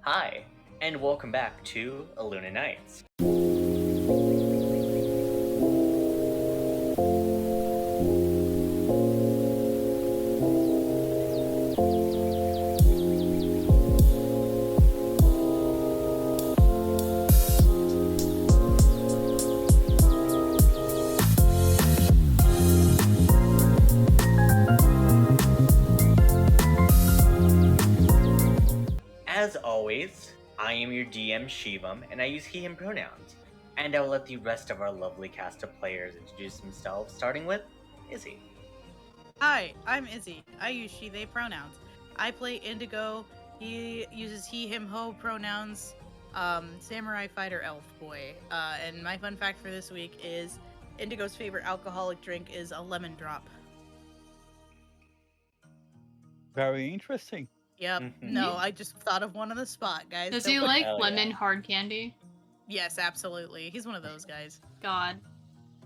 Hi, and welcome back to Illuna Nights. As always, I am your DM Shivam, and I use he, him pronouns. And I will let the rest of our lovely cast of players introduce themselves, starting with Izzy. Hi, I'm Izzy. I use she, they pronouns. I play Indigo. He uses he, him, ho pronouns. Samurai fighter elf boy. And my fun fact for this week is Indigo's favorite alcoholic drink is a lemon drop. Very interesting. Yep. No, I just thought of one on the spot, guys. Does Don't he worry. like Hell lemon yeah. hard candy? Yes, absolutely. He's one of those guys. God,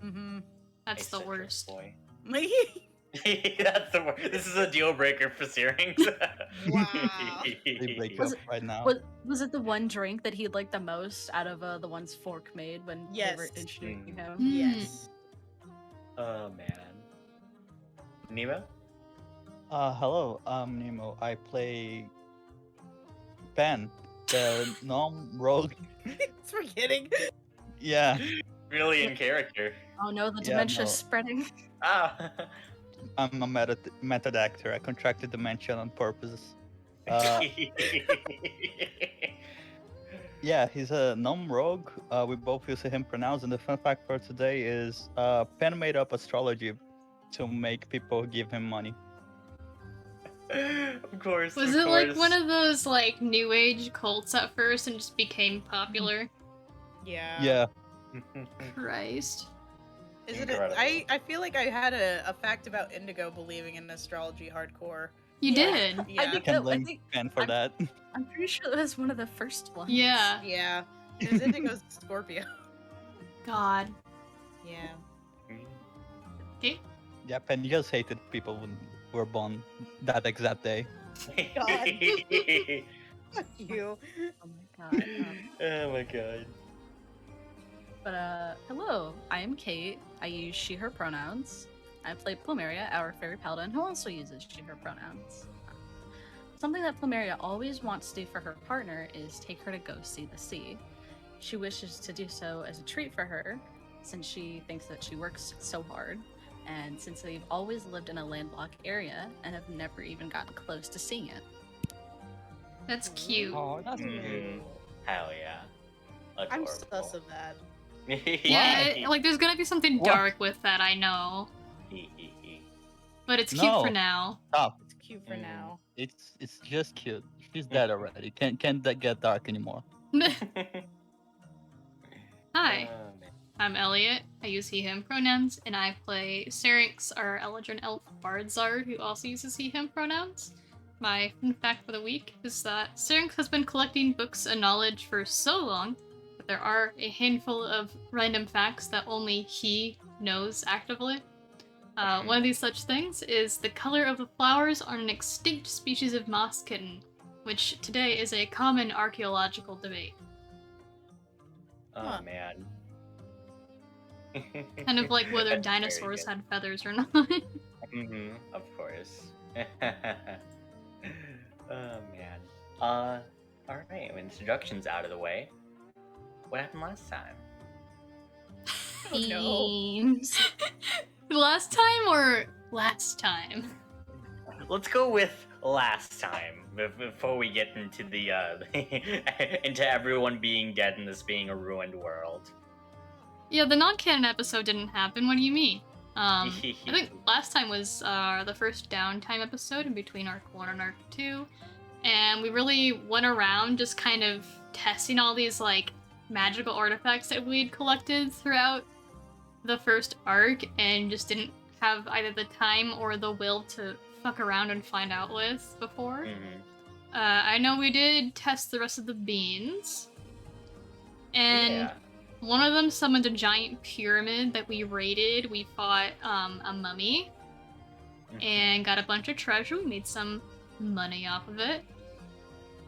Mm-hmm. that's A the citrus worst. Boy. Wow. That's the worst. This is a deal breaker for Syrinx. They break Was up right now. Was it the one drink that he liked the most out of the ones Fork made when they were Yes. introducing him? Yes. Oh man. Nemo? Hello, I'm Nemo. I play Ben, the rogue. It's forgetting. Yeah, Really in character. Oh no, the Yeah, dementia's no. spreading. Ah. I'm a method actor. I contracted dementia on purpose. Uh, yeah, he's a gnome rogue. We both use him pronouns, and the fun fact for today is Ben made up astrology to make people give him money. Of course. Was of it like course. one of those like new age cults at first and just became popular? Yeah. Yeah, Christ. Is it? Incredible. I feel like I had a fact about Indigo believing in astrology hardcore. You Yeah. did. Yeah. I think can that, I blame think Ben for I'm- that. I'm pretty sure it was one of the first ones. Yeah. Yeah. Because Indigo's Scorpio. God. Yeah. Okay. Yeah, Ben just hated people when were born that exact day. God. Fuck you. Oh my god. Oh my god. But hello, I am Kate. I use she, her pronouns. I play Plumeria, our fairy paladin, who also uses she, her pronouns. Something that Plumeria always wants to do for her partner is take her to go see the sea. She wishes to do so as a treat for her, since she thinks that she works so hard, and since they've always lived in a landlocked area and have never even gotten close to seeing it. That's cute. Oh, that's Mhm. Hell yeah. I'm Adorable. sus of that. Yeah, like there's gonna be something What? dark with that, I know. But it's cute No. for now. Stop. It's cute for now. It's just cute. She's dead already. Can't that get dark anymore? Hi, Oh, man. I'm Elliot. I use he, him pronouns, and I play Syrinx, our Eldritch Elf Bardzard, who also uses he, him pronouns. My fun fact for the week is that Syrinx has been collecting books and knowledge for so long that there are a handful of random facts that only he knows actively. One of these such things is the color of the flowers on an extinct species of moss kitten, which today is a common archaeological debate. Oh Huh. man. Kind of like whether That's very dinosaurs good. had feathers or not. Mm-hmm, of course. Oh man. Alright, with introductions out of the way. What happened last time? Oh no. Themes. Last time or last time? Let's go with last time before we get into the into everyone being dead and this being a ruined world. Yeah, the non-canon episode didn't happen. What do you mean? I think last time was the first downtime episode in between Arc 1 and Arc 2, and we really went around just kind of testing all these like magical artifacts that we'd collected throughout the first arc and just didn't have either the time or the will to fuck around and find out with before. Mhm. I know we did test the rest of the beans, and Yeah. one of them summoned a giant pyramid that we raided. We fought a mummy and got a bunch of treasure. We made some money off of it.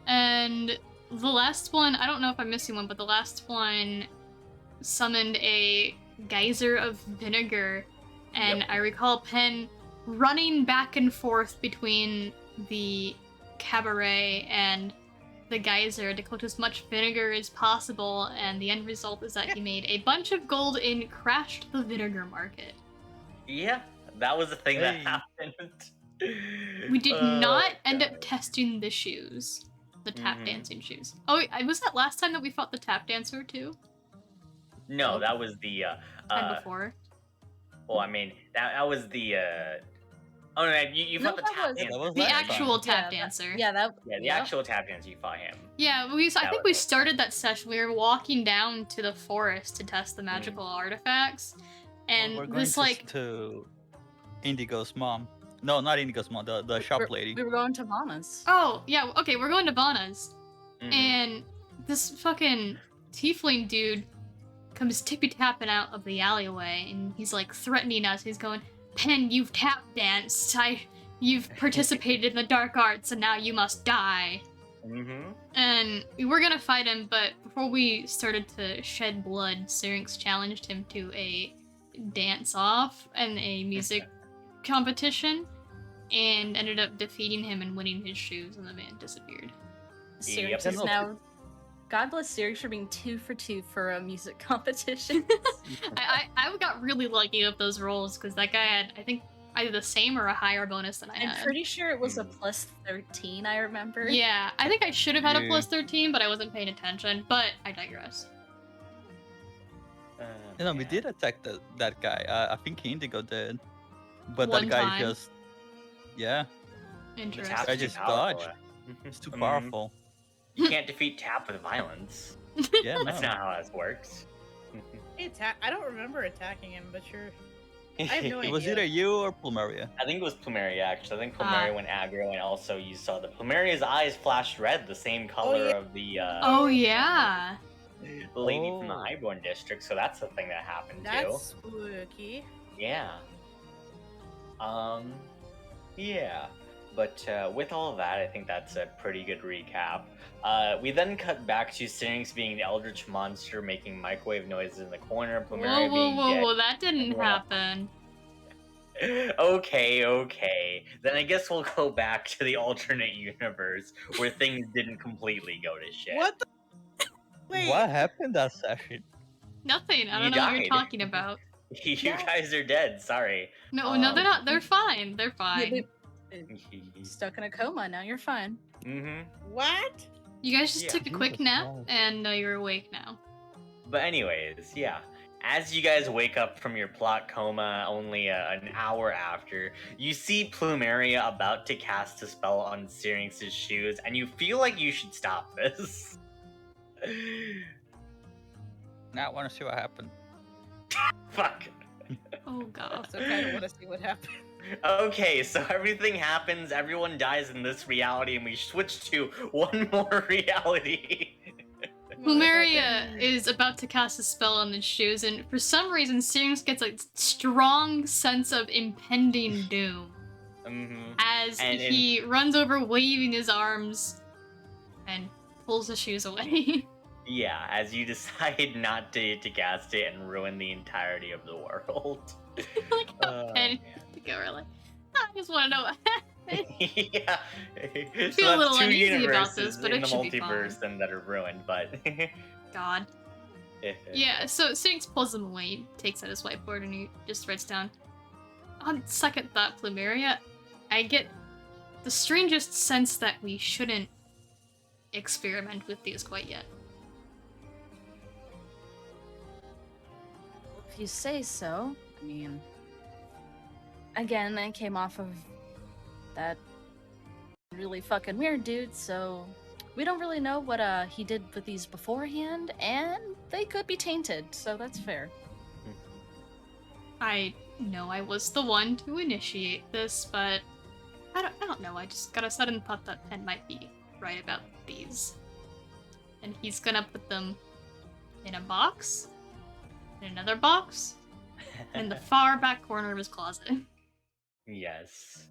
And the last one, I don't know if I'm missing one, but the last one summoned a geyser of vinegar, and Yep. I recall Pen running back and forth between the cabaret and the geyser to collect as much vinegar as possible, and the end result is that he made a bunch of gold and crashed the vinegar market. Yeah, that was the thing that Hey. happened. We did Oh, not end up God. testing the shoes. The tap Mhm. dancing shoes. Oh, was that last time that we fought the tap dancer too? No, that was the Time before? well, I mean, that was the oh no, you No, fought the that tap was- dancer. That was The last actual time. tap Yeah, dancer. that. Yeah, the yep. actual tap dancer, you fought him. Yeah, I That think was we it. started that session. We were walking down to the forest to test the magical artifacts, and We're going this like to Indigo's mom. No, not Indigo's mom. The shop lady. We were going to Vana's. oh yeah, okay, we're going to Vana's, Mhm. and this fucking tiefling dude comes tippy tapping out of the alleyway, and he's like threatening us. He's going, "Pen, you've tap danced. You've participated in the dark arts, and now you must die." Mhm. And we were gonna fight him, but before we started to shed blood, Syrinx challenged him to a dance-off and a music competition, and ended up defeating him and winning his shoes, and the man disappeared. Syrinx Yep. is now. God bless Syrinx for being 2 for 2 for a music competition. I got really lucky with those rolls, because that guy had, I think, either the same or a higher bonus than I I'm had. pretty sure it was a plus 13, I remember. Yeah, I think I should have had a Yeah. plus 13, but I wasn't paying attention, but I digress. You know, we Yeah. did attack that guy. I think Indigo did. But One that guy time. just. Yeah, The Interesting. tap's I too just powerful. dodged. it's too Mhm. powerful. You can't defeat tap with violence. Yeah, no. That's not how this works. I don't remember attacking him, but sure. I have no It was idea. either you or Plumeria. I think it was Plumeria, actually. I think Plumeria went aggro, and also you saw the Plumeria's eyes flashed red, the same color yeah. of the Oh yeah. lady from the Oh. Highborn district, so that's the thing that happened That's spooky. too. Yeah. Yeah. But with all of that, I think that's a pretty good recap. We then cut back to Syrinx being the eldritch monster, making microwave noises in the corner, Plumeria being dead. That didn't Yeah. happen. Okay. Then I guess we'll go back to the alternate universe where things didn't completely go to shit. What the? Wait. What happened that session? Nothing. I You don't know what died. you're talking about. You guys are dead. Sorry. No, they're not. They're fine. They're fine. Stuck in a coma, now you're fine. Mm-hmm. What? You guys just Yeah. took a quick Jesus nap, Christ. and you're awake now. But anyways, yeah. As you guys wake up from your plot coma only an hour after, you see Plumeria about to cast a spell on Syrinx's shoes, and you feel like you should stop this. Now I want to see what happened. Fuck. Oh god. So kind of want to see what happened. Okay, so everything happens, everyone dies in this reality, and we switch to one more reality. Plumeria is about to cast a spell on the shoes, and for some reason, Syrinx gets a strong sense of impending doom Mm-hmm. as And- he runs over, waving his arms, and pulls the shoes away. Yeah, as you decide not to cast it and ruin the entirety of the world. Like how Pen to go, we're like, I just want to know what happened. Yeah. feel a little two uneasy about this, universes but in it the should be multiverse fine. then that are ruined, but God. Yeah, so Syrinx pulls him away, he takes out his whiteboard, and he just writes down, on second thought, Plumeria, I get the strangest sense that we shouldn't experiment with these quite yet. If you say so. I mean, again, I came off of that really fucking weird dude, so we don't really know what he did with these beforehand, and they could be tainted, so that's fair. I know I was the one to initiate this, but I don't know. I just got a sudden thought that Pen might be right about these. And he's gonna put them in a box, in another box, in the far back corner of his closet. Yes.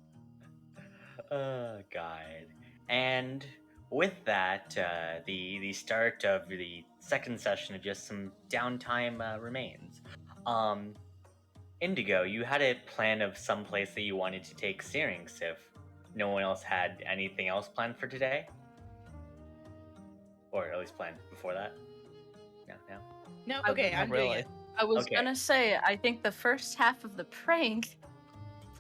God. And with that, the start of the second session of just some downtime remains. Indigo, you had a plan of some place that you wanted to take Syrinx if no one else had anything else planned for today? Or at least planned before that? No? No, I okay, would- I'm Not doing really. it. I was Okay. gonna say, I think the first half of the prank,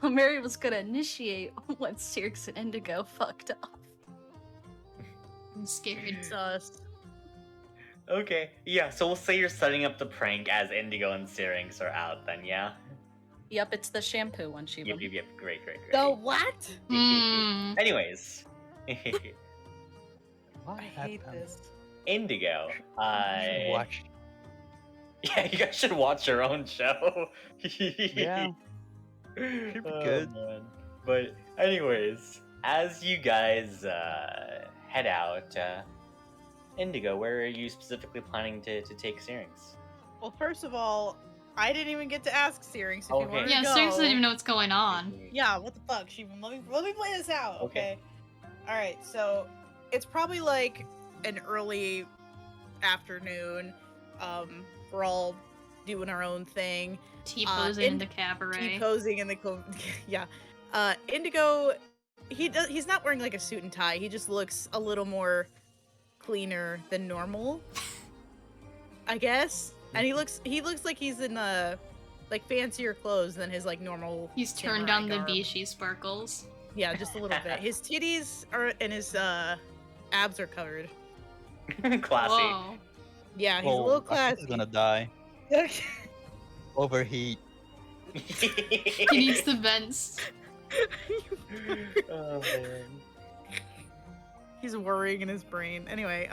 Mary was gonna initiate once Syrinx and Indigo fucked off. I'm scared. Sus. Okay, yeah, so we'll say you're setting up the prank as Indigo and Syrinx are out then, yeah? Yep, it's the shampoo one, Shiva. Yep, great. The what? Hmm. Anyways, What I hate happened? this. Indigo, You should watch. yeah, you guys should watch your own show. Yeah. Should be Oh, good. man. But anyways, as you guys head out, Indigo, where are you specifically planning to take Syrinx? Well, first of all, I didn't even get to ask Syrinx if Okay. you wanted Yeah, to go. seriously, I don't even know what's going on. Yeah, what the fuck? Let me play this out, Okay. okay? Alright, so it's probably like an early afternoon. We're all doing our own thing. T-posing in the cabaret. Posing in the yeah. Indigo, he's not wearing like a suit and tie. He just looks a little more cleaner than normal, I guess. And he looks like he's in like fancier clothes than his like normal. He's turned samurai down the garb. Vichy sparkles. Yeah, just a little bit. His titties are and his abs are covered. Classy. Whoa. Yeah, he's a Oh, little I think classy. he's gonna die. Overheat. He needs the vents. Oh man. He's worrying in his brain. Anyway,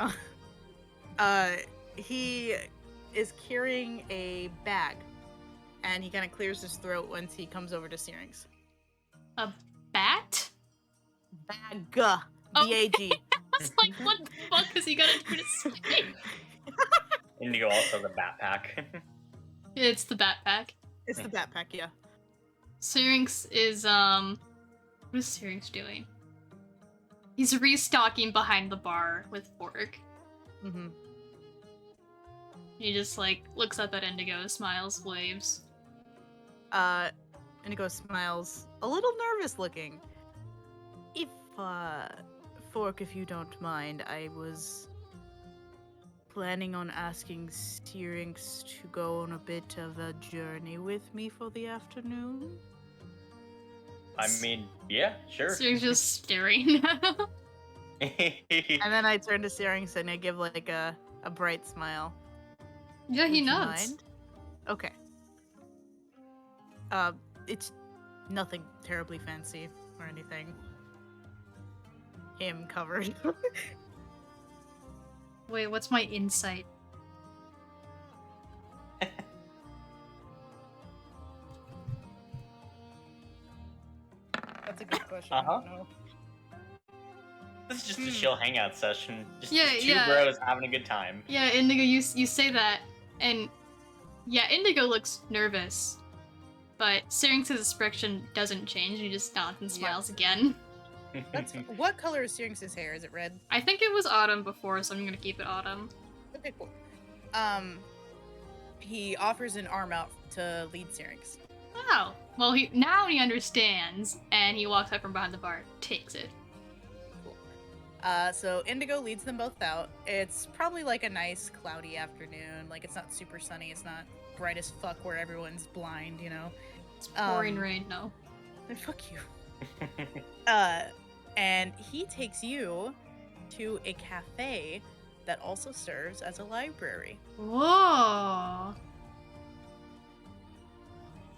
he is carrying a bag, and he kind of clears his throat once he comes over to Syrinx. A bat? Bag. Oh. B-A-G. I was like, what the fuck has he got to do to say? Indigo also the backpack. It's the backpack. It's the backpack, yeah. Syrinx is, what is Syrinx doing? He's restocking behind the bar with Fork. Mm-hmm. He just, like, looks up at Indigo, smiles, waves. Indigo smiles, a little nervous looking. If, Fork, if you don't mind, I was planning on asking Syrinx to go on a bit of a journey with me for the afternoon. I mean, yeah, sure. Syrinx just staring at him. And then I turn to Syrinx and I give like a bright smile. Yeah, he Would you knows. mind? Okay. It's nothing terribly fancy or anything. Him covered. Wait, what's my insight? That's a good question. Uh-huh. I don't know. This is just a chill hangout session. Just Yeah, two yeah. bros having a good time. Yeah, Indigo, you say that, and yeah, Indigo looks nervous, but Syrinx's expression doesn't change. He just nods and smiles again. What color is Syrinx's hair? Is it red? I think it was autumn before, so I'm gonna keep it autumn. Okay, cool. He offers an arm out to lead Syrinx. Oh, well, now he understands, and he walks up from behind the bar, takes it. So Indigo leads them both out. It's probably like a nice cloudy afternoon. Like it's not super sunny. It's not bright as fuck where everyone's blind, you know. It's pouring rain, no. Fuck you. And he takes you to a cafe that also serves as a library. Whoa.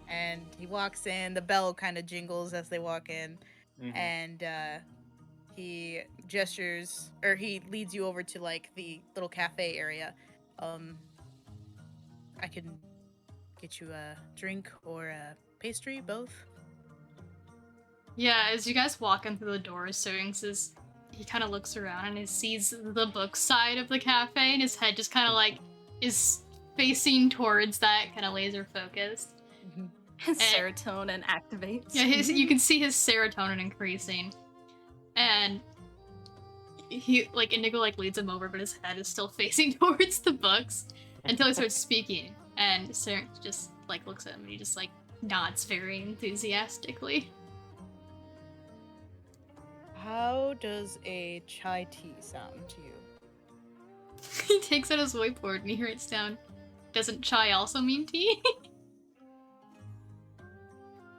And he walks in, the bell kind of jingles as they walk in, Mhm. and he gestures, or he leads you over to like the little cafe area. I can get you a drink or a pastry, both. Yeah, as you guys walk in through the door, Syrinx he kind of looks around and he sees the book side of the cafe, and his head just kind of like is facing towards that, kind of laser focused. His serotonin activates. Yeah, you can see his serotonin increasing, and Indigo like leads him over, but his head is still facing towards the books until he starts speaking, and Syrinx just like looks at him and he just like nods very enthusiastically. How does a chai tea sound to you? He takes out his whiteboard and he writes down, "Doesn't chai also mean tea?"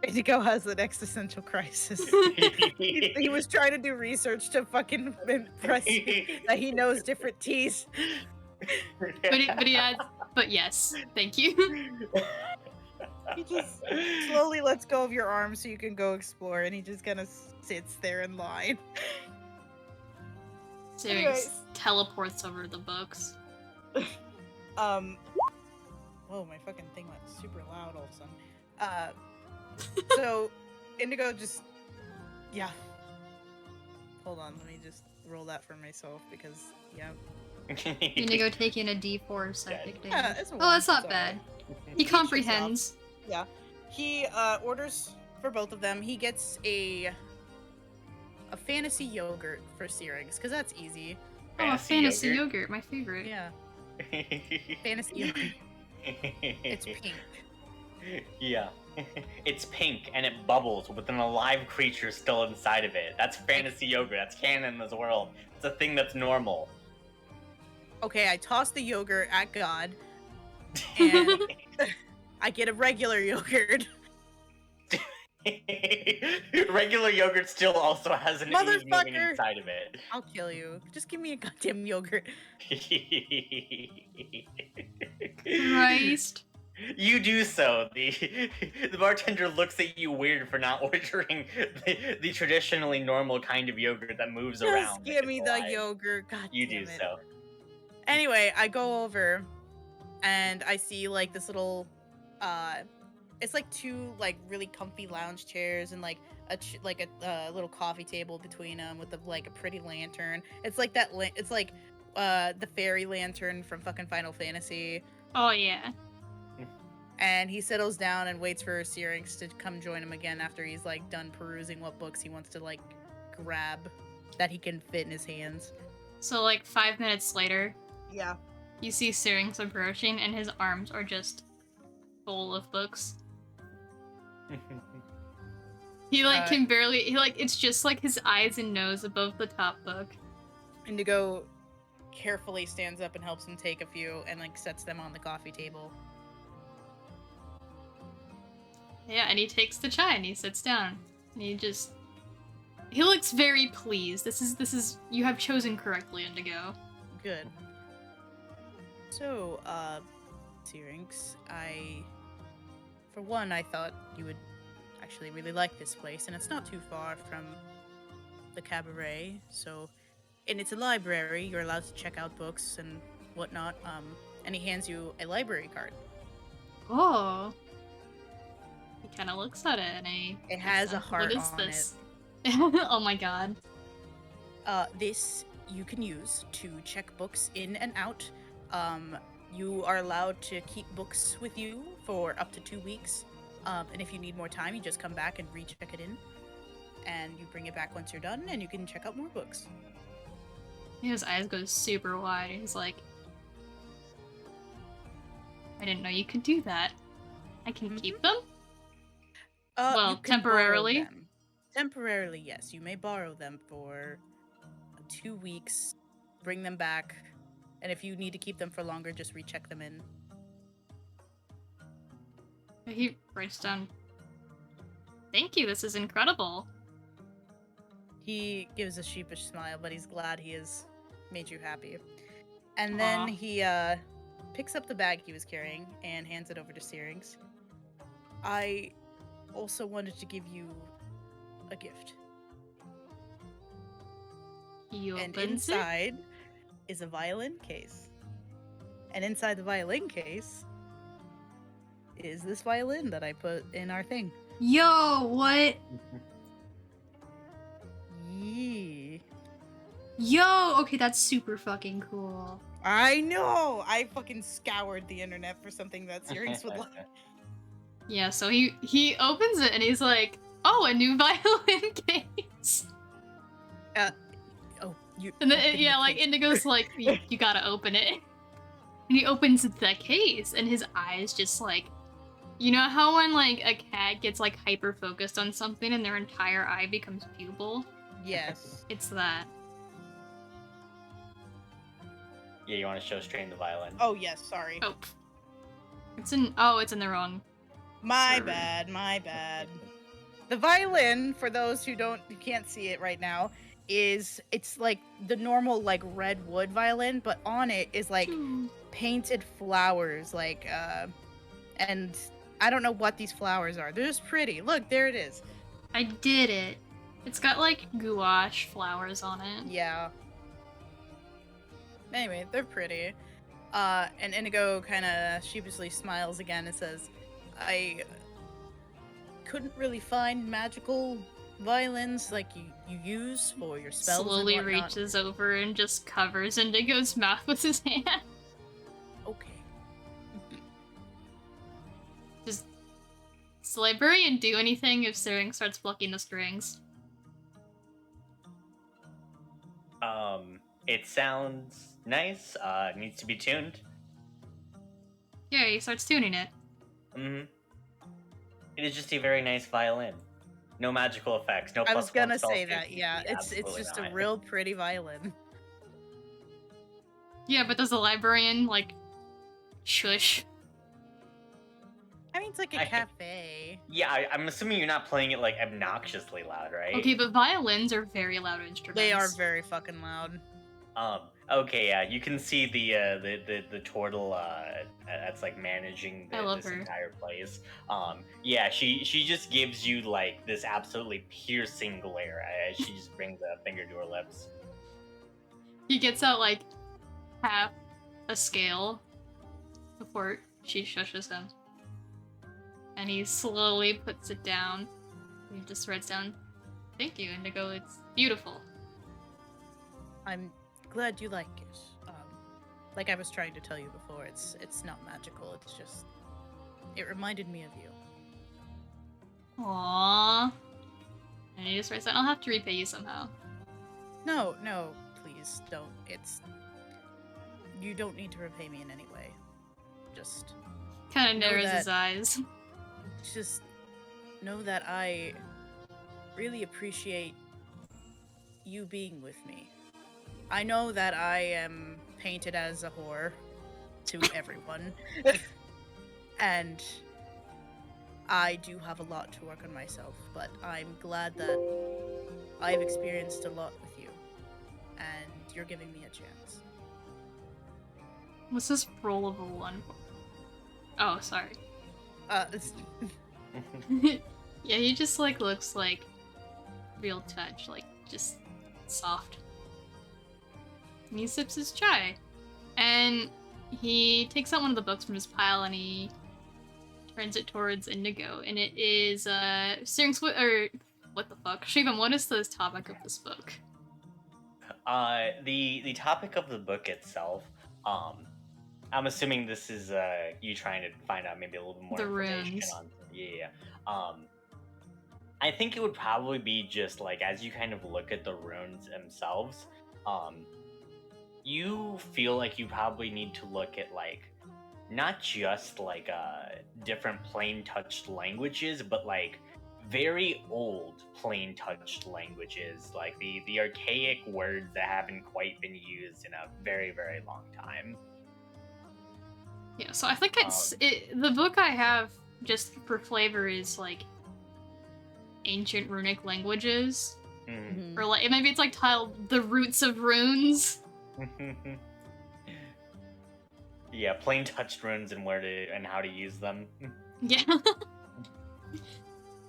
Indigo has an existential crisis. He was trying to do research to fucking impress you that he knows different teas. but he adds, "But yes, thank you." He just slowly lets go of your arm so you can go explore, and he just kind of sits there in line. Syrinx Anyways. teleports over to the books. Whoa, my fucking thing went super loud all of a sudden. So Indigo just, yeah. Hold on, let me just roll that for myself because, yeah. Indigo taking a D4 psychic damage. Yeah, it's a Oh, one, that's not it's bad. alright. He shoots comprehends. Yeah. He orders for both of them. He gets a fantasy yogurt for Syrinx, because that's easy. Oh, fantasy yogurt, my favorite. Yeah. Fantasy yogurt. It's pink. Yeah. It's pink and it bubbles with an alive creature still inside of it. That's fantasy yogurt. That's canon in this world. It's a thing that's normal. Okay, I toss the yogurt at God, and I get a regular yogurt. Regular yogurt still also has an ooze moving Motherfucker! inside of it. I'll kill you. Just give me a goddamn yogurt. Christ. You do so. The bartender looks at you weird for not ordering the traditionally normal kind of yogurt that moves Just around. give me the alive. yogurt. God You damn do it. so. Anyway, I go over and I see like this little it's like two like really comfy lounge chairs and like a little coffee table between them with like a pretty lantern. It's like that it's like the fairy lantern from fucking Final Fantasy. Oh yeah. And he settles down and waits for Syrinx to come join him again after he's like done perusing what books he wants to like grab that he can fit in his hands. So like 5 minutes later, Yeah. you see Syrinx approaching and his arms are just full of books. He like can barely, it's just like his eyes and nose above the top book. Indigo carefully stands up and helps him take a few and like sets them on the coffee table. Yeah, and he takes the chai and he sits down. And he looks very pleased. This is you have chosen correctly, Indigo. Good. So, Syrinx, for one, I thought you would actually really like this place, and it's not too far from the cabaret, so, and it's a library, you're allowed to check out books and whatnot, and he hands you a library card. Oh. He kind of looks at it and It has a heart What is on this? Oh my god. This you can use to check books in and out. You are allowed to keep books with you for up to 2 weeks. And if you need more time, you just come back and recheck it in. And you bring it back once you're done, and you can check out more books. His eyes go super wide. He's like, I didn't know you could do that. I can keep them? Well, You can borrow temporarily? them. Temporarily, yes. You may borrow them for 2 weeks, bring them back, and if you need to keep them for longer, just recheck them in. He writes down, thank you, this is incredible. He gives a sheepish smile, but he's glad he has made you happy. And then Aw. he picks up the bag he was carrying and hands it over to Syrinx. I also wanted to give you a gift. He And opens it. inside is a violin case. And inside the violin case is this violin that I put in our thing. Yo, what? Yeah. Yo, okay, that's super fucking cool. I know! I fucking scoured the internet for something that Syrinx would like. Yeah, so he opens it and he's like, oh, a new violin case. You And then, open the yeah, like case Indigo's like, you gotta open it. And he opens the case, and his eyes just like, you know how when like a cat gets like hyper focused on something and their entire eye becomes pupil? Yes. It's that. Yeah, you want to show Strain the violin? Oh yes, sorry. Oh, it's in the wrong. My server. bad, my bad. The violin, for those who can't see it right now, it's like the normal like red wood violin, but on it is like painted flowers, like and I don't know what these flowers are. They're just pretty. Look, there it is. I did it. It's got like gouache flowers on it. Yeah. Anyway, they're pretty. And Indigo kind of sheepishly smiles again and says, I couldn't really find magical violins like you use for your spells Slowly and whatnot. reaches over and just covers Indigo's mouth with his hand. Okay. Does the librarian do anything if Syrinx starts plucking the strings? It sounds nice. It needs to be tuned. Yeah, he starts tuning it. Mm-hmm. It is just a very nice violin. No magical effects. No. I was plus one gonna spell say save that, yeah. DC, It's absolutely just not. a real pretty violin. Yeah, but does the librarian, like, shush? I mean, it's like a I- cafe. Yeah, I'm assuming you're not playing it like obnoxiously loud, right? Okay, but violins are very loud instruments. They are very fucking loud. Okay, yeah, you can see the turtle that's like managing I love this her. entire place. Yeah, she just gives you like this absolutely piercing glare as she just brings a finger to her lips. He gets out, like, half a scale before she shushes him. And he slowly puts it down. He just writes down, "Thank you, Indigo, it's beautiful." I'm glad you like it. Like I was trying to tell you before, it's not magical. It's just it reminded me of you. Aww. And he just writes down, "I'll have to repay you somehow." No, please don't. You don't need to repay me in any way. Just Kind of Know narrows that- his eyes. just know that I really appreciate you being with me. I know that I am painted as a whore to everyone. And I do have a lot to work on myself, but I'm glad that I've experienced a lot with you. And you're giving me a chance. What's this roll of a 1? Oh, sorry. It's, Yeah, he just, like, looks like real touch, like, just soft. And he sips his chai. And he takes out one of the books from his pile and he turns it towards Indigo. And it is, Syrinx, what the fuck? Shivam, what is the topic of this book? The topic of the book itself, I'm assuming this is you trying to find out maybe a little bit more The information runes. on. Yeah. I think it would probably be just like as you kind of look at the runes themselves, you feel like you probably need to look at like not just like different plain touched languages, but like very old plain touched languages, like the archaic words that haven't quite been used in a very, very long time. Yeah, so I think the book I have just for flavor is like ancient runic languages, Mhm. or like maybe it's like titled "The Roots of Runes." Yeah, plain touched runes and how to use them. Yeah,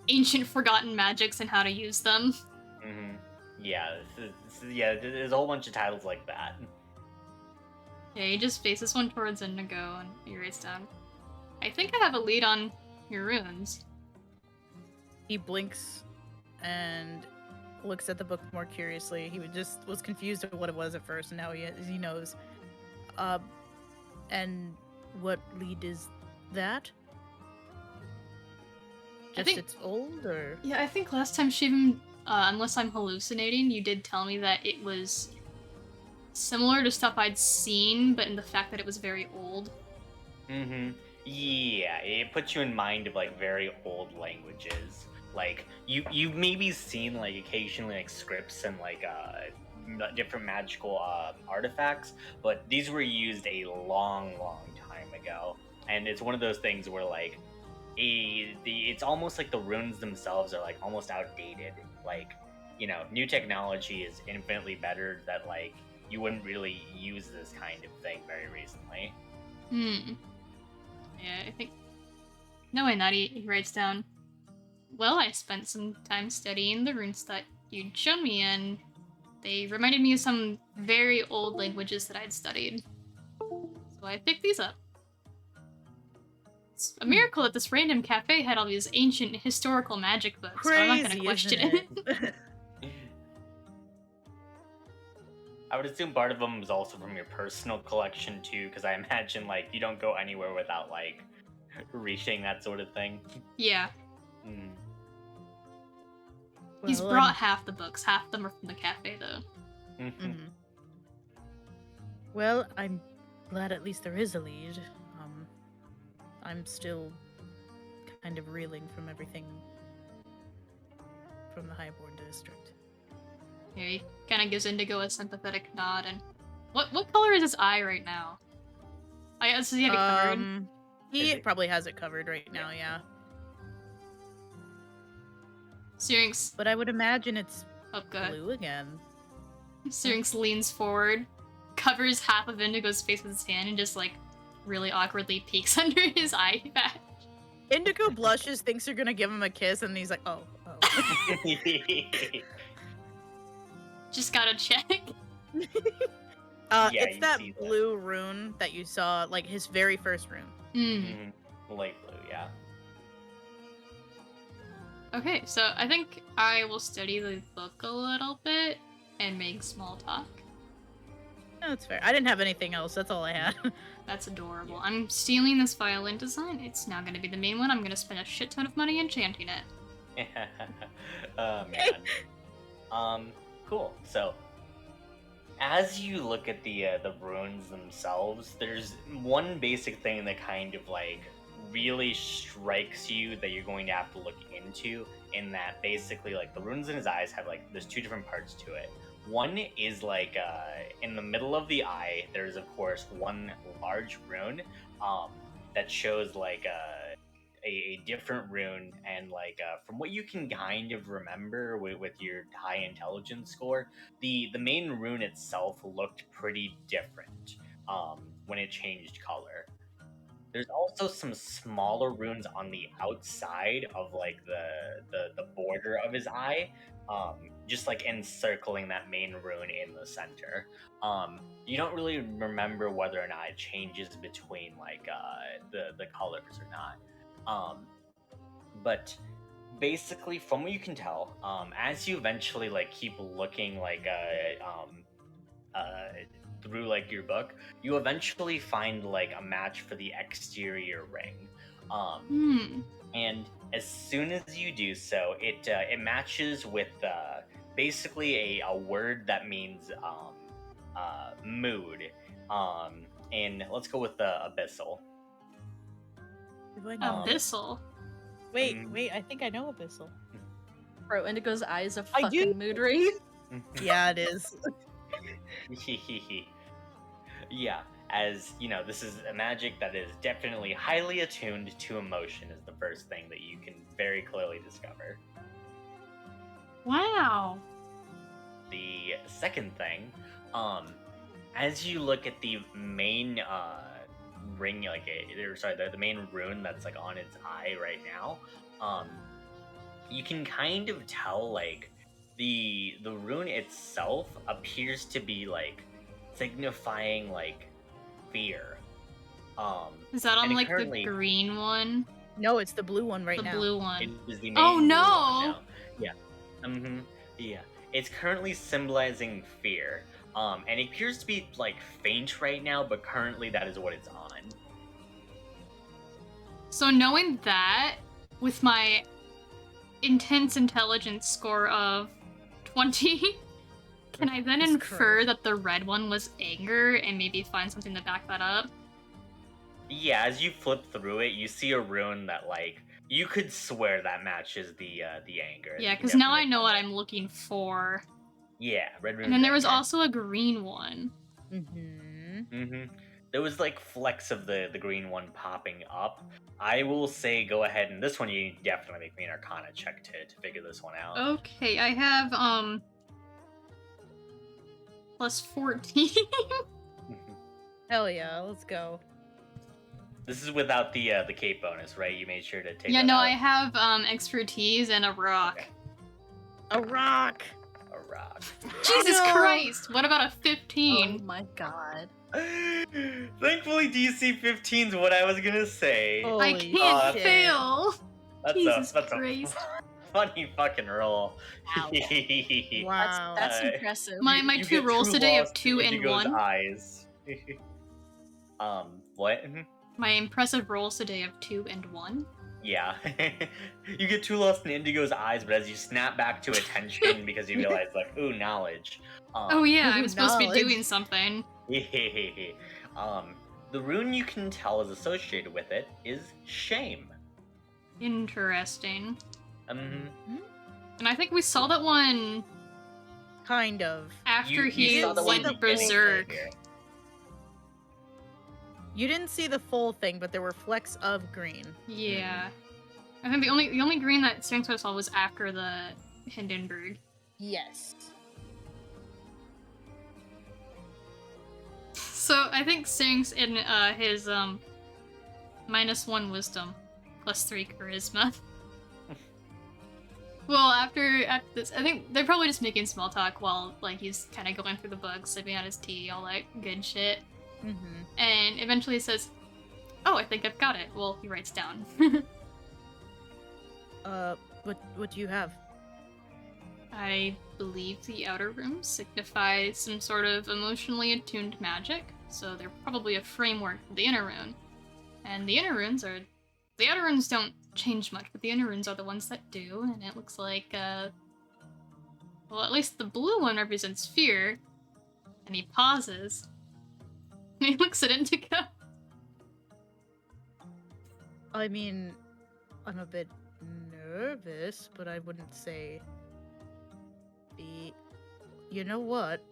ancient forgotten magics and how to use them. Yeah, there's a whole bunch of titles like that. Yeah, he just faces one towards Indigo and he writes down, "I think I have a lead on your runes." he blinks and looks at the book more curiously. He was confused at what it was at first, and now he knows. And what lead is that? Just think- it's old, or Yeah, I think last time Shivam, unless I'm hallucinating, you did tell me that it was similar to stuff I'd seen, but in the fact that it was very old. Mm-hmm. Yeah, it puts you in mind of like very old languages. Like you've maybe seen like occasionally like scripts and like different magical artifacts, but these were used a long time ago, and it's one of those things where like it's almost like the runes themselves are like almost outdated. Like, you know, new technology is infinitely better, that like you wouldn't really use this kind of thing very recently. Yeah, I think knowing that he writes down, well, I spent some time studying the runes that you'd shown me, and they reminded me of some very old languages that I'd studied. So I picked these up. It's a miracle that this random cafe had all these ancient historical magic books, but I'm not gonna question it. I would assume part of them is also from your personal collection too, because I imagine like you don't go anywhere without like reaching that sort of thing. Yeah. Mm. He's brought half the books. Half of them are from the cafe, though. Mm-hmm. Well, I'm glad at least there is a lead. I'm still kind of reeling from everything from the Highborn district. Yeah, he kind of gives Indigo a sympathetic nod. And what color is his eye right now? I guess he had it covered. He probably has it covered right now, yeah. Syrinx. But I would imagine it's good. blue again. Syrinx leans forward, covers half of Indigo's face with his hand, and just like really awkwardly peeks under his eye patch. Indigo blushes, thinks you're gonna give him a kiss, and he's like, oh. Just gotta check. It's that blue rune that you saw, like his very first rune. Light blue, yeah. Okay, so I think I will study the book a little bit and make small talk. No, that's fair. I didn't have anything else. That's all I had. That's adorable. I'm stealing this violin design. It's now going to be the main one. I'm going to spend a shit ton of money enchanting it. Oh, man. Cool. So, as you look at the runes themselves, there's one basic thing that kind of like really strikes you that you're going to have to look into, in that basically like the runes in his eyes have like, there's two different parts to it. One is like in the middle of the eye, there's of course one large rune that shows like a different rune, and like from what you can kind of remember with your high intelligence score, the main rune itself looked pretty different when it changed color. There's also some smaller runes on the outside of like the border of his eye, just like encircling that main rune in the center. You don't really remember whether or not it changes between like the colors or not. But basically, from what you can tell, as you eventually like keep looking like through like your book, you eventually find like a match for the exterior ring. And as soon as you do so, it matches with basically a word that means mood. And let's go with abyssal. Abyssal. Wait, I think I know abyssal. Bro, Indigo's eye is a fucking mood ring. Yeah, it is. Yeah, as you know, this is a magic that is definitely highly attuned to emotion, is the first thing that you can very clearly discover. Wow. The second thing, as you look at the main ring, like the main rune that's like on its eye right now, you can kind of tell like the rune itself appears to be like signifying like fear. Is that on like the green one? No, it's the blue one right now. The blue one. It is the main oh blue no! One now. Yeah. Yeah. It's currently symbolizing fear. And it appears to be like faint right now, but currently that is what it's on. So knowing that, with my intense intelligence score of 20, Can I then It's infer gross. that the red one was anger and maybe find something to back that up? Yeah, as you flip through it, you see a rune that like you could swear that matches the anger. Yeah, You can because now I definitely know tell what that- I'm looking for. Yeah, red rune. And then there was also a green one. There was like flecks of the green one popping up. I will say, go ahead and this one you definitely make me an Arcana check to figure this one out. Okay, I have plus 14. Hell yeah, let's go. This is without the cape bonus, right? You made sure to take. Yeah, that no, out. I have expertise and a rock. Okay. A rock. A rock. Jesus No. Christ! What about a Oh 15? my god. Thankfully, DC 15 is what I was gonna say. I Holy can't shit. fail. That's Jesus a Christ. funny fucking roll. Wow. Wow. That's Uh, impressive. My You two get rolls true today loss of to 2 and Indigo's 1. eyes. What? My impressive rolls today of 2 and 1. Yeah. You get two lost in Indigo's eyes, but as you snap back to attention because you realize, like, ooh, knowledge. Oh yeah, I'm supposed to be knowledge. doing something. The rune you can tell is associated with it is shame. Interesting. Um, And I think we saw that one Kind of. after you he saw the one went at the beginning berserk. here. You didn't see the full thing, but there were flecks of green. Yeah. I think the only green that Syrinx saw was after the Hindenburg. Yes. So I think Syrinx in his -1 wisdom, +3 charisma. Well, after this, I think they're probably just making small talk while like he's kind of going through the books, sipping on his tea, all that good shit. Mm-hmm. And eventually he says, "Oh, I think I've got it." Well, he writes down. What do you have? I believe the outer rooms signify some sort of emotionally attuned magic, so they're probably a framework for the inner rune. And the inner runes are... The outer runes don't change much, but the inner runes are the ones that do, and it looks like, well, at least the blue one represents fear. And he pauses. And he looks at Indigo. I mean, I'm a bit nervous, but I wouldn't say be. You know what?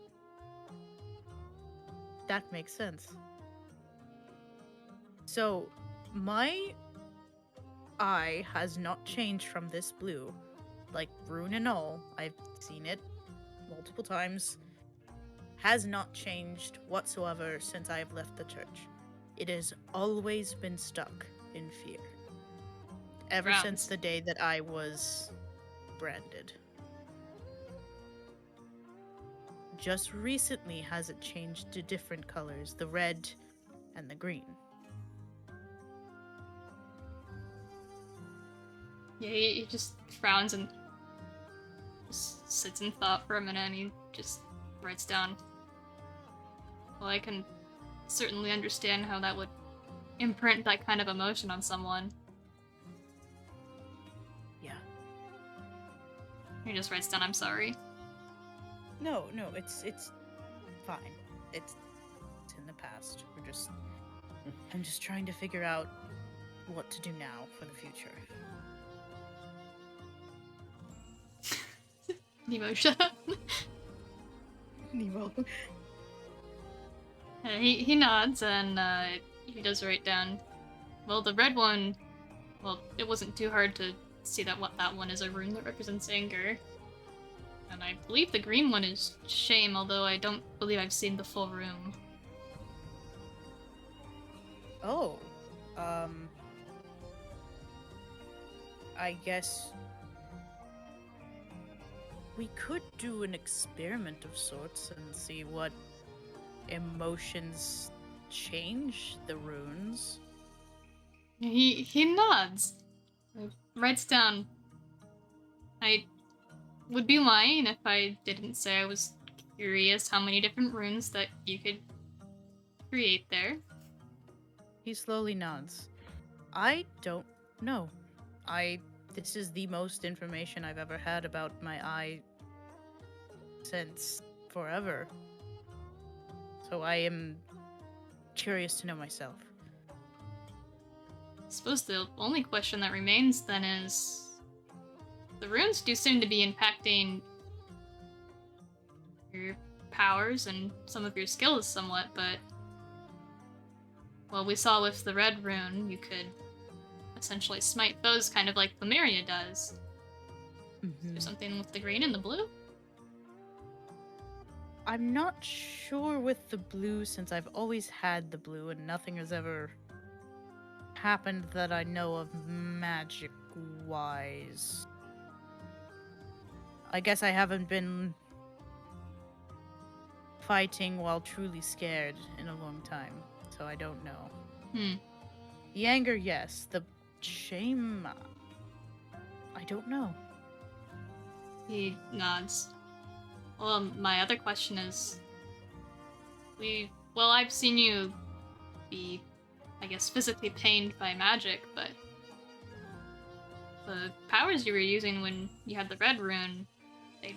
That makes sense. So, my eye has not changed from this blue. Like, rune and all, I've seen it multiple times. Has not changed whatsoever since I have left the church. It has always been stuck in fear. Ever Rounds. since the day that I was branded. Just recently has it changed to different colors, the red and the green. Yeah, he just frowns and just sits in thought for a minute, and he just writes down. Well, I can certainly understand how that would imprint that kind of emotion on someone. Yeah. He just writes down, "I'm sorry." No, it's fine. It's in the past. I'm just trying to figure out what to do now for the future. Nemo, shut up. Nemo. He nods and he does write down. Well, the red one. Well, it wasn't too hard to see that what that one is a rune that represents anger. And I believe the green one is shame, although I don't believe I've seen the full room. Oh, I guess we could do an experiment of sorts and see what emotions change the runes. He nods. Writes down. I would be lying if I didn't say I was curious how many different runes that you could create there. He slowly nods. I don't know. This is the most information I've ever had about my eye since forever. So I am curious to know myself. I suppose the only question that remains then is... The runes do seem to be impacting your powers and some of your skills somewhat, but... Well, we saw with the red rune, you could essentially smite foes kind of like Plumeria does. Mhm. Do something with the green and the blue? I'm not sure with the blue since I've always had the blue and nothing has ever happened that I know of magic-wise. I guess I haven't been fighting while truly scared in a long time, so I don't know. The anger, yes. The shame, I don't know. He nods. Well, my other question is... Well, I've seen you be, I guess, physically pained by magic, but... The powers you were using when you had the red rune, they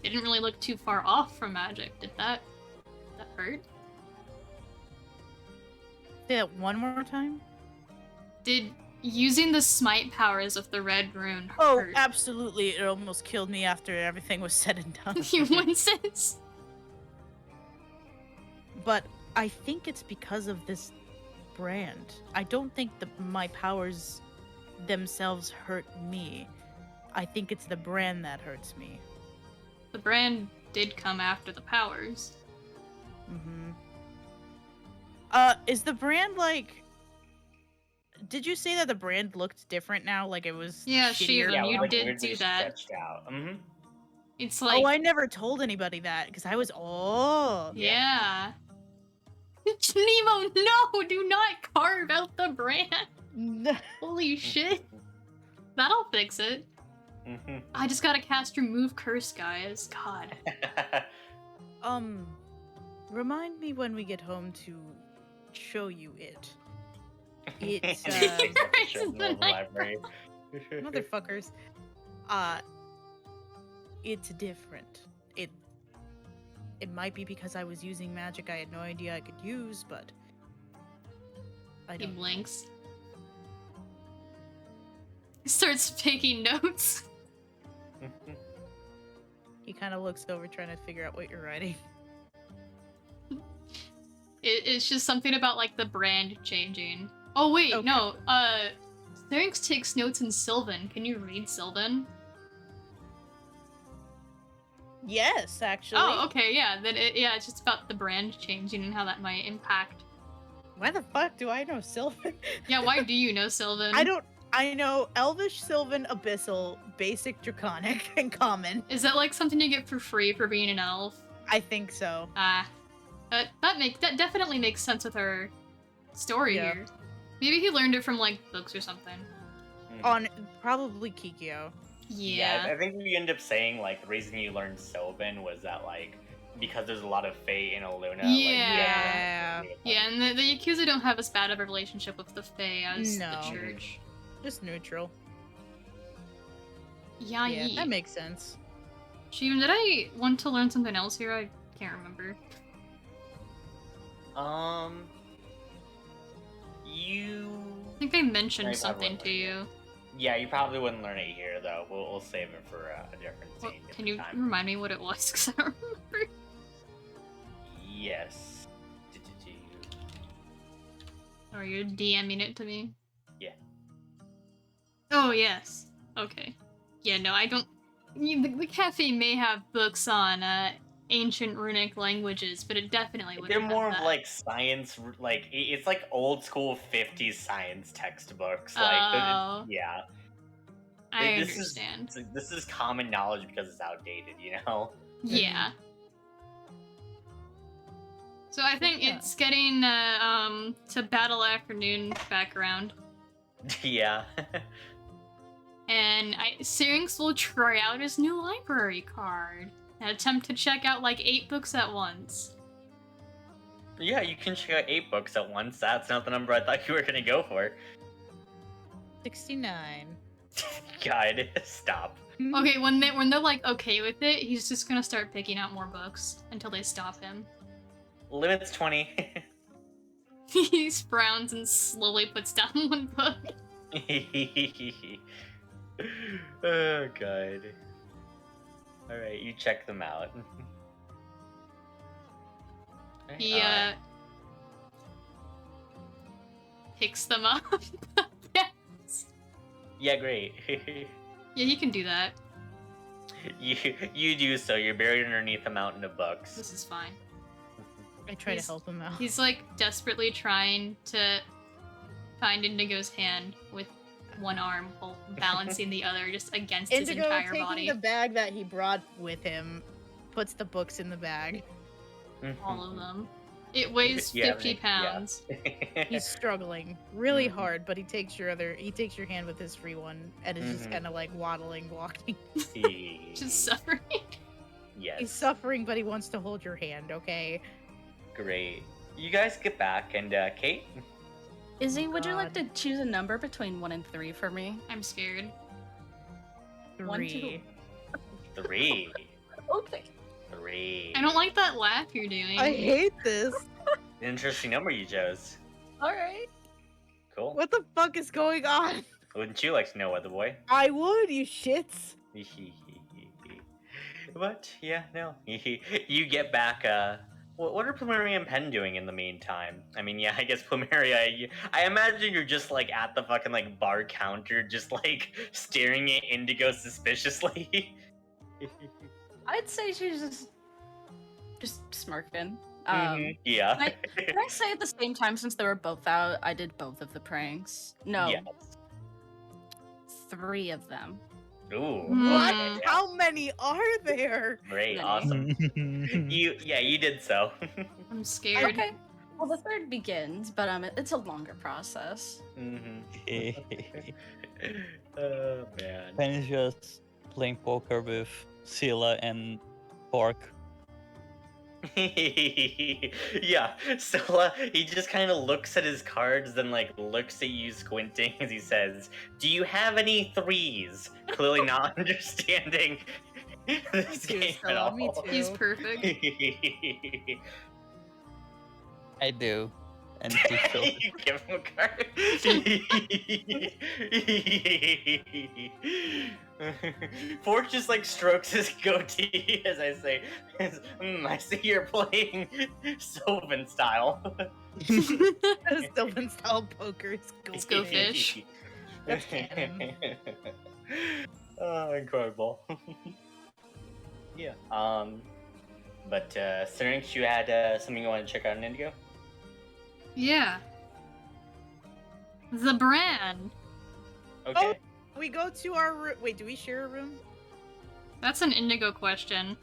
didn't really look too far off from magic. Did that hurt? Say that one more time? Did using the smite powers of the red rune Oh, hurt? absolutely. It almost killed me after everything was said and done. You winces? But I think it's because of this brand. I don't think my powers themselves hurt me. I think it's the brand that hurts me. The brand did come after the powers. Mm-hmm. Is the brand like... Did you say that the brand looked different now? Like it was Yeah, shittier? Yeah, you like, did weirdly do that. Stretched out. Mm-hmm. It's like... Oh, I never told anybody that because I was... Oh. Yeah. Nemo, no! Do not carve out the brand! Holy shit. That'll fix it. Mm-hmm. I just gotta cast Remove Curse, guys. God. Remind me when we get home to show you it. It's, Takes a picture It's in the middle of the the library. motherfuckers. It's different. It might be because I was using magic I had no idea I could use, but I He don't know. blinks. He starts taking notes. He kind of looks over trying to figure out what you're writing. It's just something about, like, the brand changing. Oh, wait, Okay. no. Syrinx takes notes in Sylvan. Can you read Sylvan? Yes, actually. Oh, okay, yeah. Then it's just about the brand changing and how that might impact. Why the fuck do I know Sylvan? Yeah, why do you know Sylvan? I know Elvish, Sylvan, Abyssal, Basic, Draconic, and Common. Is that like something you get for free for being an elf? I think so. That definitely makes sense with our story Yeah. here. Maybe he learned it from like books or something. On probably Kikyo. Yeah. I think we end up saying like the reason you learned Sylvan was that like because there's a lot of Fae in Illuna. Yeah. Like, Yeah, and the Yakuza don't have as bad of a relationship with the Fae as No. the church. Just neutral. Yeah, Yeah, that makes sense. Shivam, did I want to learn something else here? I can't remember. You. I think I mentioned Maybe I something wouldn't to learn you. Yeah, you probably wouldn't learn it here though. We'll save it for a different What, scene. can different you time. remind me what it was? Because I don't remember. Yes. Or you're DMing it to me? Yeah. Oh, yes. Okay. Yeah, no, I don't... The cafe may have books on ancient runic languages, but it definitely wouldn't They're have more that. of like science, like it's like old school 50s science textbooks. Like, Oh. yeah. I This understand. This is common knowledge because it's outdated, you know? Yeah. So I think Yeah. it's getting to Battle Afternoon background. Yeah. And Syrinx will try out his new library card and attempt to check out like 8 books at once. Yeah, you can check out 8 books at once. That's not the number I thought you were gonna go for. 69. God, stop. Okay, when they're like okay with it, he's just gonna start picking out more books until they stop him. Limit's 20. He frowns and slowly puts down one book. Oh god. Alright, you check them out. He picks them up. Yes. Yeah, great. Yeah, he can do that. You do so. You're buried underneath a mountain of books. This is fine. I try He's- to help him out. He's like desperately trying to find Indigo's hand with one arm while balancing the other just against his Indigo entire taking body. the bag that he brought with him, puts the books in the bag. All of them. It weighs Yeah, 50 yeah. pounds. He's struggling really hard, but he takes your hand with his free one and is just Mhm. kind of like waddling, walking. Just suffering. Yes. He's suffering, but he wants to hold your hand. Okay. Great. You guys get back, and Kate? Izzy, would you like to God. choose a number between 1 and 3 for me? I'm scared. 3. 3. Okay. 3. I don't like that laugh you're doing. I hate this. Interesting number you chose. Alright. Cool. What the fuck is going on? Wouldn't you like to know, Weather Boy? I would, you shits. But yeah, no. You get back. What are Plumeria and Pen doing in the meantime? I mean, yeah, I guess Plumeria. I imagine you're just like at the fucking like bar counter, just like staring at Indigo suspiciously. I'd say she's just smirking. Yeah. Can I say at the same time, since they were both out, I did both of the pranks? No, Yes. 3 of them. Ooh. What? okay, yeah. How many are there? Great. Many. Awesome. You did so. I'm scared. Okay. Well, the 3rd begins, but it's a longer process. Oh man. Pen is just playing poker with Scylla and Pork. Yeah, so he just kind of looks at his cards, then like looks at you squinting as he says, "Do you have any 3s?" Clearly not understanding this too, game at Stella, all. me too. He's perfect. I do. And he shows it. You give him a card. Forge just like strokes his goatee as I say, I see you're playing Sylvan style. Sylvan style poker is Let's go fish. That's canon. Oh, incredible. Yeah. But Syrinx, you had something you want to check out in Indigo? Yeah. The brand. Okay. We go to our room. Wait, do we share a room? That's an Indigo question.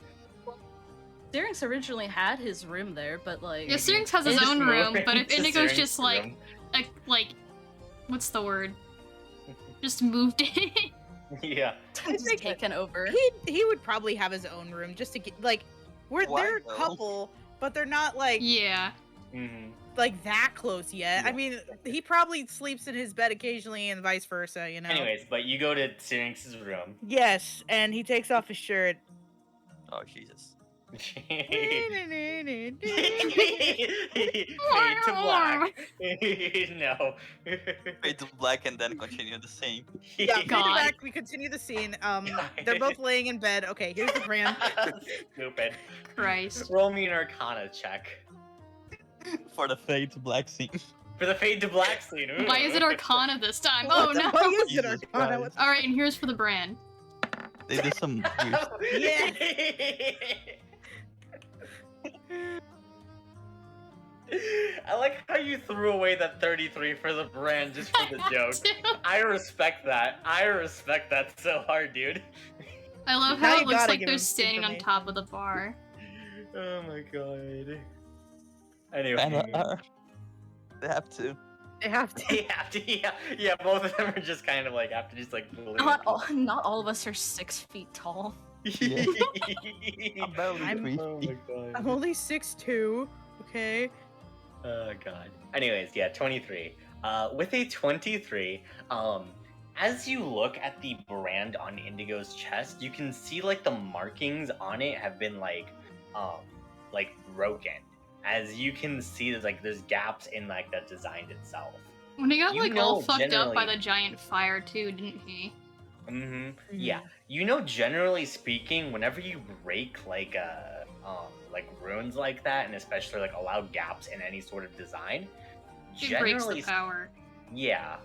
Syrinx originally had his room there, but like... Yeah, Syrinx has his Just own move room, but if into Indigo's Syrinx's just like, room. what's the word? Just moved in. Yeah. just think taken over. He would probably have his own room just to get like Why they're a though? couple, but they're not like Yeah. like that close yet. I Yeah. mean, he probably sleeps in his bed occasionally and vice versa, you know. Anyways, but you go to Syrinx's room. Yes, and he takes off his shirt. Oh, Jesus. Fade to black. No. Fade to black and then continue the same. Yeah, fade to God. black, we continue the scene. They're both laying in bed. Okay, here's the plan. Stupid. Christ. Roll me an Arcana check. For the fade to black scene. For the fade to black scene. Ooh. Why is it Arcana this time? Oh What the no! fuck is it, Jesus Arcana? Christ. What's- Alright, and here's for the brand. They did some weird Yeah. I like how you threw away that 33 for the brand just for the joke. I respect that. I respect that so hard, dude. I love Now how you it looks gotta like give they're him standing on information. top of the bar. Oh my god. kind Anyway. of They have to. They have to. They have to, yeah, both of them are just kind of like have to just like Not all of us are 6 feet tall. Yeah. About I'm- 3 Oh feet. my god. I'm only 6'2", okay? Oh god. Anyways, yeah, 23. With a 23, as you look at the brand on Indigo's chest, you can see like the markings on it have been like broken. As you can see, there's gaps in like the design itself. When he got You like all know fucked up by generally- the giant fire too, didn't he? Yeah. You know, generally speaking, whenever you break like runes like that, and especially like allow gaps in any sort of design, It breaks the generally power. yeah.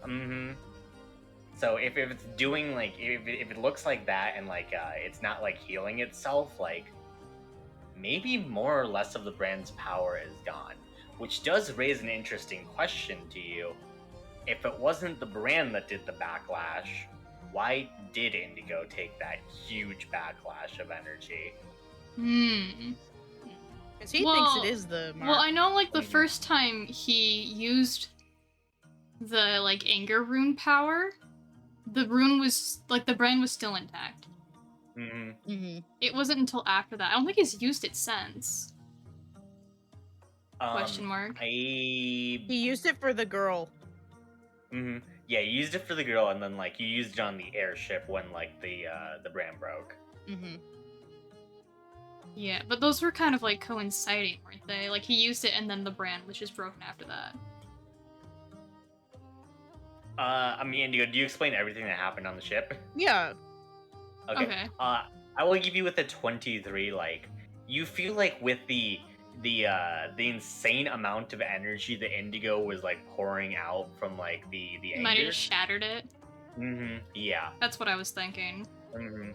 So if it's doing like if it looks like that and like it's not like healing itself, like maybe more or less of the brand's power is gone, which does raise an interesting question to you. If it wasn't the brand that did the backlash, why did Indigo take that huge backlash of energy? Because he Well- thinks it is the mark. Well, I know like the Mhm. first time he used the like anger rune power, the rune was like the brand was still intact. It wasn't until after that. I don't think he's used it since. Question mark. He used it for the girl. Yeah, you used it for the girl, and then like you used it on the airship when like the brand broke. Yeah, but those were kind of like coinciding, weren't they? Like he used it and then the brand was just broken after that. I mean, Indigo, do you explain everything that happened on the ship? Yeah. Okay. I will give you with a 23. Like, you feel like with the insane amount of energy the Indigo was like pouring out from like the He might have anger. just shattered it. Yeah. That's what I was thinking. Mm-hmm.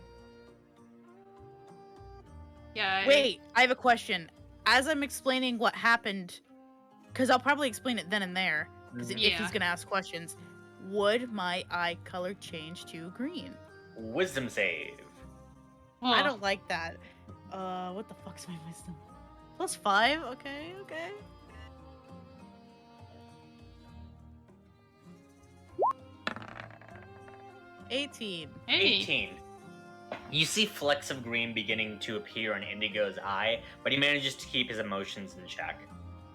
Yeah. Wait, I have a question. As I'm explaining what happened, because I'll probably explain it then and there, because if Yeah. he's gonna ask questions, would my eye color change to green? Wisdom save. Well, I don't like that. What the fuck's my wisdom? +5? Okay, okay. $18. Hey. 18. You see flecks of green beginning to appear on Indigo's eye, but he manages to keep his emotions in check.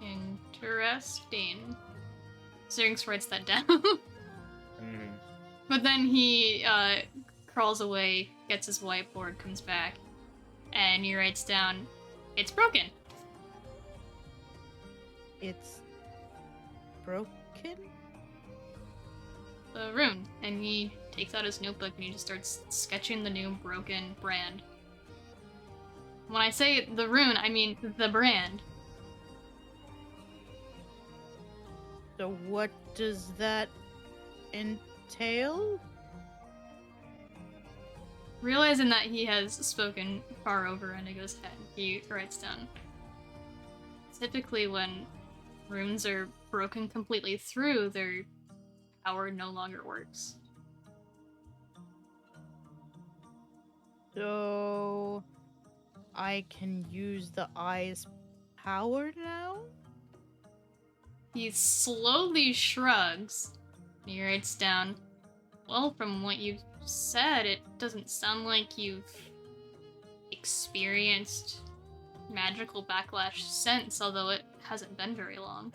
Interesting. Syrinx writes that down. Mhm. But then he crawls away, gets his whiteboard, comes back, and he writes down, "It's broken." It's broken? The rune. And he takes out his notebook and he just starts sketching the new broken brand. When I say the rune, I mean the brand. So what does that entail? Realizing that he has spoken far over Indigo's head, he writes down, "Typically when runes are broken completely through, their power no longer works." So I can use the eye's power now? He slowly shrugs. He writes down, "Well, from what you've said, it doesn't sound like you've experienced magical backlash since, although it hasn't been very long.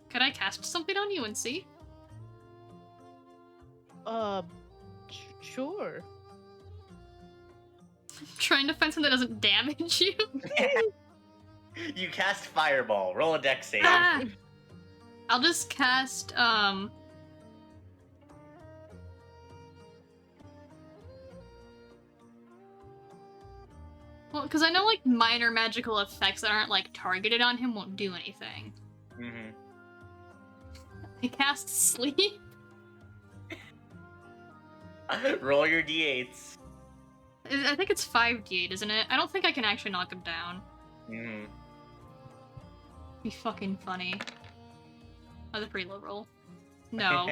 Could I cast something on you and see?" Sure. Trying to find something that doesn't damage you. You cast Fireball. Roll a dex save. Ah! I'll just cast, well, because I know, like, minor magical effects that aren't, like, targeted on him won't do anything. I cast Sleep. Roll your d8s. I think it's 5d8, isn't it? I don't think I can actually knock him down. Be fucking funny. That's a pretty low roll. No.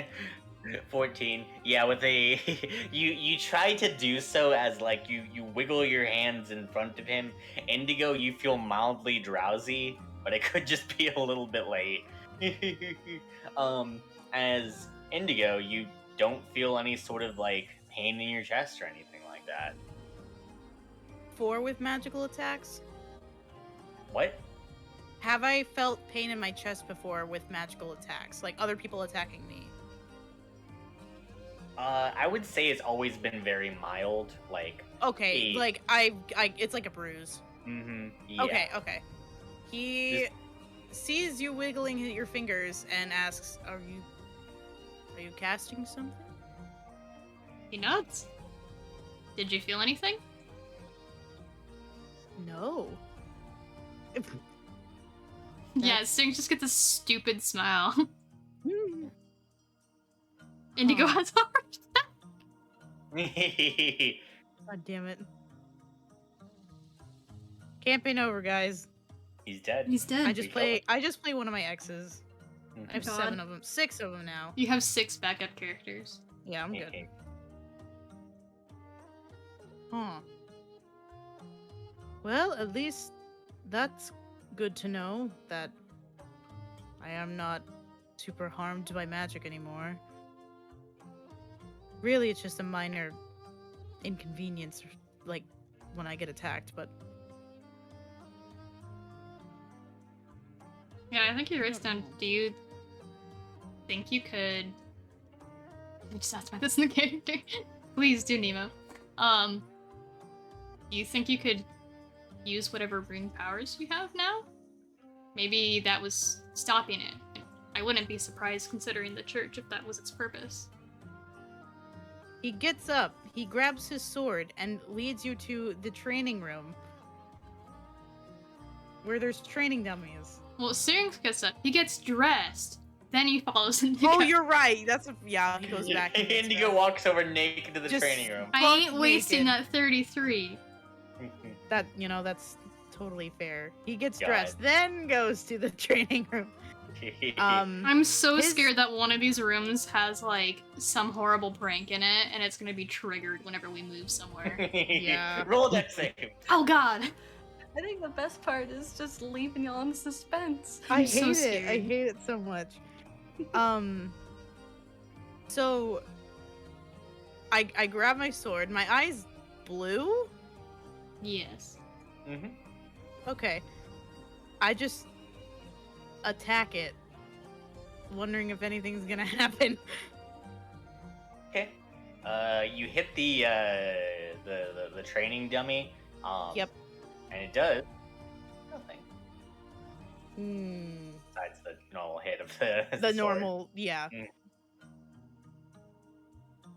14. Yeah, with a you try to do so as like you wiggle your hands in front of him. Indigo, you feel mildly drowsy, but it could just be a little bit late. As Indigo, you don't feel any sort of like pain in your chest or anything like that. 4 with magical attacks? What? Have I felt pain in my chest before with magical attacks? Like other people attacking me? I would say it's always been very mild. Like, Okay, Hey. like it's like a bruise. yeah. Okay. He sees you wiggling your fingers and asks, "Are you casting something?" He nods. Did you feel anything? No. Yeah, That's- Sting just gets a stupid smile. Indigo Huh. has heart. God damn it. Camping over, guys. He's dead. He's dead. I just play one of my exes. I have Mhm. God. 7 of them. 6 of them now. You have 6 backup characters. Yeah, I'm good. Huh. Well, at least that's good to know that I am not super harmed by magic anymore. Really, it's just a minor inconvenience, like when I get attacked, but Yeah, I think he writes don't down, know. do you think you could... I just asked about this in the character. Please do, Nemo. Do you think you could use whatever rune powers you have now? Maybe that was stopping it. I wouldn't be surprised considering the church if that was its purpose. He gets up, he grabs his sword, and leads you to the training room where there's training dummies. Well, Syrinx gets up. He gets dressed. Then he follows Indigo. Oh, you're right. He goes back. and gets Indigo dressed. walks over naked to the Just- training room. I ain't buck wasting naked. that 33. That's totally fair. He gets God. dressed, then goes to the training room. I'm so His- scared that one of these rooms has, like, some horrible prank in it, and it's gonna be triggered whenever we move somewhere. Yeah. Roll a dex save. Oh god! I think the best part is just leaving y'all in suspense. I I'm so hate it. I scared. hate it so much. So I grab my sword. My eyes blue. Yes. Mm-hmm. Okay. I just attack it, wondering if anything's gonna happen. Okay. You hit the training dummy. Yep. And it does nothing Hmm. besides the normal hit of the The sword. normal, yeah. Mm.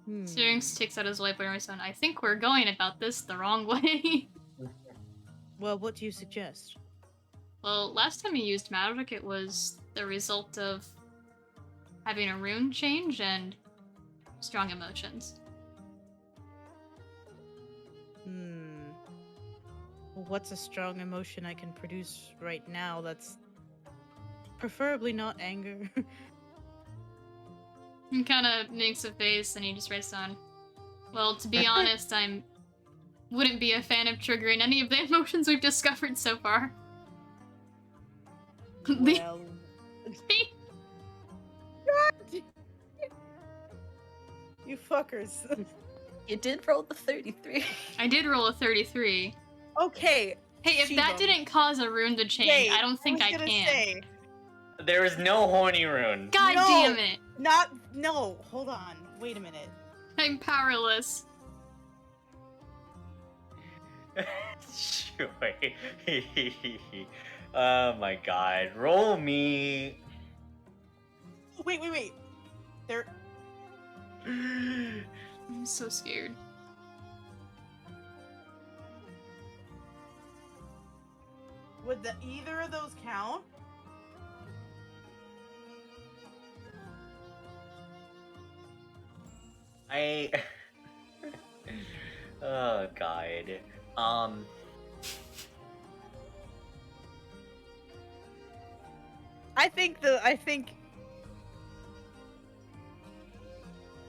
Hmm. Syrinx takes out his whiteboard and writes down, I think we're going about this the wrong way. Well, what do you suggest? Well, last time you used magic, it was the result of having a rune change and strong emotions. Hmm. Well, what's a strong emotion I can produce right now that's preferably not anger? He kind of makes a face and he just writes down, well, to be honest, wouldn't be a fan of triggering any of the emotions we've discovered so far. Well, you fuckers. You did roll the 33. I did roll a 33. Okay. Hey, if that Shiva. didn't cause a rune to change, Wait, I don't think was I gonna can. say, There is no horny rune. God No. damn it! no, hold on. Wait a minute. I'm powerless. Sure. Oh my god. Roll me. Wait. There. I'm so scared. Would either of those count? Oh god.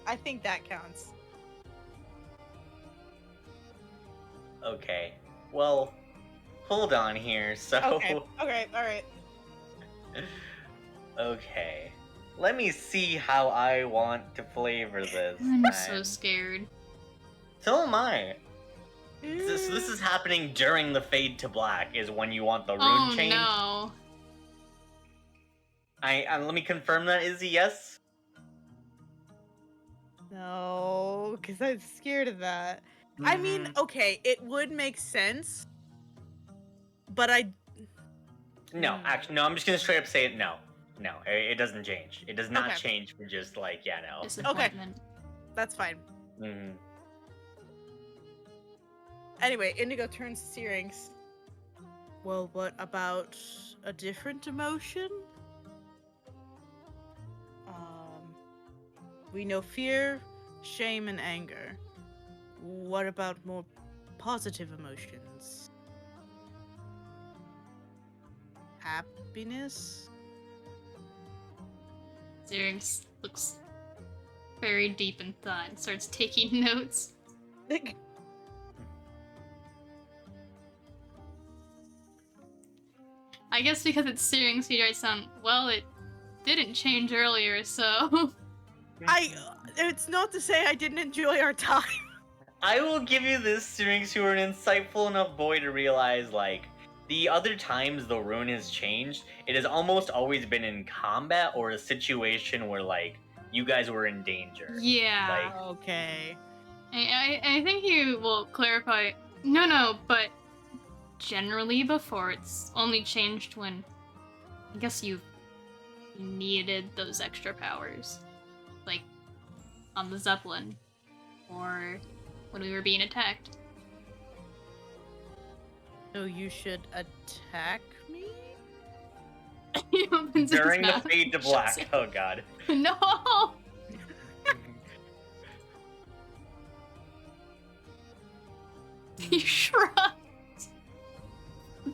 I think that counts. Okay. Well, hold on here. So Okay, alright. Okay. Let me see how I want to flavor this. I'm so then. scared. So am I. This is happening during the fade to black. Is when you want the rune Oh change. no. Let me confirm that. Izzy, yes. No, because I'm scared of that. I mean, okay, it would make sense, but No, actually, no. I'm just gonna straight up say it. No, no, it doesn't change. It does not Okay. change for just like yeah, no. Disappointment. that's fine. Mhm. Anyway, Indigo turns to Syrinx. Well, what about a different emotion? We know fear, shame, and anger. What about more positive emotions? Happiness? Syrinx looks very deep in thought and starts taking notes. I guess because it's Syrinx, he writes down, well, it didn't change earlier, so... It's not to say I didn't enjoy our time. I will give you this, Syrinx. You are an insightful enough boy to realize, like, the other times the rune has changed, it has almost always been in combat or a situation where, like, you guys were in danger. Yeah. Like, Okay. I think you will clarify... No, but generally before, it's only changed when... I guess you needed those extra powers. Like, on the Zeppelin. Or when we were being attacked. So you should attack me? He opens his during the mouth fade to and shuts black. it. Oh god. No! He shrugs.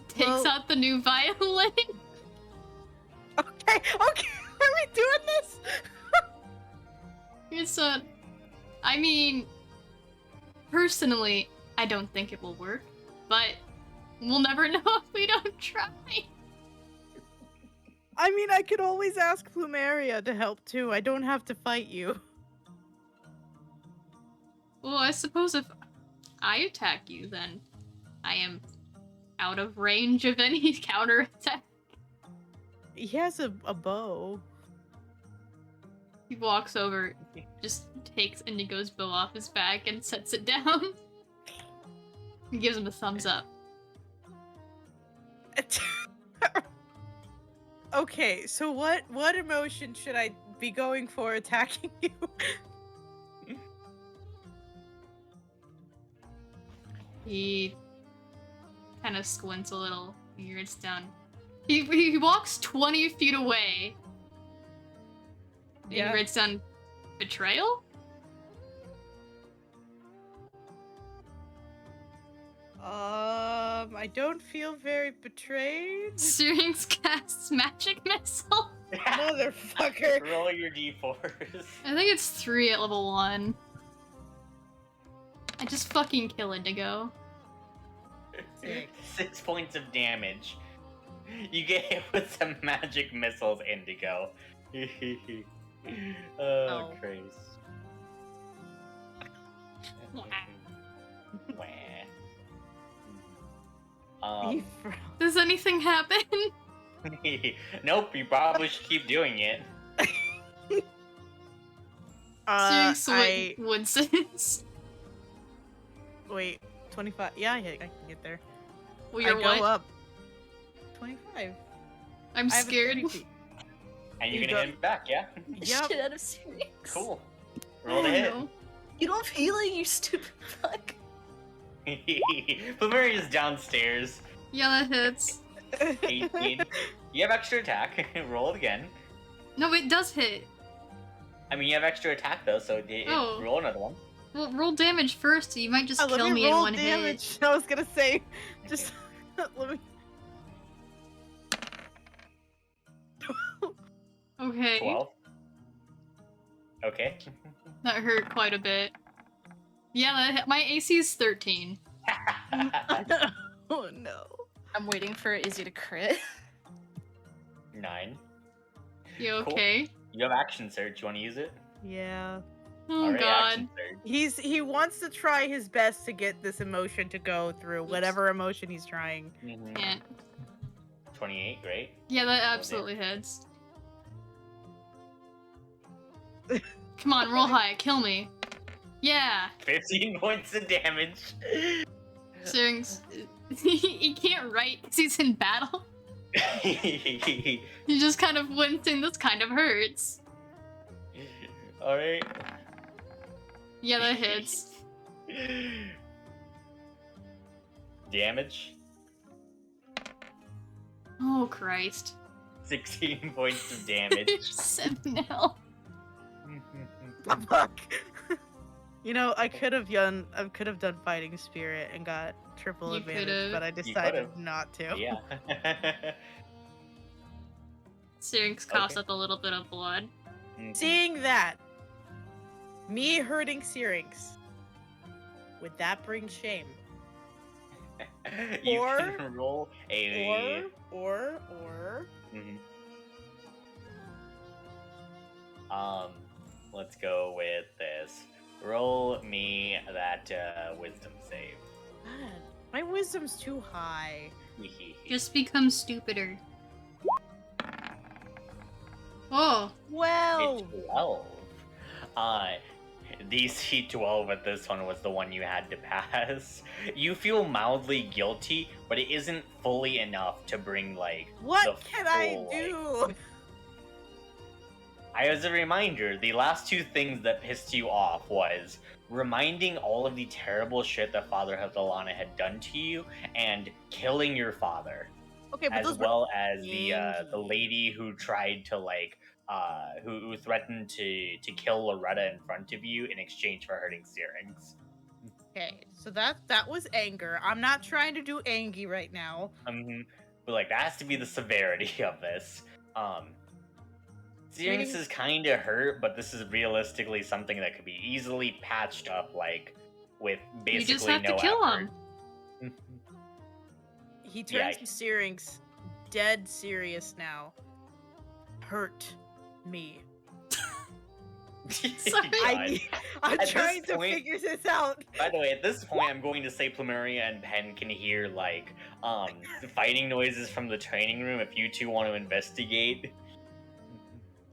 Takes Well- out the new violin. Okay, are we doing this? It's I mean, personally, I don't think it will work, but we'll never know if we don't try. I mean, I could always ask Plumeria to help too. I don't have to fight you. Well, I suppose if I attack you, then I am out of range of any counterattack. He has a bow. He walks over, just takes Indigo's bow off his back and sets it down. He gives him a thumbs up. Okay, so what emotion should I be going for attacking you? He kind of squints a little. He writes down. He walks 20 feet away. And Yeah. He writes down betrayal? I don't feel very betrayed. Syrinx casts magic missile. Motherfucker. Roll your d4s. I think it's 3 at level 1. I just fucking kill Indigo. 6 points of damage. You get hit with some magic missiles, Indigo. Oh, Christ. Wah. Does anything happen? Nope, you probably should keep doing it. Syrinx Woodsons. Wait, 25. Yeah, I can get there. Well, I you're go what? up. 25. I'm I have a scared. 30 feet. And You you're gonna hit him back, yeah? Yep. Shit out of Syrinx. Cool. Roll the hit. No. You don't feel it, you stupid fuck. Plumeria's downstairs. Yeah, that hits. 18. You have extra attack. Roll it again. No, it does hit. I mean, you have extra attack though, so Oh. roll another one. Well, roll damage first. You might just Let kill me in roll one damage. I was gonna say, just let me. hit. Okay. 12. Okay. That hurt quite a bit. Yeah, that hit. My AC is 13. Oh no. I'm waiting for Izzy to crit. 9. You Cool. okay? You have action surge. You want to use it? Yeah. Oh Alright, god. action surge. He wants to try his best to get this emotion to go through Oops. whatever emotion he's trying. Mhm. Can't. 28, great. Yeah, that absolutely hits. Come on, roll high, kill me. Yeah, 15 points of damage. Syrinx. He can't write because he's in battle. He just kind of wincing. This kind of hurts. Alright. Yeah, that hits. Damage? Oh Christ. 16 points of damage. 7 health. Fuck. You know, I could have done fighting spirit and got triple You advantage, could've. but I decided not to. Yeah. Syrinx coughs Okay. up a little bit of blood. Seeing that, me hurting Syrinx, would that bring shame? You Or- can roll a. Or Mhm. Let's go with this. Roll me that wisdom save. God, my wisdom's too high. Just become stupider. Oh, Well, A 12. DC 12 at this one was the one you had to pass. You feel mildly guilty, but it isn't fully enough to bring like what the can I full, do? As a reminder, the last two things that pissed you off was reminding all of the terrible shit that Father Hathalana had done to you and killing your father, Okay, but as those well as the Yangy. lady who tried to like who threatened to kill Loretta in front of you in exchange for hurting Syrinx. Okay, so that was anger. I'm not trying to do angy right now. But like that has to be the severity of this. Syrinx Meaning- is kind of hurt, but this is realistically something that could be easily patched up, like with basically you just have no to kill effort. him. He turns Yeah. to Syrinx, dead serious now. Hurt me. Sorry. God. I'm At this trying to point- figure this out. By the way, at this point, I'm going to say Plumeria and Pen can hear like fighting noises from the training room. If you two want to investigate.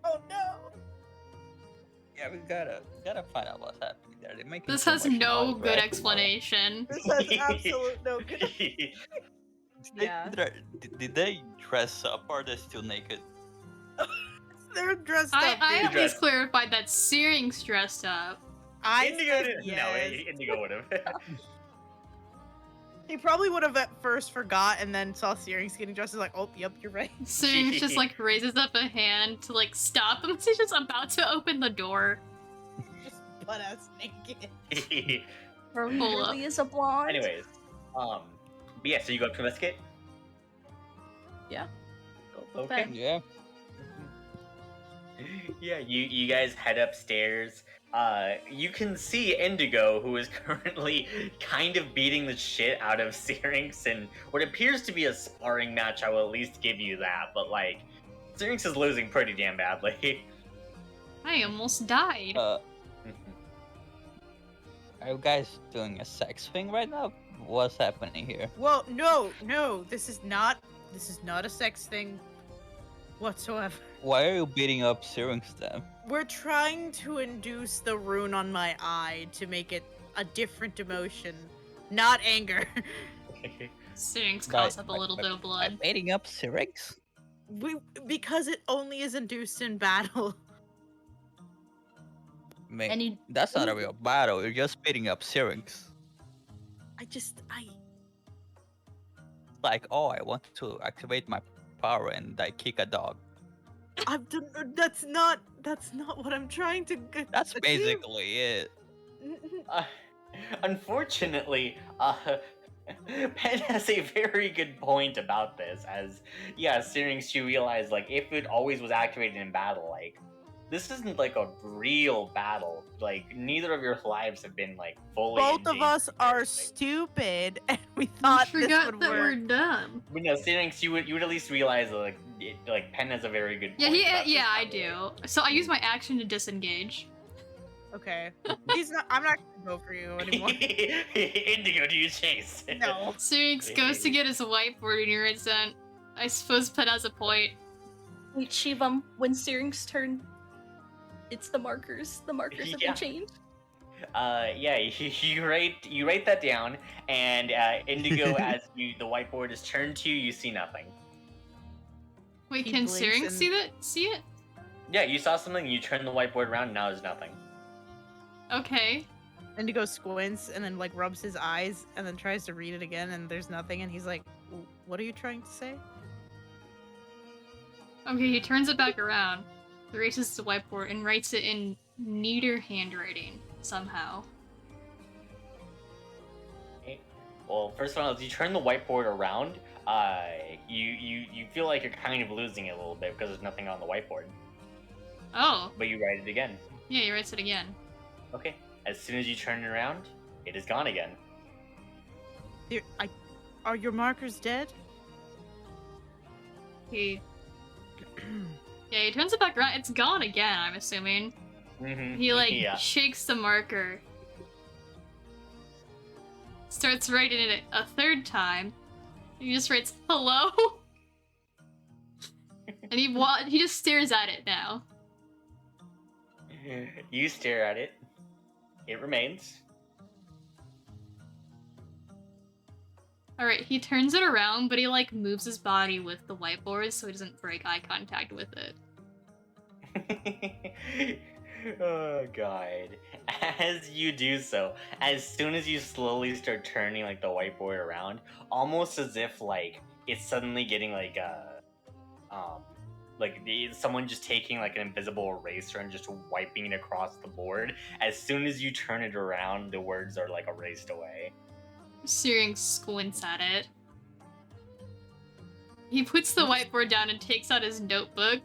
Oh no! Yeah, we gotta find out what's happening there. They're making This so has much no noise, good right? explanation. This has absolute no good. Yeah. Did they dress up or are they still naked? They're dressed I up. at dude. dress- least clarified that Syrinx dressed up. I Indigo said didn't. yes. No, Indigo would have. He probably would have at first forgot and then saw Syrinx getting dressed. He's like, oh, yep, you're right. Syrinx just like raises up a hand to like stop him. He's just about to open the door. Just butt ass naked. Or Pull up. really is a blonde. Anyways, but yeah. So you go up to investigate. Yeah. Go with Okay. that. Yeah. Yeah, you guys head upstairs. You can see Indigo, who is currently kind of beating the shit out of Syrinx in what appears to be a sparring match. I will at least give you that, but like, Syrinx is losing pretty damn badly. I almost died. Are you guys doing a sex thing right now? What's happening here? Well, no, this is not a sex thing whatsoever. Why are you beating up Syrinx then? We're trying to induce the rune on my eye to make it a different emotion, not anger. Syrinx By- coughs up a little bit of By blood. beating up Syrinx? Because it only is induced in battle. Man, And you that's not a real battle. You're just beating up Syrinx. Like, oh, I want to activate my power and I kick a dog. That's not what I'm trying to. That's achieve. basically it. Unfortunately, Pen has a very good point about this. As yeah, Syrinx, you realize like if it always was activated in battle, like this isn't like a real battle. Like neither of your lives have been like fully. Both of engaged us in are this, like- stupid, and we I thought this forgot would that we're work. dumb. But no, Syrinx, you would at least realize that, like Pen has a very good. Yeah, point about this, I by the way. do. So I use my action to disengage. Okay, I'm not gonna go for you anymore. Indigo, do you chase? No. Syrinx goes to get his whiteboard and you're sent. I suppose Pen has a point. wait, Shivam, when Syrinx turn It's the markers. The markers have Yeah. been changed. Yeah, you write that down, and Indigo, as the whiteboard is turned to you, you see nothing. Wait, He can blinks Syrinx and- see that? See it? Yeah, you saw something. You turn the whiteboard around. Now there's nothing. Okay. Indigo squints and then like rubs his eyes and then tries to read it again and there's nothing and he's like, "What are you trying to say?" Okay, he turns it back around, erases the whiteboard, and writes it in neater handwriting somehow. Okay. Well, first of all, as you turn the whiteboard around, you feel like you're kind of losing it a little bit because there's nothing on the whiteboard. Oh, But you write it again. yeah, he writes it again. Okay. As soon as you turn it around, it is gone again. Are your markers dead? He he turns it back around. It's gone again, I'm assuming. Mm-hmm. He like Yeah. shakes the marker. Starts writing it a third time. He just writes hello. And he just stares at it now. You stare at it. It remains. Alright, he turns it around, but he like moves his body with the whiteboard so he doesn't break eye contact with it. Oh god. As you do so, as soon as you slowly start turning like the whiteboard around, almost as if like it's suddenly getting like someone just taking like an invisible eraser and just wiping it across the board. As soon as you turn it around, the words are like erased away. Syrinx squints at it. He puts the whiteboard down and takes out his notebook.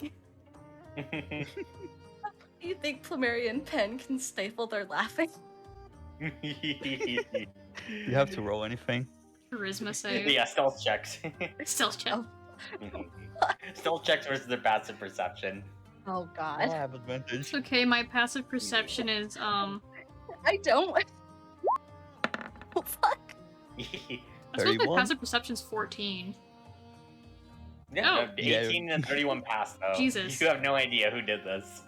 Do you think Plumeria and Pen can stifle their laughing? You have to roll anything. Charisma save. Yeah, stealth checks. Stealth check. Oh. Stealth checks versus their passive perception. Oh I god. have advantage. It's okay, my passive perception is I don't. Oh fuck. I suppose my 31? passive perception's 14. Yeah, Oh. no, 18 and 31 passed though. Jesus. You have no idea who did this.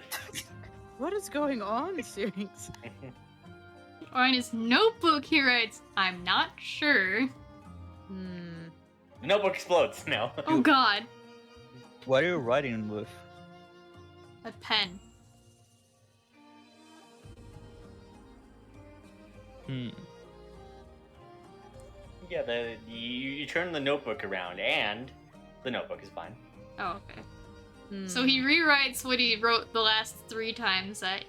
What is going on, Syrinx? On his notebook he writes, I'm not sure. The notebook explodes. No. Oh god. What are you writing with? A pen. Yeah, you turn the notebook around and the notebook is fine. Oh, okay. So he rewrites what he wrote the last 3 times, that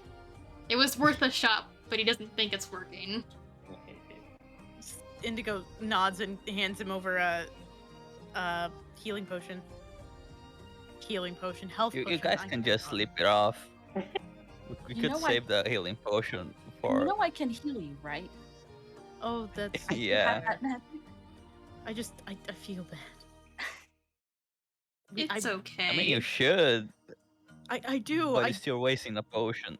it was worth a shot, but he doesn't think it's working. Indigo nods and hands him over a healing potion. Health You potion. guys I can know. just sleep it off. We You could know save the healing potion for. You know I can heal you, right? Oh, that's. I can Yeah. have that magic. I feel bad. It's okay. I mean, you should, I do. but you're still wasting the potion.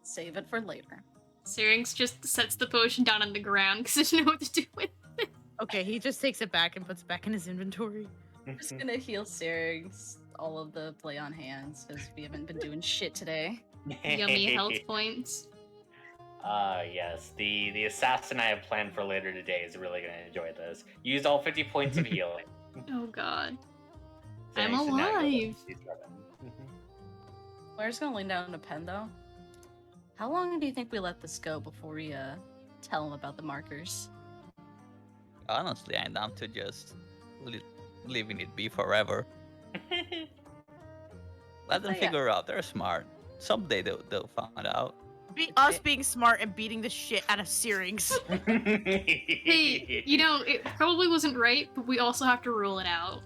Save it for later. Syrinx just sets the potion down on the ground because he doesn't know what to do with it. Okay, he just takes it back and puts it back in his inventory. I'm just gonna heal Syrinx all of the play on hands because we haven't been doing shit today. Yummy health points. Yes. The assassin I have planned for later today is really going to enjoy this. Use all 50 points of healing. Oh god. So I'm you should now go alive. to 57. We're just gonna lean down to Pen though. How long do you think we let this go before we tell him about the markers? Honestly, I'm down to just leaving it be forever. Let them Yeah. figure out. They're smart. Someday they'll find out. Us being smart and beating the shit out of Syrinx. Hey, you know, it probably wasn't right, but we also have to rule it out.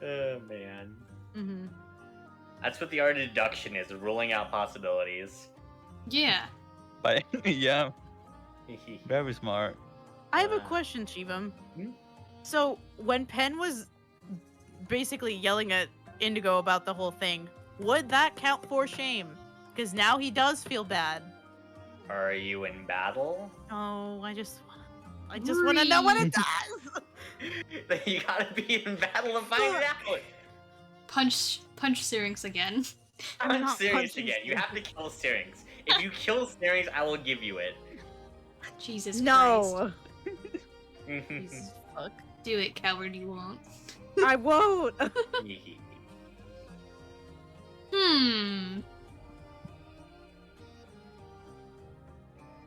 Oh man. Mm-hmm. That's what the art of deduction is, ruling out possibilities. Yeah. But yeah, very smart. I have a question, Shivam. Hmm? So when Pen was basically yelling at Indigo about the whole thing, would that count for shame? Because now he does feel bad. Are you in battle? Oh, I just want to know what it does. You gotta be in battle to find it out. Punch Syrinx again. I'm Punch not Syrinx punching again. You have to Syrinx. kill Syrinx. If you kill Syrinx, I will give you it. Jesus Christ. No, Jesus fuck. Do it, coward, you won't. I won't.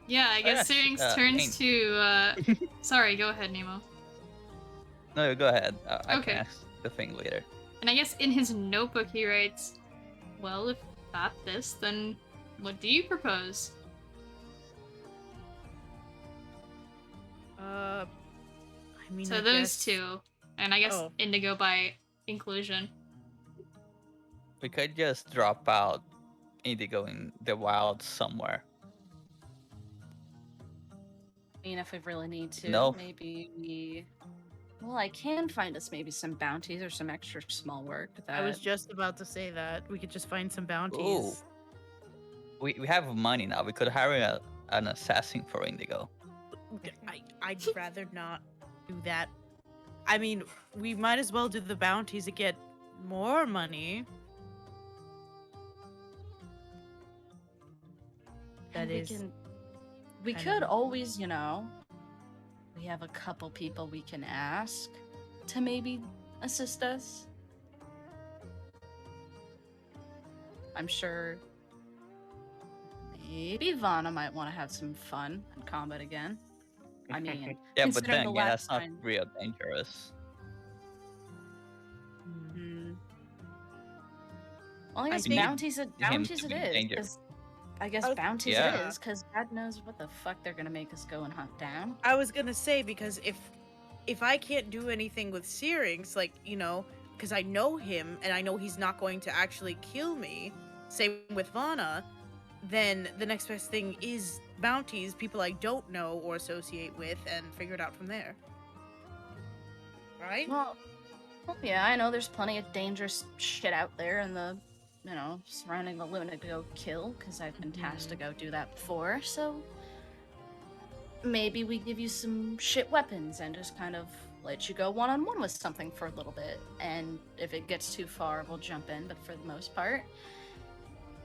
Yeah, I guess Yes, Syrinx turns to, Sorry, go ahead, Nemo. No, go ahead. I Okay. can ask the thing later. And I guess in his notebook he writes, well, if not this, then what do you propose? I mean, So I those guess... two. And I guess Oh. Indigo by inclusion. We could just drop out Indigo in the wild somewhere. I mean, if we really need to, No. maybe we. Well, I can find us maybe some bounties or some extra small work. That I was just about to say that. We could just find some Ooh. bounties. We have money now. We could hire an assassin for Indigo. I'd rather not do that. I mean, we might as well do the bounties to get more money. And That is we kind could of- always, you know, we have a couple people we can ask to maybe assist us. I'm sure maybe Vana might want to have some fun in combat again. I mean, Yeah, but considering then the yeah, last that's not time- real dangerous. Hmm. Well, I guess think bounties it him to is. be dangerous. 'Cause I guess I was- bounties Yeah. it is, because God knows what the fuck they're gonna make us go and hunt down. I was gonna say, because if I can't do anything with Syrinx, like, you know, because I know him and I know he's not going to actually kill me, same with Vana, then the next best thing is bounties, people I don't know or associate with, and figure it out from there. Right? Well, yeah, I know there's plenty of dangerous shit out there in the, you know, surrounding the Illuna to go kill, because I've been tasked to go do that before, so maybe we give you some shit weapons and just kind of let you go one-on-one with something for a little bit, and if it gets too far, we'll jump in, but for the most part,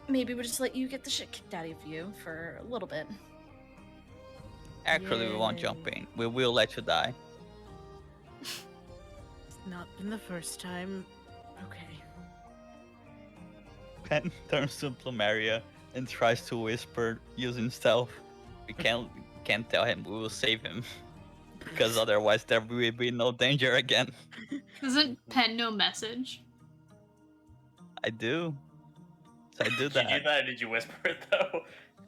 maybe we'll just let you get the shit kicked out of you for a little bit. Actually, we won't jump in. We will let you die. It's not been the first time. Okay. Pen turns to Plumeria and tries to whisper using stealth. We can't tell him. We will save him. Because otherwise there will be no danger again. Doesn't Pen know message? I do. So I do Did you that. do that or did you whisper it though?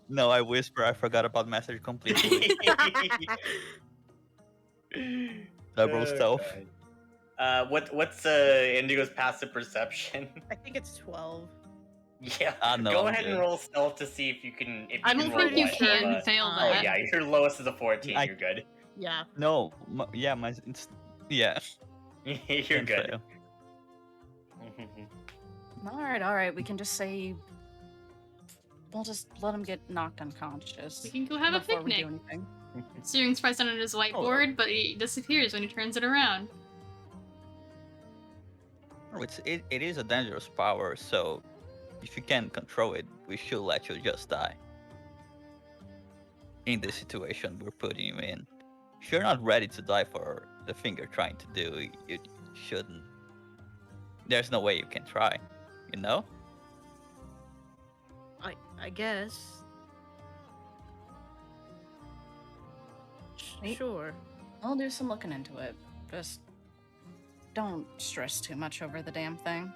No, I whisper. I forgot about message completely. Double stealth. What's Indigo's passive perception? I think it's 12. Yeah. No, Go I'm ahead and good. roll stealth to see if you can. If you I can don't roll think you less of can a- fail Oh that. yeah, your lowest is a 14. I- You're good. Yeah. No, my it's yeah. You're can't good. fail. All right, we can just say we'll just let him get knocked unconscious. We can go have a before we picnic. do anything. Syrinx writes on his whiteboard, but he disappears when he turns it around. It is a dangerous power, so if you can't control it, we should let you just die. In this situation we're putting you in. If you're not ready to die for the thing you're trying to do, you shouldn't. There's no way you can try, you know? I guess. Wait. Sure. I'll do some looking into it. Just don't stress too much over the damn thing.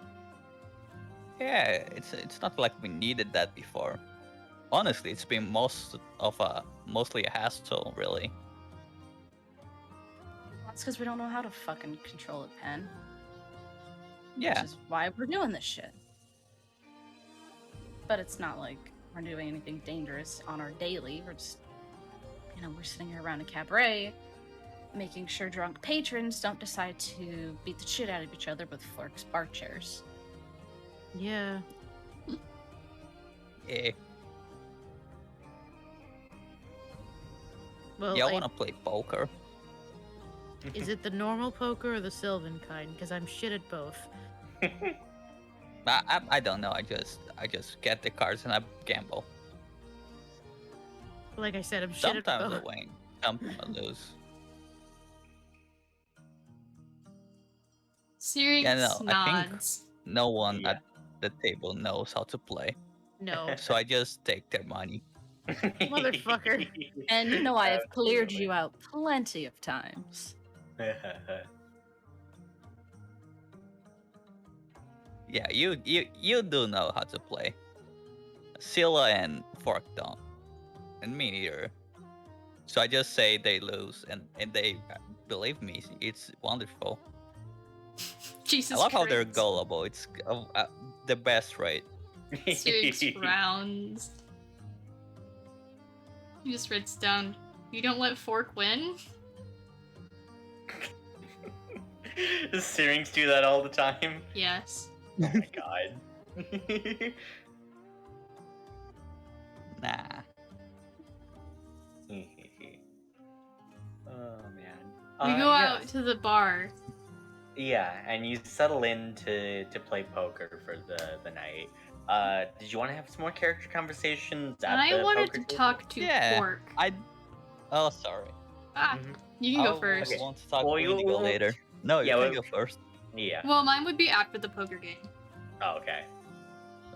Yeah, it's not like we needed that before. Honestly, it's been mostly a hassle, really. That's because we don't know how to fucking control a pen. Yeah. Which is why we're doing this shit. But it's not like we're doing anything dangerous on our daily. We're just, you know, we're sitting here around a cabaret, making sure drunk patrons don't decide to beat the shit out of each other with forks bar chairs. Yeah. Yeah. Well, Y'all wanna play poker? is it the normal poker or the Sylvan kind? Because I'm shit at both. I don't know. I just get the cards and I gamble. Like I said, I'm shit at Sometimes I both. win, sometimes I lose. Syrinx no, I think- nods. No one Yeah. at the table knows how to play, No, so I just take their money. Motherfucker. And you know I have cleared Absolutely. you out plenty of times. Yeah, you do know how to play. Scylla and Fork don't, and me neither. So I just say they lose, and they believe me. It's wonderful. Jesus I love how they're Christ. gullible. It's the best rate. Syrinx frowns. He just writes down, "You don't let Fork win?" Does Syrinx do that all the time? Yes. Oh my god. Nah. Oh man. We go yeah, out to the bar. Yeah, and you settle in to play poker for the night. Did you want to have some more character conversations at I the wanted poker to table? talk to Yeah, Fork. Oh, sorry. Ah, Mhm. you can go I first. Okay. want to talk Well, to you- Indigo well, later. No, you yeah, can well- go first. Yeah. Well, mine would be after the poker game. Oh, okay.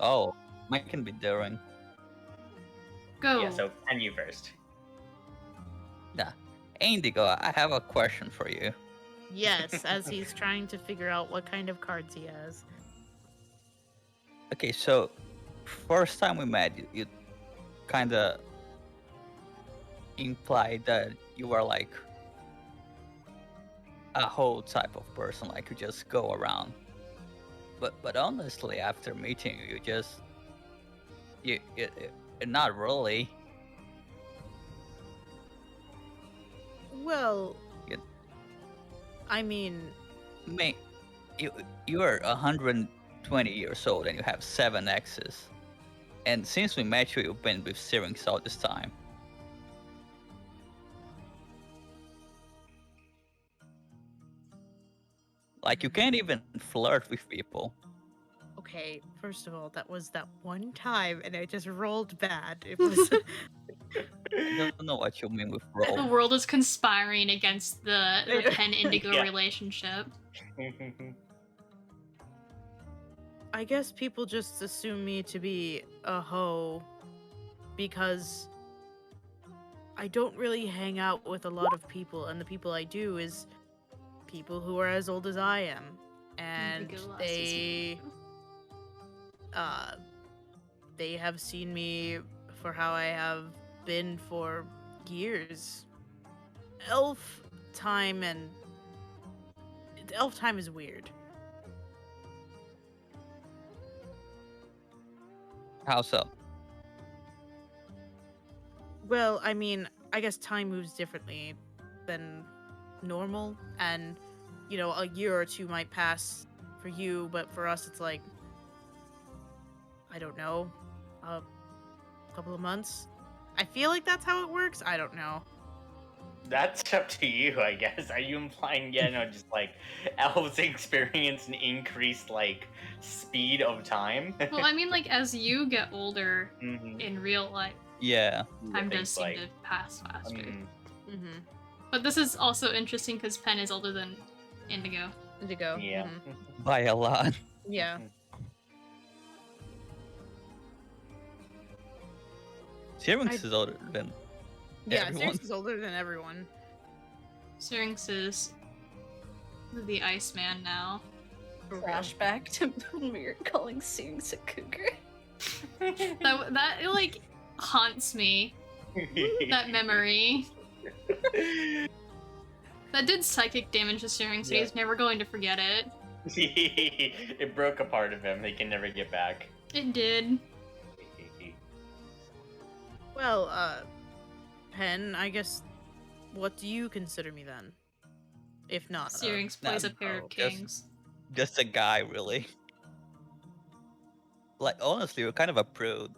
Oh, mine can be during. Go. Yeah, so and you first. Indigo, I have a question for you. Yes, as he's trying to figure out what kind of cards he has. Okay, so first time we met, you kind of implied that you were like a whole type of person, like you just go around. But honestly, after meeting you, you not really. Well, Yeah. I mean, Me, you are 120 years old and you have 7 exes. And since we met you, you've been with Syrinx all this time. Like you can't even flirt with people. okay, first of all, that was that one time and I just rolled bad. It was I don't know what you mean with The roll. world is conspiring against the Pen Indigo Yeah. relationship. I guess people just assume me to be a hoe because I don't really hang out with a lot of people, and the people I do is people who are as old as I am. And Indigo lost his they they have seen me for how I have been for years. Elf time is weird. How so? Well, I mean, I guess time moves differently than normal, and you know, a year or two might pass for you, but for us, it's like, I don't know, a couple of months. I feel like that's how it works. I don't know. That's up to you, I guess. Are you implying, just like elves experience an increased like speed of time? Well, I mean, like, as you get older Mhm. in real life, Yeah. time Things does seem like- to pass faster. Mhm. Mm-hmm. But this is also interesting because Pen is older than Indigo. Indigo. Yeah. Mhm. By a lot. Yeah. Syrinx is older than Yeah, everyone. Sirius is older than everyone. Syrinx is the Iceman now. Flashback to when we were calling Syrinx a cougar. That like haunts me. That memory. That did psychic damage to Syrinx, so Yeah. he's never going to forget it. It broke a part of him. He can never get back. It did. Well, Pen, I guess, what do you consider me then? If not, Syrinx plays a pair oh, of just- kings. Just a guy, really. Like honestly, you're kind of a prude.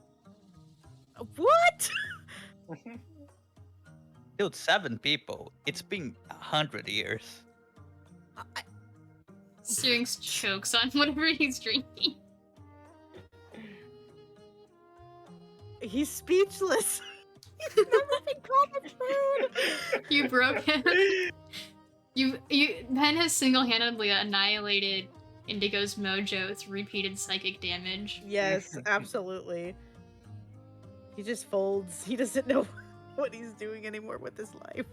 what? Dude, 7 people. It's been 100 years. I- Syrinx chokes on whatever he's drinking. He's speechless. He's never been called a prude. You broke him. Ben has single-handedly annihilated Indigo's mojo with repeated psychic damage. Yes, absolutely. He just folds. He doesn't know what he's doing anymore with his life.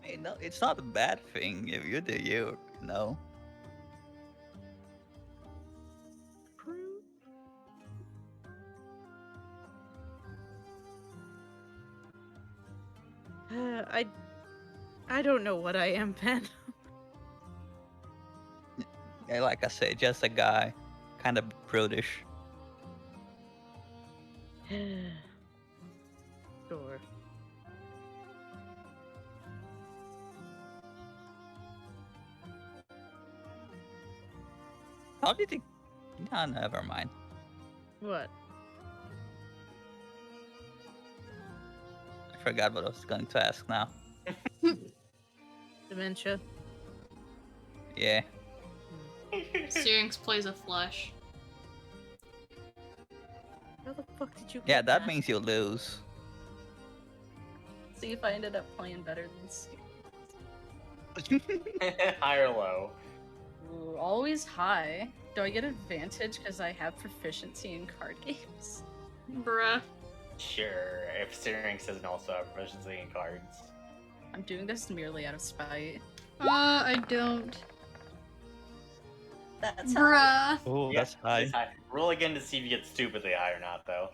Hey, no, it's not a bad thing if you do you know. I don't know what I am, Ben. Yeah, like I said, just a guy, kind of prudish. Sure. How did he? No, never mind. What? I forgot what I was going to ask now. Dementia. Yeah. Syrinx plays a flush. How the fuck did you? Yeah, get that means you lose. See if I ended up playing better than Steve. High or low? Ooh, always high. Do I get advantage because I have proficiency in card games? Bruh. Sure, if Syrinx doesn't also have proficiency in cards. I'm doing this merely out of spite. I don't. That's Bruh. Oh, Yeah, that's high. it's high. Roll again to see if you get stupidly high or not, though.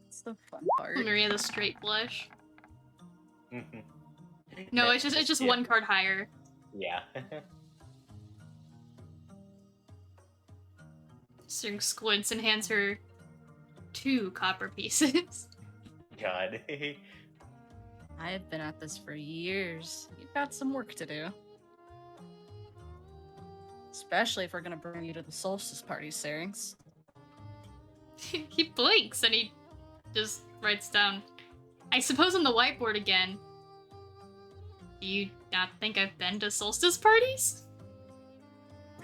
That's the fun part. Maria the straight flush. No, it's just Yeah. one card higher. Yeah. Syrinx squints and hands her 2 copper pieces. God. I have been at this for years. You've got some work to do. Especially if we're gonna bring you to the solstice party, Syrinx. He blinks and he just writes down, I suppose on the whiteboard again. Do you not think I've been to solstice parties?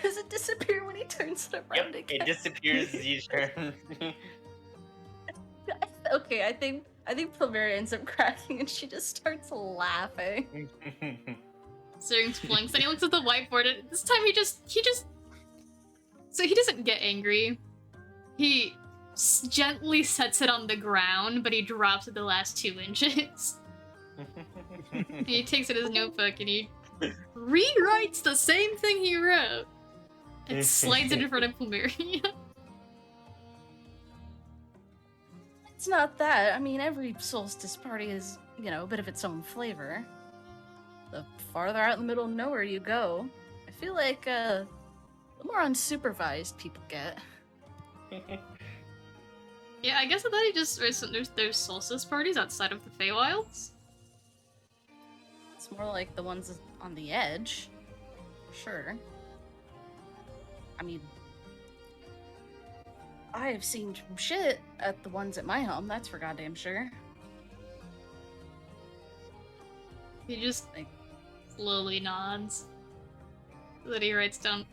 Does it disappear when he turns it around Yep, again? it disappears as you turn. Okay, I think Plumeria ends up cracking and she just starts laughing. Syrinx blinks and he looks at the whiteboard and this time he just so he doesn't get angry. He gently sets it on the ground, but he drops it the last 2 inches. And he takes it in his notebook and he rewrites the same thing he wrote and slides it in front of Plumeria. It's not that. I mean, every solstice party is, you know, a bit of its own flavor. The farther out in the middle of nowhere you go, I feel like, the more unsupervised people get. Yeah, I guess I thought he just there's solstice parties outside of the Feywilds. It's more like the ones on the edge. Sure. I mean, I have seen some shit at the ones at my home, that's for goddamn sure. He just like slowly nods. Then he writes down,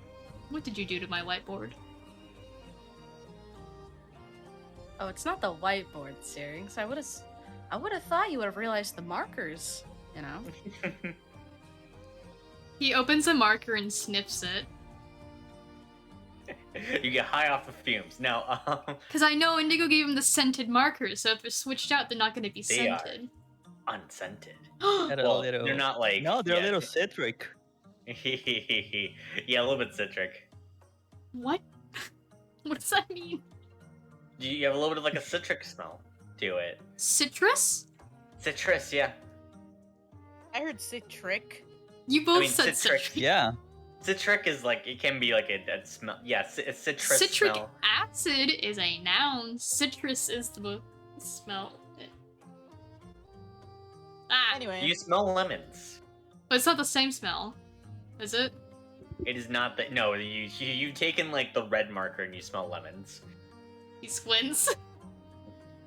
"What did you do to my whiteboard?" Oh, it's not the whiteboard, Syrinx. I would have thought you would have realized the markers, you know? He opens a marker and sniffs it. You get high off the fumes. Now, Because I know Indigo gave him the scented markers, so if they're switched out, they're not going to be They are. scented. unscented. They're Well, a little. they're not like No, they're yeah, a little citric. yeah, a little bit citric. What? What does that mean? You have a little bit of like a citric smell to it. Citrus? Citrus, yeah. I heard citric. You both mean, said citric. citric. Yeah. Citric is like it can be like a smell. Yeah, a citrus Citric smell. acid is a noun. Citrus is the smell. Ah, Anyway, You smell lemons. but it's not the same smell, is it? It is not that. No, you've taken like the red marker and you smell lemons. He squints.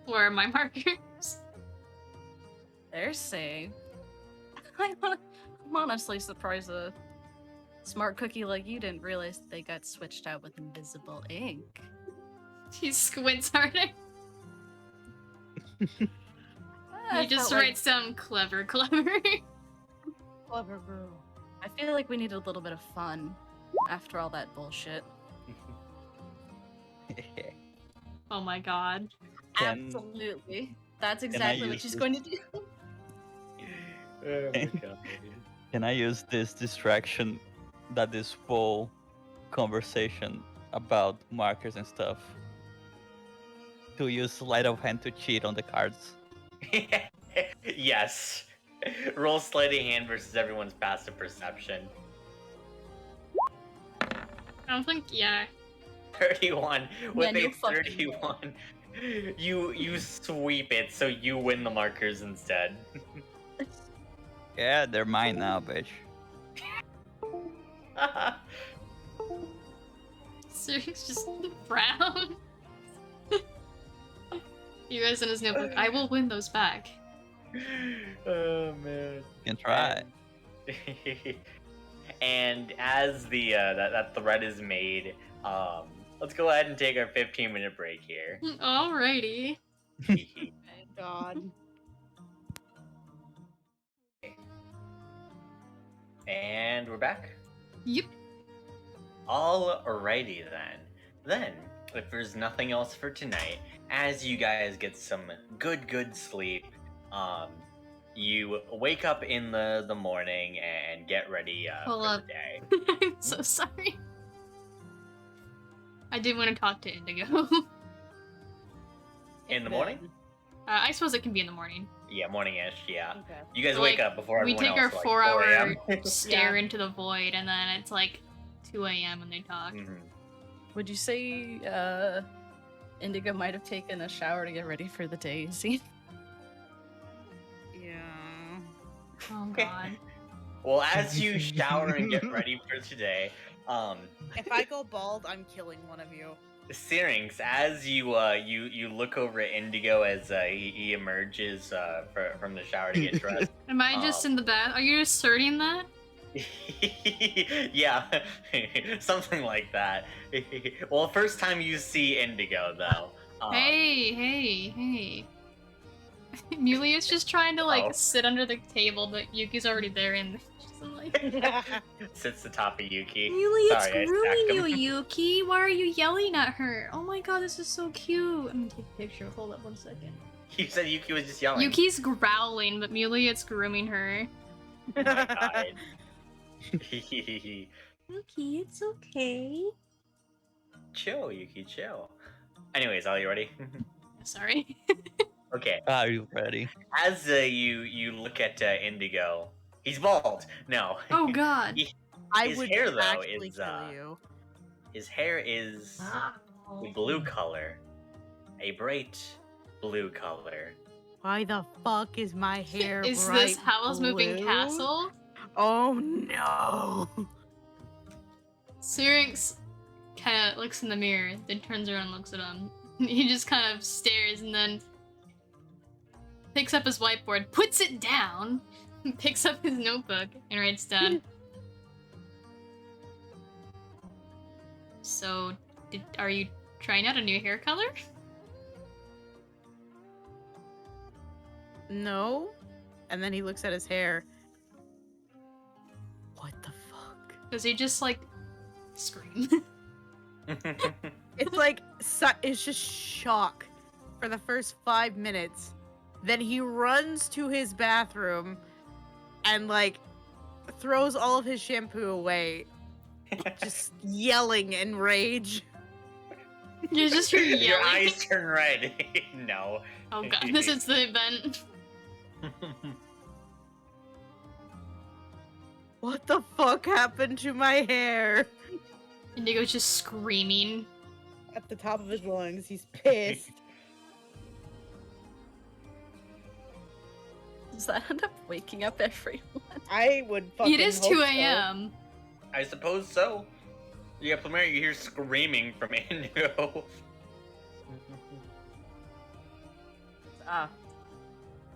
Where are my markers? They're safe. I'm honestly surprised the Smart cookie like you didn't realize they got switched out with invisible ink. He squints harder. I He just felt writes down clever, clever. Clever girl. I feel like we need a little bit of fun after all that bullshit. Oh my god. Absolutely. That's exactly what use she's this? going to do. Oh my god. Can I use this distraction that this whole conversation about markers and stuff to use sleight of hand to cheat on the cards? Yes. Roll sleight of hand versus everyone's passive perception. I don't think, yeah. 31 with Yeah, a no fucking 31. You sweep it, so you win the markers instead. Yeah, they're mine now, bitch. Sirius just frown. You guys in his notebook. I will win those back. Oh man. You can try. And as the that thread is made, let's go ahead and take our 15-minute break here. Alrighty. Thank God. And we're back. Yep. Alrighty then. Then, if there's nothing else for tonight, as you guys get some good sleep, you wake up in the morning and get ready Hold for up. the day. I'm so sorry. I did want to talk to Indigo. In the morning? I suppose it can be in the morning. Yeah, morning-ish, yeah. Okay. You guys So, wake like, up before We everyone take our else, like 4-hour 4 a.m. stare into the void, and then it's like 2 a.m. when they talk. Mhm. Would you say Indigo might have taken a shower to get ready for the day? See? Yeah. Oh god. Well, as you shower and get ready for today, If I go bald, I'm killing one of you. Syrinx, as you look over at Indigo as he emerges from the shower to get dressed. Am I just in the bath? Are you asserting that? Yeah, something like that. Well, first time you see Indigo, though. Hey. Mulia's just trying to like Oh. sit under the table, but Yuki's already there and she's like, Sits atop of Yuki. Muli, it's Sorry, I grooming stacked you, 'em. Yuki. Why are you yelling at her? Oh my god, this is so cute. I'm gonna take a picture. Hold up 1 second. You said Yuki was just yelling. Yuki's growling, but Mulia's grooming her. Oh my god. Yuki, it's okay. Chill, Yuki, chill. Anyways, are you ready? Sorry. Okay. Are you ready? As you look at Indigo, he's bald. No. Oh god. I His would hair, though, actually is, kill you. His hair is a blue color, a bright blue color. Why the fuck is my hair Is bright this Howl's Moving blue? Castle? Oh no! Syrinx kind of looks in the mirror, then turns around and looks at him. He just kind of stares and then picks up his whiteboard, puts it down, picks up his notebook, and writes down. So, are you trying out a new hair color? No. And then he looks at his hair. What the fuck? Does he just like scream? It's like it's just shock for the first 5 minutes. Then he runs to his bathroom and like throws all of his shampoo away, just yelling in rage. You're just here yelling. Your eyes turn red. No. Oh god, this is the event. What the fuck happened to my hair? Indigo's just screaming. At the top of his lungs, he's pissed. Does that end up waking up everyone? I would fucking It is hope 2 so. a.m. I suppose so. Yeah, Plumeria, you hear screaming from Indigo.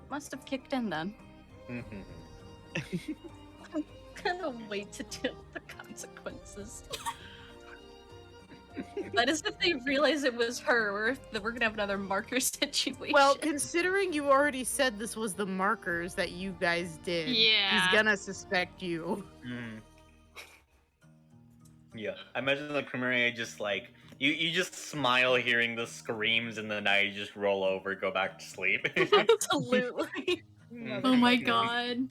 Must have kicked in then. I'm gonna wait to deal with the faces. That is if they realize it was her, or if we're gonna have another marker situation. Well, considering you already said this was the markers that you guys did, Yeah. he's gonna suspect you. Mm. Yeah, I imagine like Primaria just like you just smile hearing the screams in the night, you just roll over, go back to sleep. Absolutely. Oh my Motherfucker. god.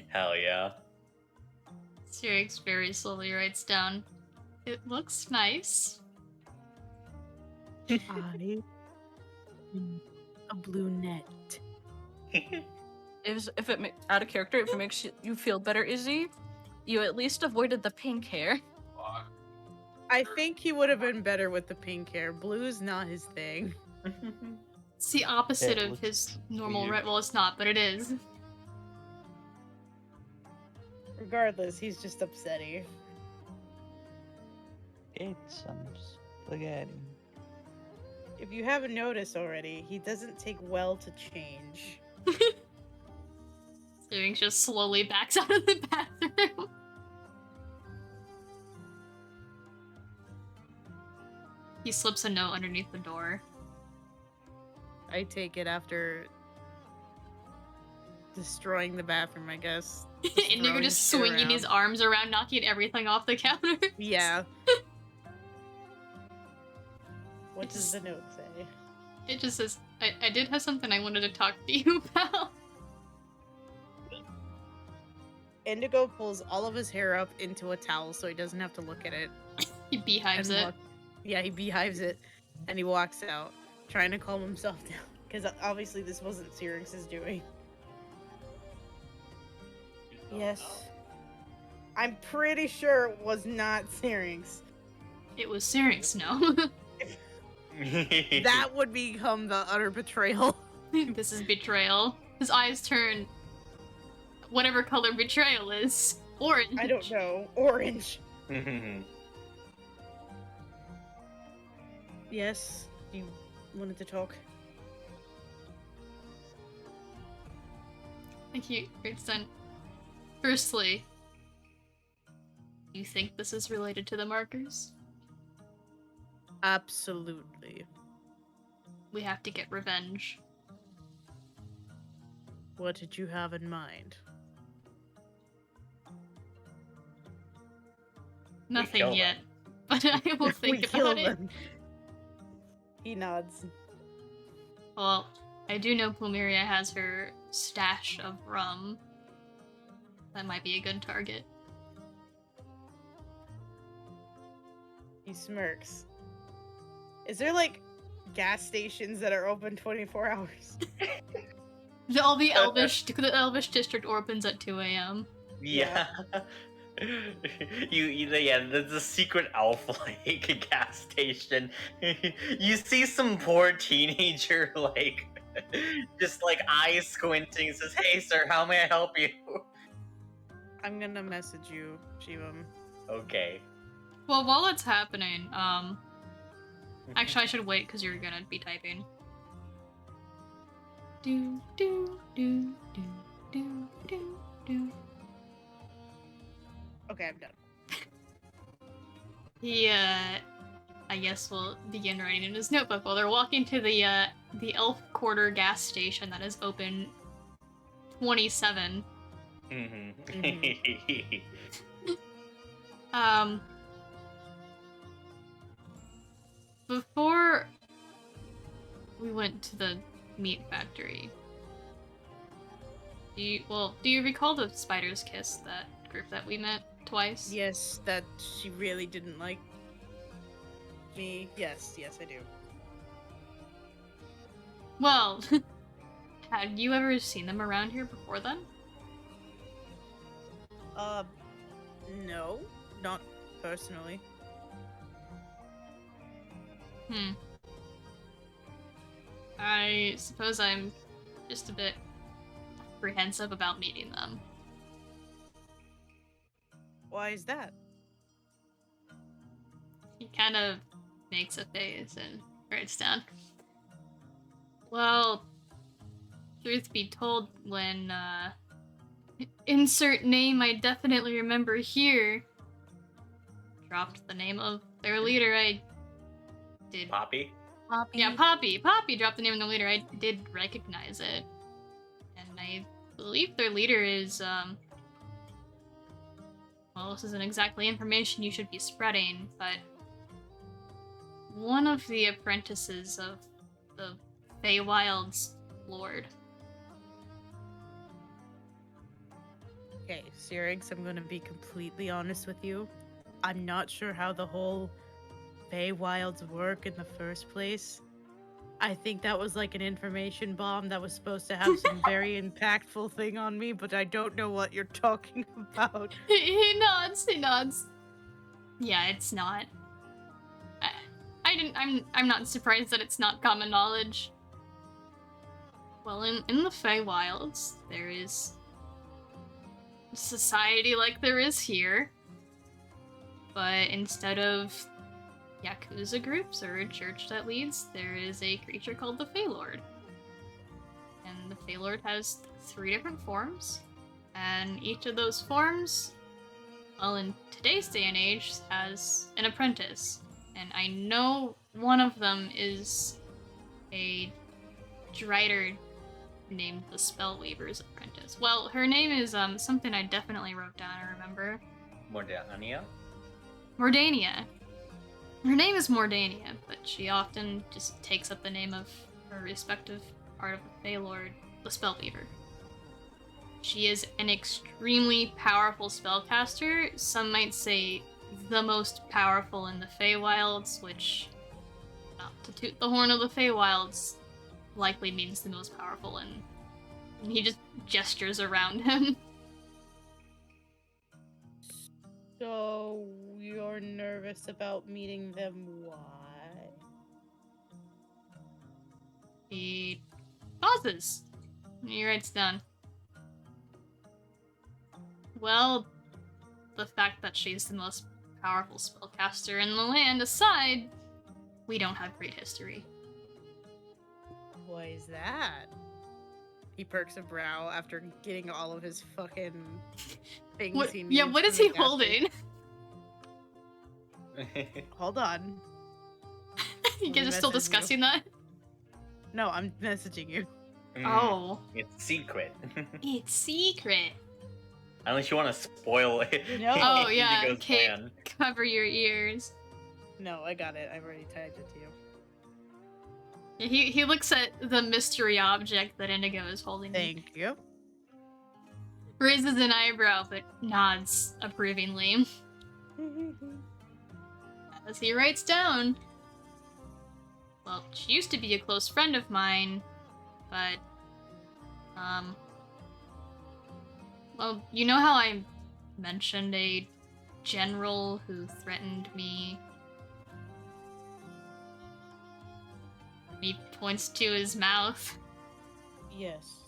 Hell yeah. Syrinx very slowly writes down, "It looks nice." I am a blue net. If it out of character, if it makes you feel better, Izzy, you at least avoided the pink hair. I think he would have been better with the pink hair. Blue's not his thing. It's the opposite It of looks his normal weird. red. Well, it's not, but it is. Regardless, he's just upsetty. Eat some spaghetti. If you haven't noticed already, he doesn't take well to change. Syrinx just slowly backs out of the bathroom. He slips a note underneath the door. I take it after destroying the bathroom, I guess. Indigo throwing just shit swinging his around. arms around, knocking everything off the counter. Yeah. What does the note say? It just says, I did have something I wanted to talk to you about. Indigo pulls all of his hair up into a towel so he doesn't have to look at it. He beehives and it. Yeah, he beehives it, and he walks out, trying to calm himself down. Because obviously this wasn't Syrinx's doing. Yes. I'm pretty sure it was not Syrinx. It was Syrinx, no. That would become the utter betrayal. This is betrayal. His eyes turn whatever color betrayal is. Orange. I don't know. Orange. Yes, you wanted to talk? Thank you, Greatson. Firstly, you think this is related to the markers? Absolutely. We have to get revenge. What did you have in mind? Nothing kill yet, but I will We think kill about it. them. He nods. Well, I do know Plumeria has her stash of rum. That might be a good target. He smirks. Is there like gas stations that are open 24 hours? The Elvish district opens at 2 a.m. Yeah. Yeah, the secret elf like gas station. You see some poor teenager like just like eyes squinting, says, "Hey sir, how may I help you?" I'm gonna message you, Shivam. Okay. Well, while it's happening, actually I should wait because you're gonna be typing. Do do do do do do do. Okay, I'm done. He, I guess will begin writing in his notebook while they're walking to the Elf Quarter gas station that is open 27. Before we went to the meat factory, do you recall the Spider's Kiss, that group that we met twice? Yes, that she really didn't like me. Yes, I do. Well, had you ever seen them around here before then? No, not personally. I suppose I'm just a bit apprehensive about meeting them. Why is that? He kind of makes a face and writes down. Well, truth be told, when, insert name I definitely remember here, dropped the name of their leader, I did. Poppy? Poppy. Yeah, Poppy. Poppy dropped the name of the leader. I did recognize it. And I believe their leader is, well, this isn't exactly information you should be spreading, but one of the apprentices of the Feywild's lord. Okay, Syrinx, I'm gonna be completely honest with you. I'm not sure how the whole Feywilds work in the first place. I think that was like an information bomb that was supposed to have some very impactful thing on me, but I don't know what you're talking about. He nods, he nods. Yeah, it's not. I'm not surprised that it's not common knowledge. Well, in the Feywilds, there is society like there is here, but instead of Yakuza groups or a church that leads, there is a creature called the Feylord. And the Feylord has 3 different forms, and each of those forms, well, in today's day and age, has an apprentice. And I know one of them is a Drider named the Spellweaver's apprentice. Well, her name is something I definitely wrote down, I remember. Mordania? Mordania. Her name is Mordania, but she often just takes up the name of her respective part of the Feylord, the Spellweaver. She is an extremely powerful spellcaster. Some might say the most powerful in the Feywilds, which, not to toot the horn of the Feywilds, likely means the most powerful, and he just gestures around him. So, you're nervous about meeting them, why? He pauses. He writes down. Well, the fact that she's the most powerful spellcaster in the land aside, we don't have great history. Why is that? He perks a brow after getting all of his fucking things What, he yeah, needs what is from he the gas holding? Hold on. You guys are still message you. discussing that? No, I'm messaging you. Oh. It's secret. It's secret. Unless you want to spoil it. No. Oh, yeah, Indigo's okay. plan. Cover your ears. No, I got it. I've already typed it to you. He looks at the mystery object that Indigo is holding. Thank you. Raises an eyebrow, but nods approvingly. As he writes down, well, she used to be a close friend of mine, but, well, you know how I mentioned a general who threatened me? He points to his mouth. Yes.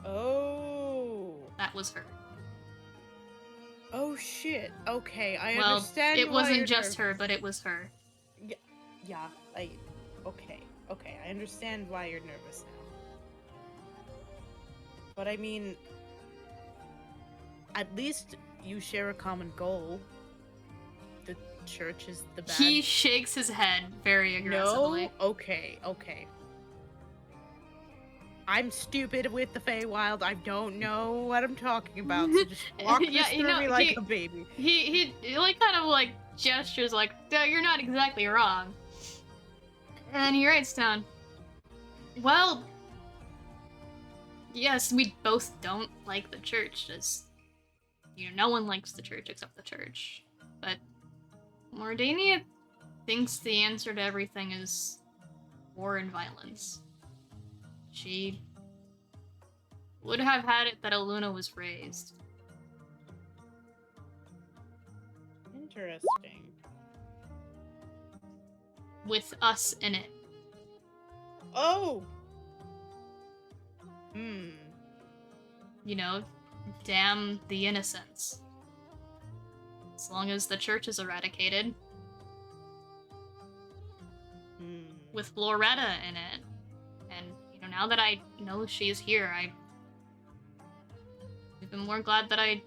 Oh. That was her. Oh shit. Okay, I Well, understand. it why wasn't you're just her, nervous. but it was her. Yeah, okay, I understand why you're nervous now. But I mean, at least you share a common goal. The church is the bad. He shakes his head very aggressively. No? Okay. I'm stupid with the Feywild. I don't know what I'm talking about, so just walk Yeah, this you through know, me like a baby. He like kind of like gestures like, "Duh, you're not exactly wrong." And he writes down, well, yes, we both don't like the church, as, you know, no one likes the church except the church. But Mordania thinks the answer to everything is war and violence. She would have had it that Illuna was raised. Interesting. With us in it. Oh! You know, damn the innocents. As long as the church is eradicated. With Loretta in it. And, you know, now that I know she's here, I'm even more glad that I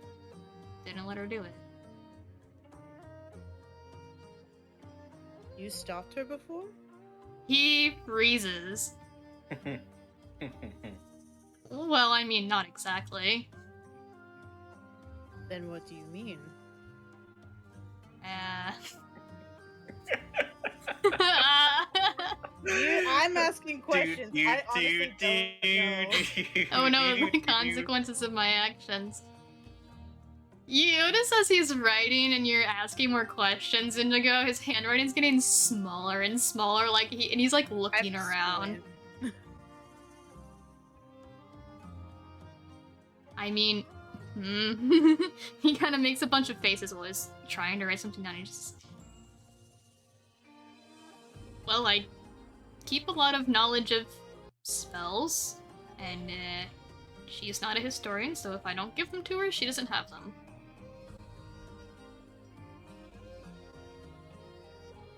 didn't let her do it. You stopped her before? He freezes. Well, I mean, not exactly. Then what do you mean? I'm asking questions. I honestly don't know. Oh no, the consequences of my actions. You notice as he's writing and you're asking more questions, Indigo, his handwriting's getting smaller and smaller, like he's like looking around. I mean, he kind of makes a bunch of faces while he's trying to write something down. He just, well, I keep a lot of knowledge of spells, and she's not a historian, so if I don't give them to her, she doesn't have them.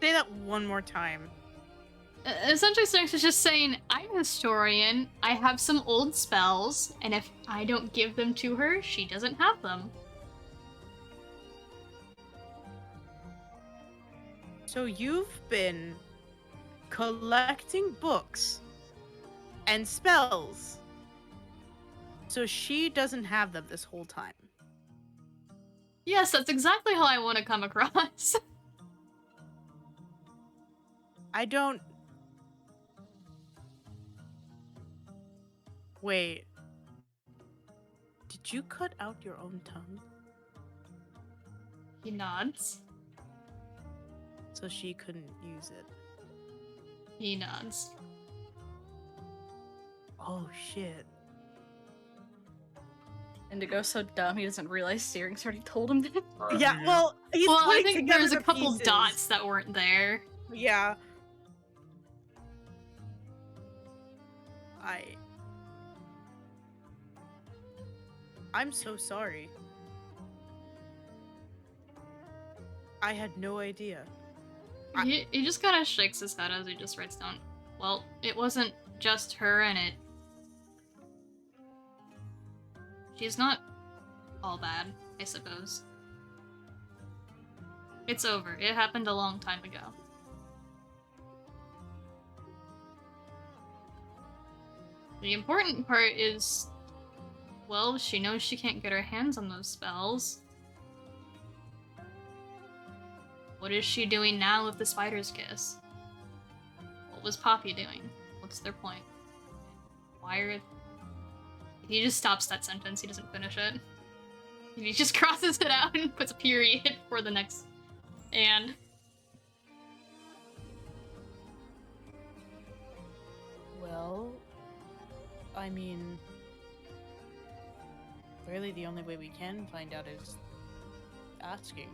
Say that one more time. Essentially, Syrinx is just saying, I'm a historian, I have some old spells, and if I don't give them to her, she doesn't have them. So you've been collecting books and spells, so she doesn't have them this whole time. Yes, that's exactly how I want to come across. I don't... Wait. Did you cut out your own tongue? He nods. So she couldn't use it. He nods. Oh shit. Indigo's so dumb he doesn't realize Syrinx already told him that. Yeah, well, he's Well, I putting think there was a together the couple pieces. dots that weren't there. Yeah. I'm so sorry. I had no idea. He just kind of shakes his head as he just writes down, well, it wasn't just her and it... She's not all bad, I suppose. It's over. It happened a long time ago. The important part is, well, she knows she can't get her hands on those spells. What is she doing now with the spider's kiss? What was Poppy doing? What's their point? Why are... He just stops that sentence, he doesn't finish it. He just crosses it out and puts a period for the next... and... Well, I mean, really the only way we can find out is asking.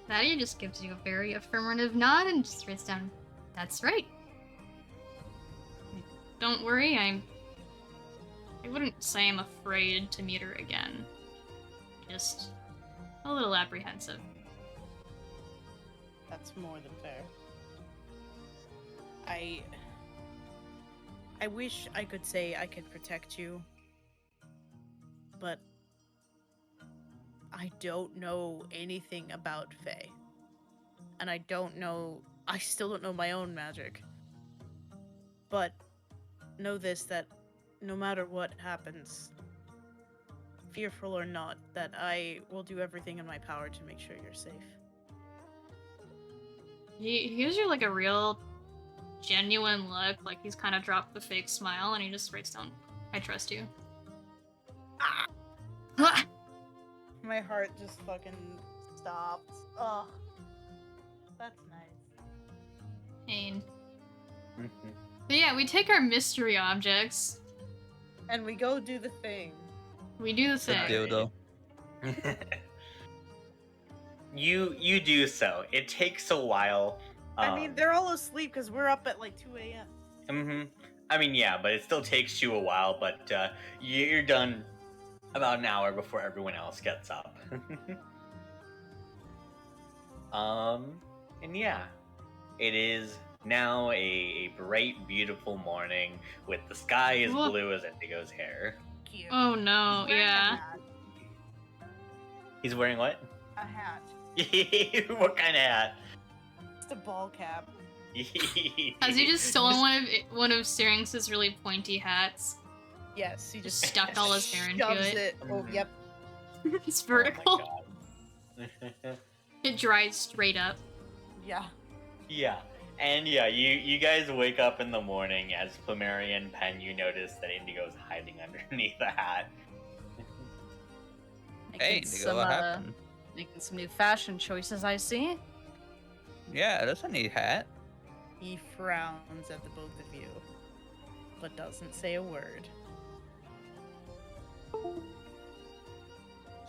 Thaddeus just gives you a very affirmative nod and just writes down, that's right. Don't worry, I wouldn't say I'm afraid to meet her again. Just a little apprehensive. That's more than fair. I wish I could say I could protect you, but I don't know anything about Fae. And I still don't know my own magic. But know this, that no matter what happens, fearful or not, that I will do everything in my power to make sure you're safe. He gives you like a real genuine look, like he's kind of dropped the fake smile and he just writes down, I trust you. Ah! My heart just fucking stopped. Ugh. That's nice. Pain. But yeah, we take our mystery objects. And we go do the thing. We do the The thing. dildo. You do so. It takes a while. I mean, they're all asleep because we're up at like 2 a.m. Mm-hmm. I mean, yeah, but it still takes you a while. But you're done about an hour before everyone else gets up. And yeah, it is now a bright, beautiful morning with the sky as Whoa. blue as Indigo's hair. Cute. Oh no, He's wearing yeah. A hat. He's wearing what? A hat. What kind of hat? It's a ball cap. Has he just stolen one of Syrinx's really pointy hats? Yes, he just Stuck all his hair into shoves it. Oh, yep. It's Oh my vertical. God. It dries straight up. Yeah. Yeah. And yeah, you guys wake up in the morning as Plumeria and Pen, you notice that Indigo's hiding underneath the hat. Hey, Making Indigo, what happened? making some new fashion choices, I see. Yeah, that's a neat hat. He frowns at the both of you, but doesn't say a word.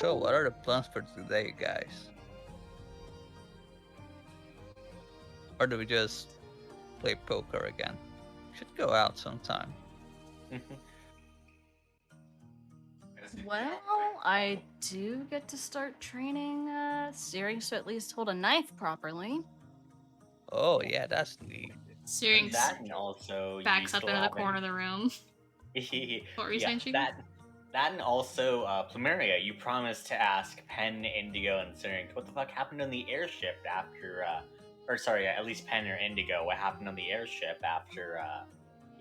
So, what are the plans for today, guys? Or do we just play poker again? Should go out sometime. Well, I do get to start training Syrinx to at least hold a knife properly. Oh, yeah, that's neat. And Syrinx that, and also you backs up still into the haven't- corner of the room. What were you saying, Chico? that and also Plumeria, you promised to ask Pen, Indigo, and Syrinx what the fuck happened on the airship after, or sorry, at least Pen or Indigo, what happened on the airship after,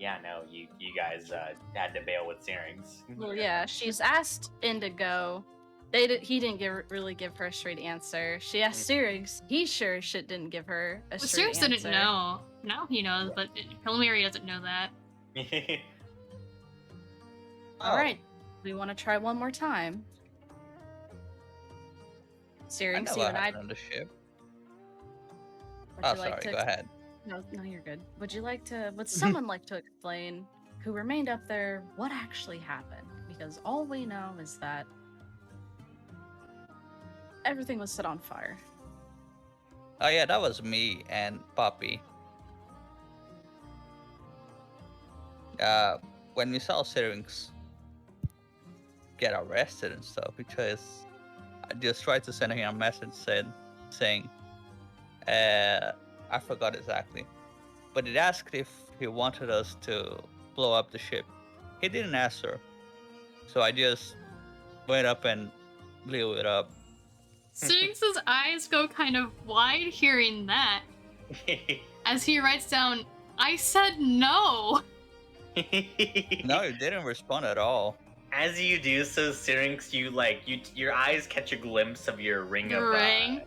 you guys had to bail with Syrinx. Well, yeah, she's asked Indigo. He didn't really give her a straight answer. She asked Syrinx. He sure shit didn't give her a Well, straight Syrinx answer. didn't know. Now he knows, but Preliminary doesn't know that. All right, we want to try one more time. I Syrinx, know you what and I. happened on the ship. Would Oh, you like sorry, to go ahead. No, you're good. Would someone like to explain who remained up there what actually happened? Because all we know is that everything was set on fire. Oh, yeah, that was me and Poppy. When we saw Syrinx get arrested and stuff, because I just tried to send him a message saying, I forgot exactly, but it asked if he wanted us to blow up the ship. He didn't answer, so I just went up and blew it up. Syrinx's eyes go kind of wide hearing that, as he writes down, I said no! No, he didn't respond at all. As you do so, Syrinx, your eyes catch a glimpse of your ring The of ring.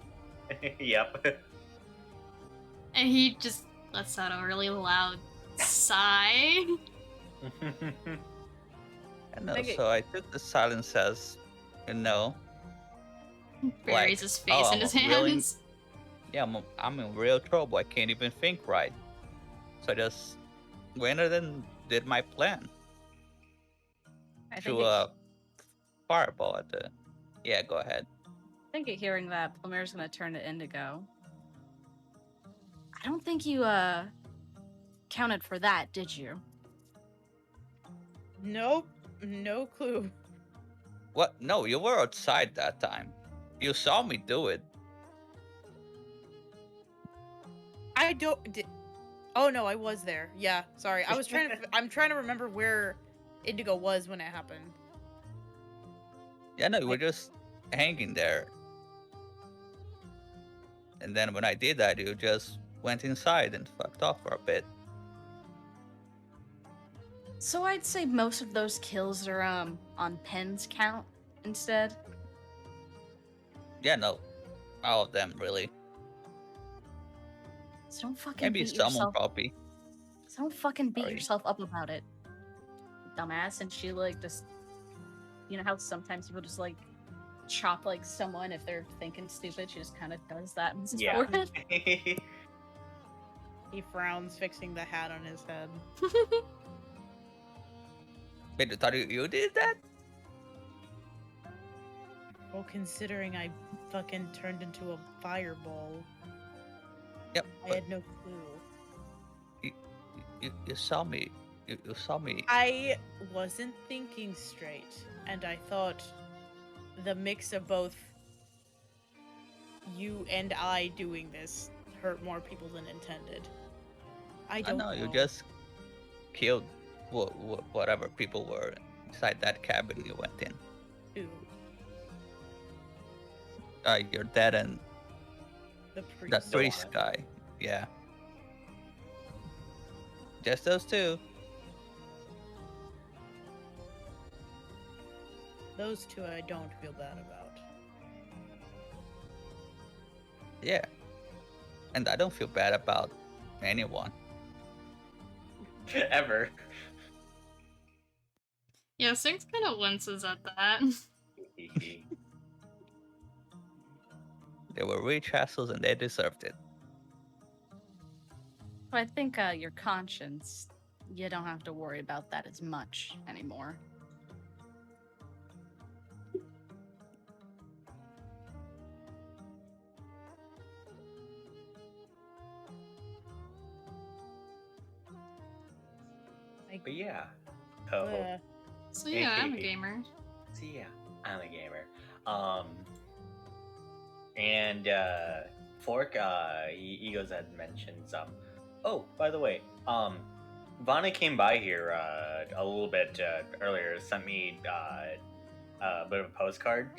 Yep. And he just lets out a really loud sigh. And Okay. so I took the silence as a no. Buries his face in his really- hands. Yeah, I'm in real trouble. I can't even think right. So I just went ahead and did my plan. I Threw a fireball at the. Yeah, go ahead. think at hearing that, Plumer's gonna turn to Indigo. I don't think you counted for that, did you? Nope. No clue. What? No, you were outside that time. You saw me do it. I don't. Oh no, I was there. Yeah, sorry. I was trying to. I'm trying to remember where Indigo was when it happened. Yeah, no, you were just hanging there. And then when I did that, you just went inside and fucked off for a bit. So I'd say most of those kills are on Pen's count instead. Yeah, no, all of them really. So don't fucking Maybe beat someone yourself. probably. So don't fucking beat Sorry. yourself up about it, dumbass. And she like just, you know how sometimes people just like chop like someone if they're thinking stupid. She just kind of does that in his Yeah. forehead. He frowns, fixing the hat on his head. Wait, you thought you did that? Well, considering I fucking turned into a fireball, Yep. I But had no clue. you saw me. You saw me. I wasn't thinking straight, and I thought the mix of both you and I doing this hurt more people than intended. I I don't know you just killed whatever people were inside that cabin you went in. Ooh. You're dead, and The The priest. The priest one. guy. Yeah. Just those two. Those two I don't feel bad about. Yeah. And I don't feel bad about anyone. Ever. Yeah, Syrinx kind of winces at that. They were rich assholes and they deserved it. I think your conscience, you don't have to worry about that as much anymore. But yeah. Oh. So yeah, I'm a gamer. So yeah, I'm a gamer. And Fork, he goes ahead and mentions oh, by the way, Vana came by here a little bit earlier, sent me a bit of a postcard.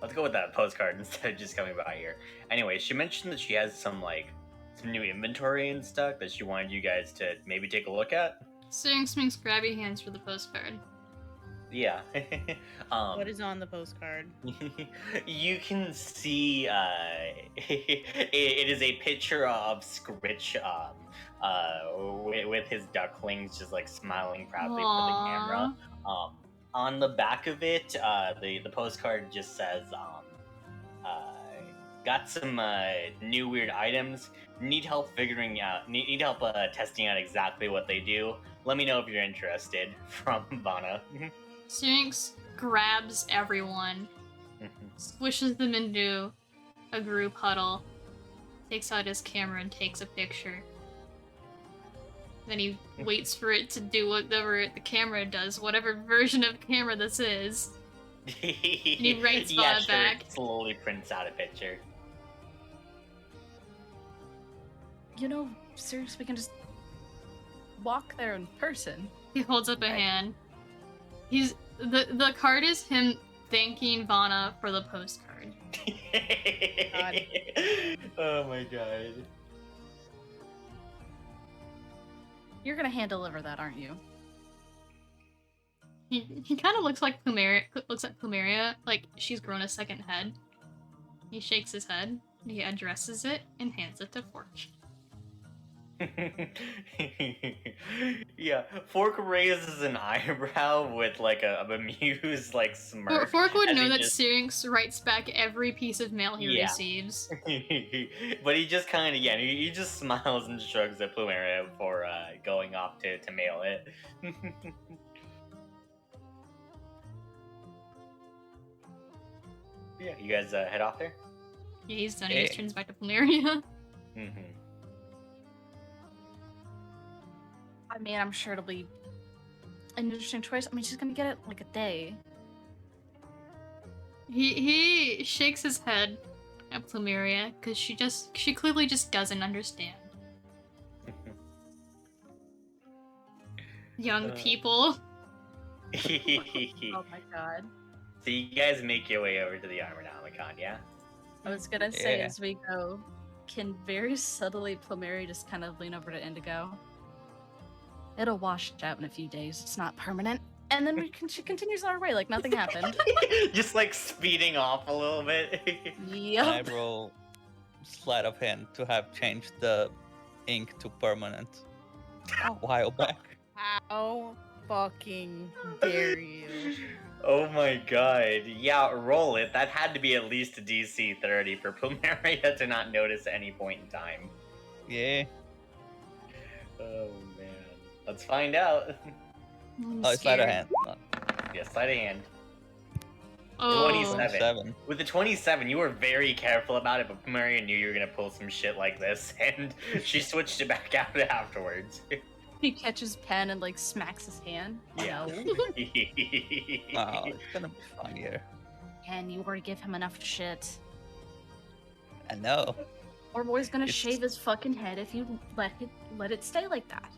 Let's go with that postcard instead of just coming by here. Anyway, she mentioned that she has some new inventory and stuff that she wanted you guys to maybe take a look at. Syrinx makes grabby hands for the postcard. Yeah. What is on the postcard? You can see it is a picture of Scritch with his ducklings just like smiling proudly for the camera. On the back of it, the postcard just says got some new weird items. Need help need help testing out exactly what they do. Let me know if you're interested. From Vana. Syrinx grabs everyone, squishes them into a group huddle, takes out his camera and takes a picture. Then he waits for it to do whatever the camera does, whatever version of camera this is. And he writes Vana back. It slowly prints out a picture. You know, seriously, we can just walk there in person. He holds up a Right. hand. The card is him thanking Vana for the postcard. God. Oh my god. You're gonna hand deliver that, aren't you? He kind of looks like Plumeria. Looks at Plumeria like she's grown a second head. He shakes his head. He addresses it and hands it to Fork. Yeah, Fork raises an eyebrow with like a bemused like smirk. Fork would as know he that just- Syrinx writes back every piece of mail he Yeah. receives. But he just kind of he just smiles and shrugs at Plumeria for going off to mail it. Yeah, you guys head off there. Yeah, he's done. He just Hey. turns back to Plumeria. Mm-hmm. I mean, I'm sure it'll be an interesting choice. I mean, she's gonna get it like a day. He shakes his head at Plumeria because she clearly just doesn't understand. Young Uh. people. Oh my god. So you guys make your way over to the Armonomicon, yeah? I was gonna say Yeah. as we go, can very subtly Plumeria just kind of lean over to Indigo. It'll wash out in a few days. It's not permanent. And then she continues on her way like nothing happened. Just like speeding off a little bit. And I Yup. roll sleight of hand to have changed the ink to permanent a while back. How fucking dare you? Oh my god. Yeah, roll it. That had to be at least a DC 30 for Plumeria to not notice at any point in time. Yeah. Oh man. Let's find out. I'm Oh, sleight of scared. hand. Yeah, sleight of hand. Oh, 27. 27. With the 27, you were very careful about it, but Plumeria knew you were gonna pull some shit like this, and she switched it back out afterwards. He catches pen and like smacks his hand. Yeah. No. Oh, it's gonna be fun here. And you already give him enough shit. I know. Or boy's gonna It's- shave his fucking head if you let it stay like that.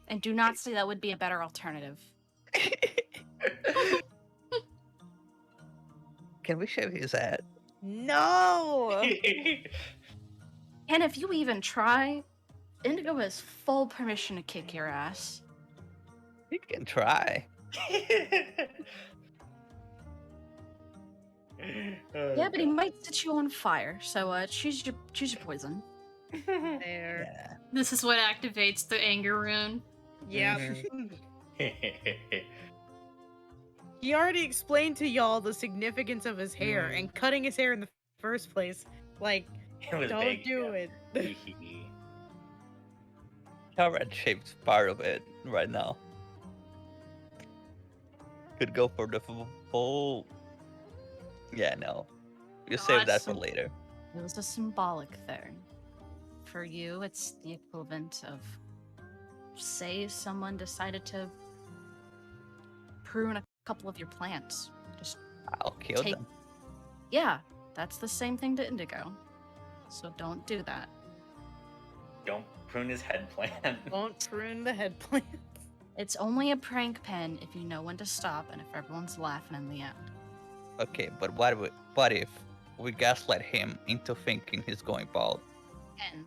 And do not say that would be a better alternative. Can we shave his head? No! And if you even try, Indigo has full permission to kick your ass. You can try. Yeah, but he might set you on fire. So choose your poison. There. Yeah. This is what activates the anger rune. Yep. Mm-hmm. He already explained to y'all the significance of his hair Mm. and cutting his hair in the first place. Like, It was don't big, do yeah. it. Carrot shape's part of it right now. Could go for the full. Yeah, no. You save that for Awesome. later. It was a symbolic thing. For you, it's the equivalent of, say, someone decided to prune a couple of your plants. Just I'll kill take. them. Yeah, that's the same thing to Indigo. So don't do that. Don't prune his head plant. Don't prune the head plant. It's only a prank pen if you know when to stop and if everyone's laughing in the end. Okay, but what if we gaslight him into thinking he's going bald? Pen.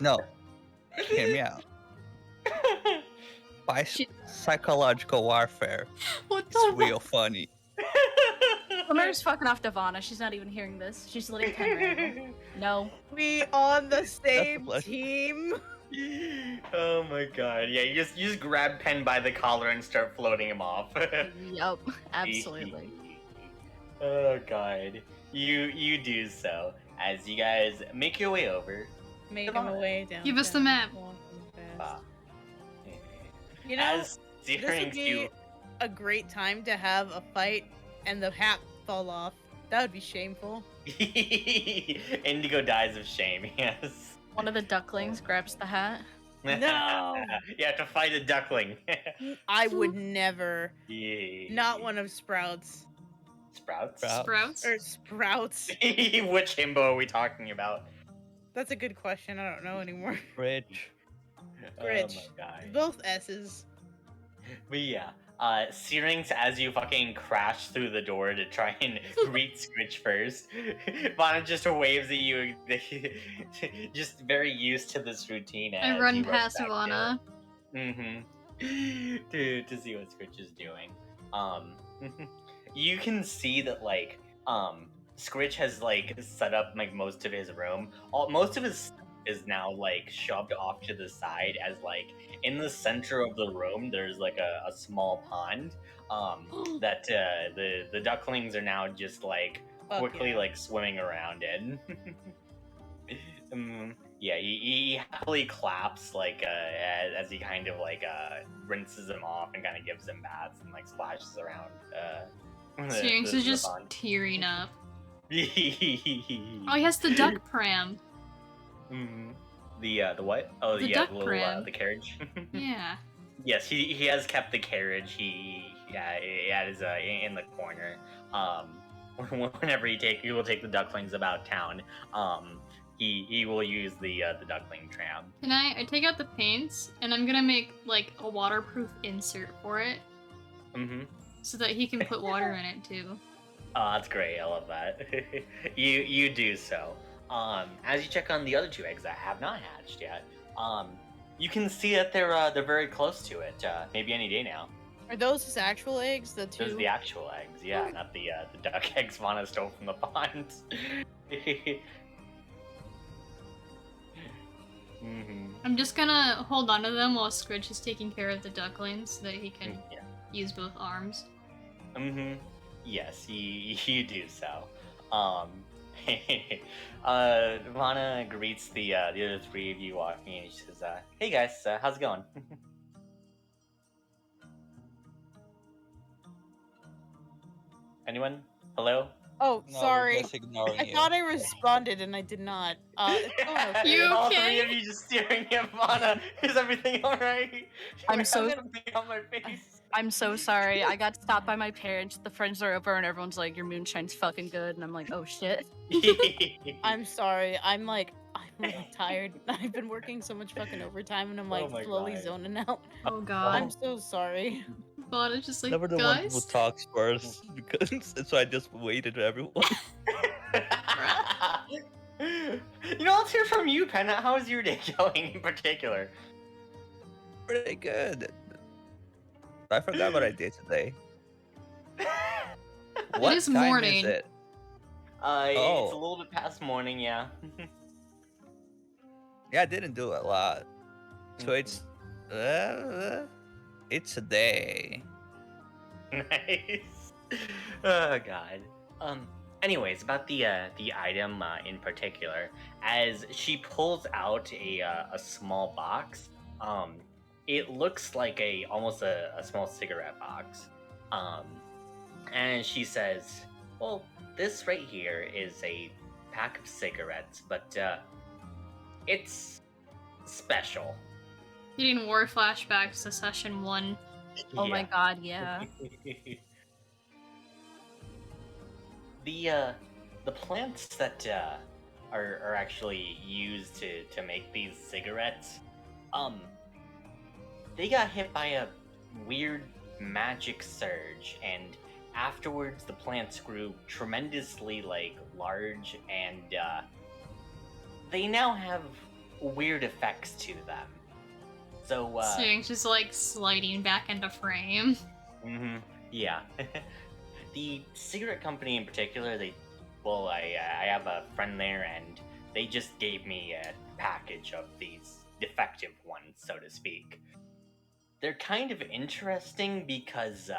No. Hear me out. By She- psychological warfare, What it's the real funny. Homer's fucking off Devana. She's not even hearing this. She's letting Pen ramble. No. We on the same pleasure. team. Oh my god. Yeah, you just grab Pen by the collar and start floating him off. Yup. Absolutely. Oh god. You do so. As you guys make your way over. Make him away down. Give us the map. Uh, You know, as this would Searings be you a great time to have a fight and the hat fall off. That would be shameful. Indigo dies of shame, yes. One of the ducklings grabs the hat. No. You have to fight a duckling. I would never. Yeah. Not one of Sprouts. Sprouts? Sprouts? Or Sprouts. Which himbo are we talking about? That's a good question. I don't know anymore. Rich. Rich. Oh my god. Both S's. But yeah, Syrinx, as you fucking crash through the door to try and greet Scritch first, Vana just waves at you, just very used to this routine. I as run you rush past back Ivana. to see what Scritch is doing. You can see that Scritch has like set up like most of his room. Most of his stuff is now like shoved off to the side, as like in the center of the room there's like a small pond that the ducklings are now just like Fuck quickly yeah. like swimming around in. Yeah, he happily claps like as he kind of like rinses them off and kind of gives them baths and like splashes around. Syrinx is just pond. tearing up. Oh, Mhm. he has the duck pram. The what? Oh, The yeah, duck the little pram. the carriage. Yeah. Yes, he has kept the carriage. He is in the corner. Whenever he will take the ducklings about town. He will use the duckling tram. Can I take out the paints and I'm gonna make like a waterproof insert for it Mm-hmm. so that he can put water in it too. Oh, that's great. I love that. you do so. As you check on the other two eggs that have not hatched yet, you can see that they're very close to it. Maybe any day now. Are those his actual eggs? The Those are two? the actual eggs, yeah, not the duck eggs Vana stole from the pond. Mm-hmm. I'm just gonna hold on to them while Scritch is taking care of the ducklings so that he can Yeah. use both arms. Mm-hmm. Yes, you do so. Vana greets the other three of you walking in. She says, "Hey guys, how's it going?" Anyone? Hello? Oh, No, we're sorry. just ignoring I you. thought I responded and I did not. It's going okay. You All okay? three of you just staring at Vana. Is everything alright? I'm so- something on my face. I'm so sorry. I got stopped by my parents. The friends are over and everyone's like, your moonshine's fucking good. And I'm like, oh shit. I'm sorry. I'm really tired. I've been working so much fucking overtime and I'm like Oh my slowly God. zoning out. Oh god. I'm so sorry. Bot is just like, Never the one who guys. talks first, because so I just waited for everyone. Let's hear from you, Penna. How's your day going in particular? Pretty good. I forgot what I did today. What is time morning. is it? It's a little bit past morning, yeah. Yeah, I didn't do a lot. So it's a day. Nice. Oh god. Anyways, about the item in particular, as she pulls out a small box, it looks like almost a small cigarette box. And she says, "Well, this right here is a pack of cigarettes, but it's special." Getting war flashbacks to session 1. Oh my god, yeah. The plants that are actually used to make these cigarettes, they got hit by a weird magic surge, and afterwards the plants grew tremendously large, and they now have weird effects to them. So Syrinx just like sliding back into frame. yeah. The cigarette company in particular, I have a friend there, and they just gave me a package of these defective ones, so to speak. They're kind of interesting because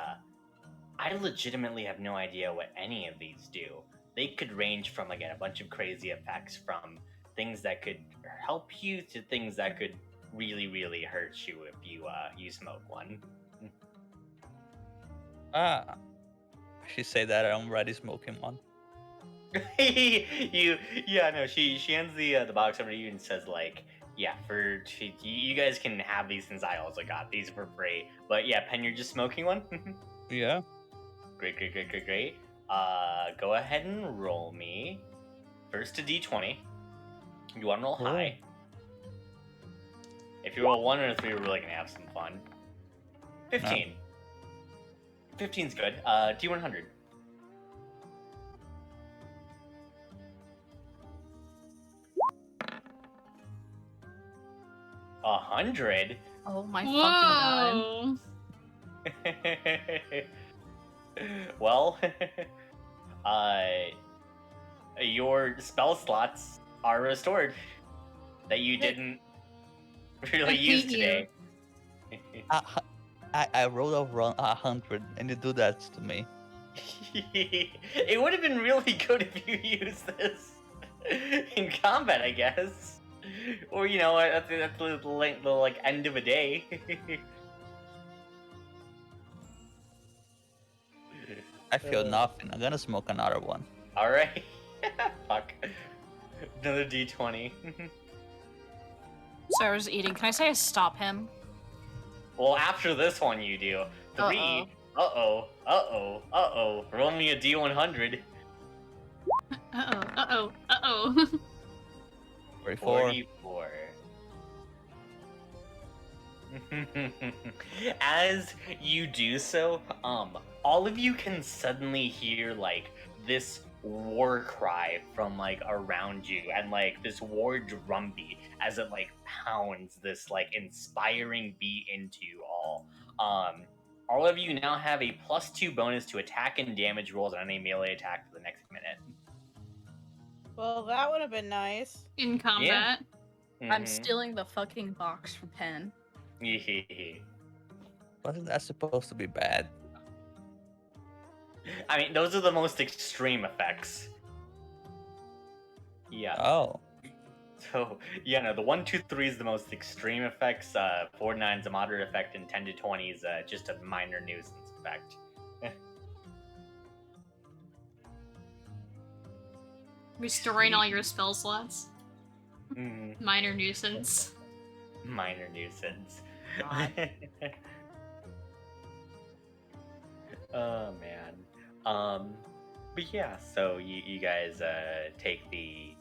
I legitimately have no idea what any of these do. They could range from, again, a bunch of crazy effects, from things that could help you to things that could really, really hurt you if you smoke one. She say that I'm already smoking one. She hands the box over to you and says, you guys can have these since I also got these for free. But yeah, Pen, you're just smoking one? Yeah. Great. Go ahead and roll me. First a d20. You want to roll high. If you roll 1 or 3, we're really going to have some fun. 15. 15's good. D100. $100? Oh my fucking god. Whoa. Well, your spell slots are restored that you didn't really use hate you. today. I rolled over 100, and you do that to me. It would have been really good if you used this in combat, I guess. Or at the end of a day. I feel nothing. I'm gonna smoke another one. All right. Fuck. Another d20. Sarah's eating. Can I say I stop him? Well, after this one, you do 3. Uh-oh. Roll me a d100. Uh-oh. 44. 44. As you do so, all of you can suddenly hear this war cry from around you, and this war drumbeat as it pounds this inspiring beat into you all. All of you now have a +2 bonus to attack and damage rolls on any melee attack for the next minute. Well, that would have been nice. In combat. I'm Mhm. stealing the fucking box from Pen. Wasn't that supposed to be bad? I mean, those are the most extreme effects. Yeah. Oh. So, the 1, 2, 3 is the most extreme effects, 4 to 9 is a moderate effect, and 10 to 20 is just a minor nuisance effect. Restoring all your spell slots. Mm, Minor nuisance. minor nuisance. God. Oh, man. But yeah, so you guys take the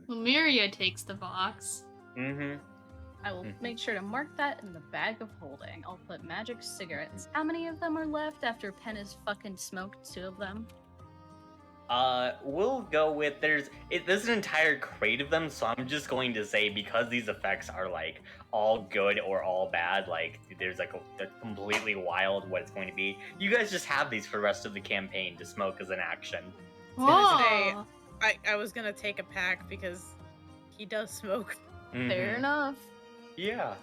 Lumeria takes the box. I will make sure to mark that in the bag of holding. I'll put magic cigarettes. How many of them are left after Pen has fucking smoked 2 of them? We'll go with there's an entire crate of them, so I'm just going to say because these effects are like all good or all bad, like there's like a completely wild what it's going to be. You guys just have these for the rest of the campaign to smoke as an action. gonna say- Whoa. I was gonna take a pack because he does smoke. Fair Mhm. enough. Yeah.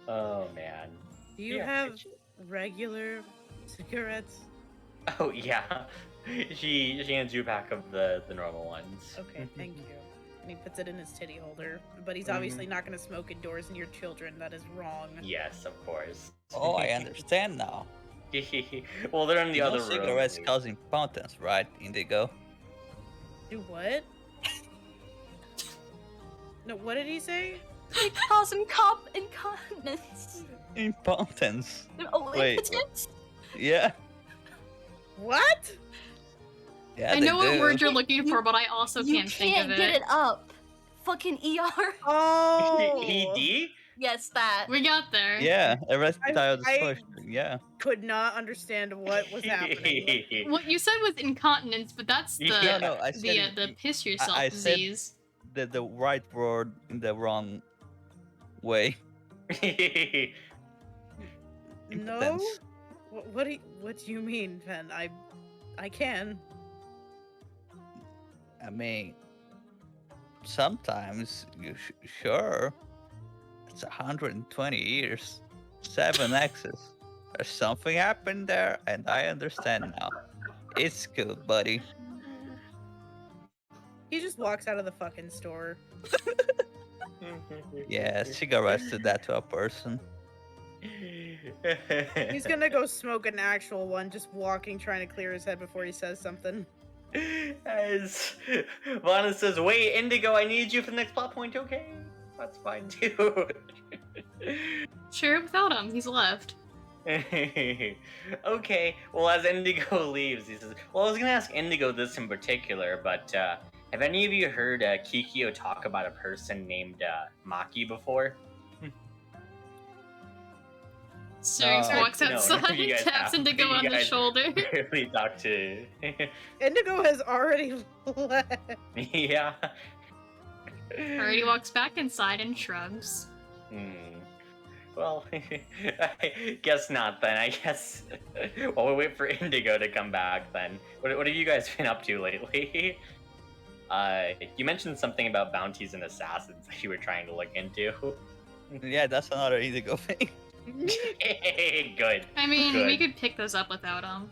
Oh man. Do you Yeah, have it's- regular cigarettes? Oh yeah. She hands you a pack of the normal ones. Okay, thank you. And he puts it in his titty holder. But he's Mhm. obviously not gonna smoke indoors near children. That is wrong. Yes, of course. Oh, I understand now. Well, they're in the You know other room. cigarettes cause impotence, right, Indigo? Do what? No, what did he say? They cause incontinence. Impotence. Oh, Wait, impotence? Yeah. What? Yeah, I they know what do. word you're looking for, but I also You can't think of get it up. Fucking ER. Oh! ED? Yes, that. We got there. Yeah, erectile I- dysfunction. Yeah. Could not understand what was happening. What you said was incontinence, but that's the Yeah. No, I said the piss yourself I said- disease. the right word in the wrong way. No? Impotence. What do you mean, Pen? I can. I mean, sometimes you sure. It's 120 years, 7 X's. There's something happened there, and I understand now. It's good, buddy. He just walks out of the fucking store. Yeah, cigarettes did that to a person. He's gonna go smoke an actual one, just walking, trying to clear his head before he says something. As Vana says, wait, Indigo, I need you for the next plot point, okay? That's fine too. Sure, without him, he's left. Okay, well, as Indigo leaves, he says, well, I was gonna ask Indigo this in particular, but have any of you heard Kikyo talk about a person named Maki before? Syrinx No, walks no, outside you and guys taps have- Indigo you on the guys- shoulder. Barely talk to. Indigo has already left. Yeah. Alrighty walks back inside and shrugs. Well, I guess not then. I guess while we wait for Indigo to come back then. What have you guys been up to lately? You mentioned something about bounties and assassins that you were trying to look into. Yeah, that's another Indigo thing. Good. I mean, we Good. could pick those up without him.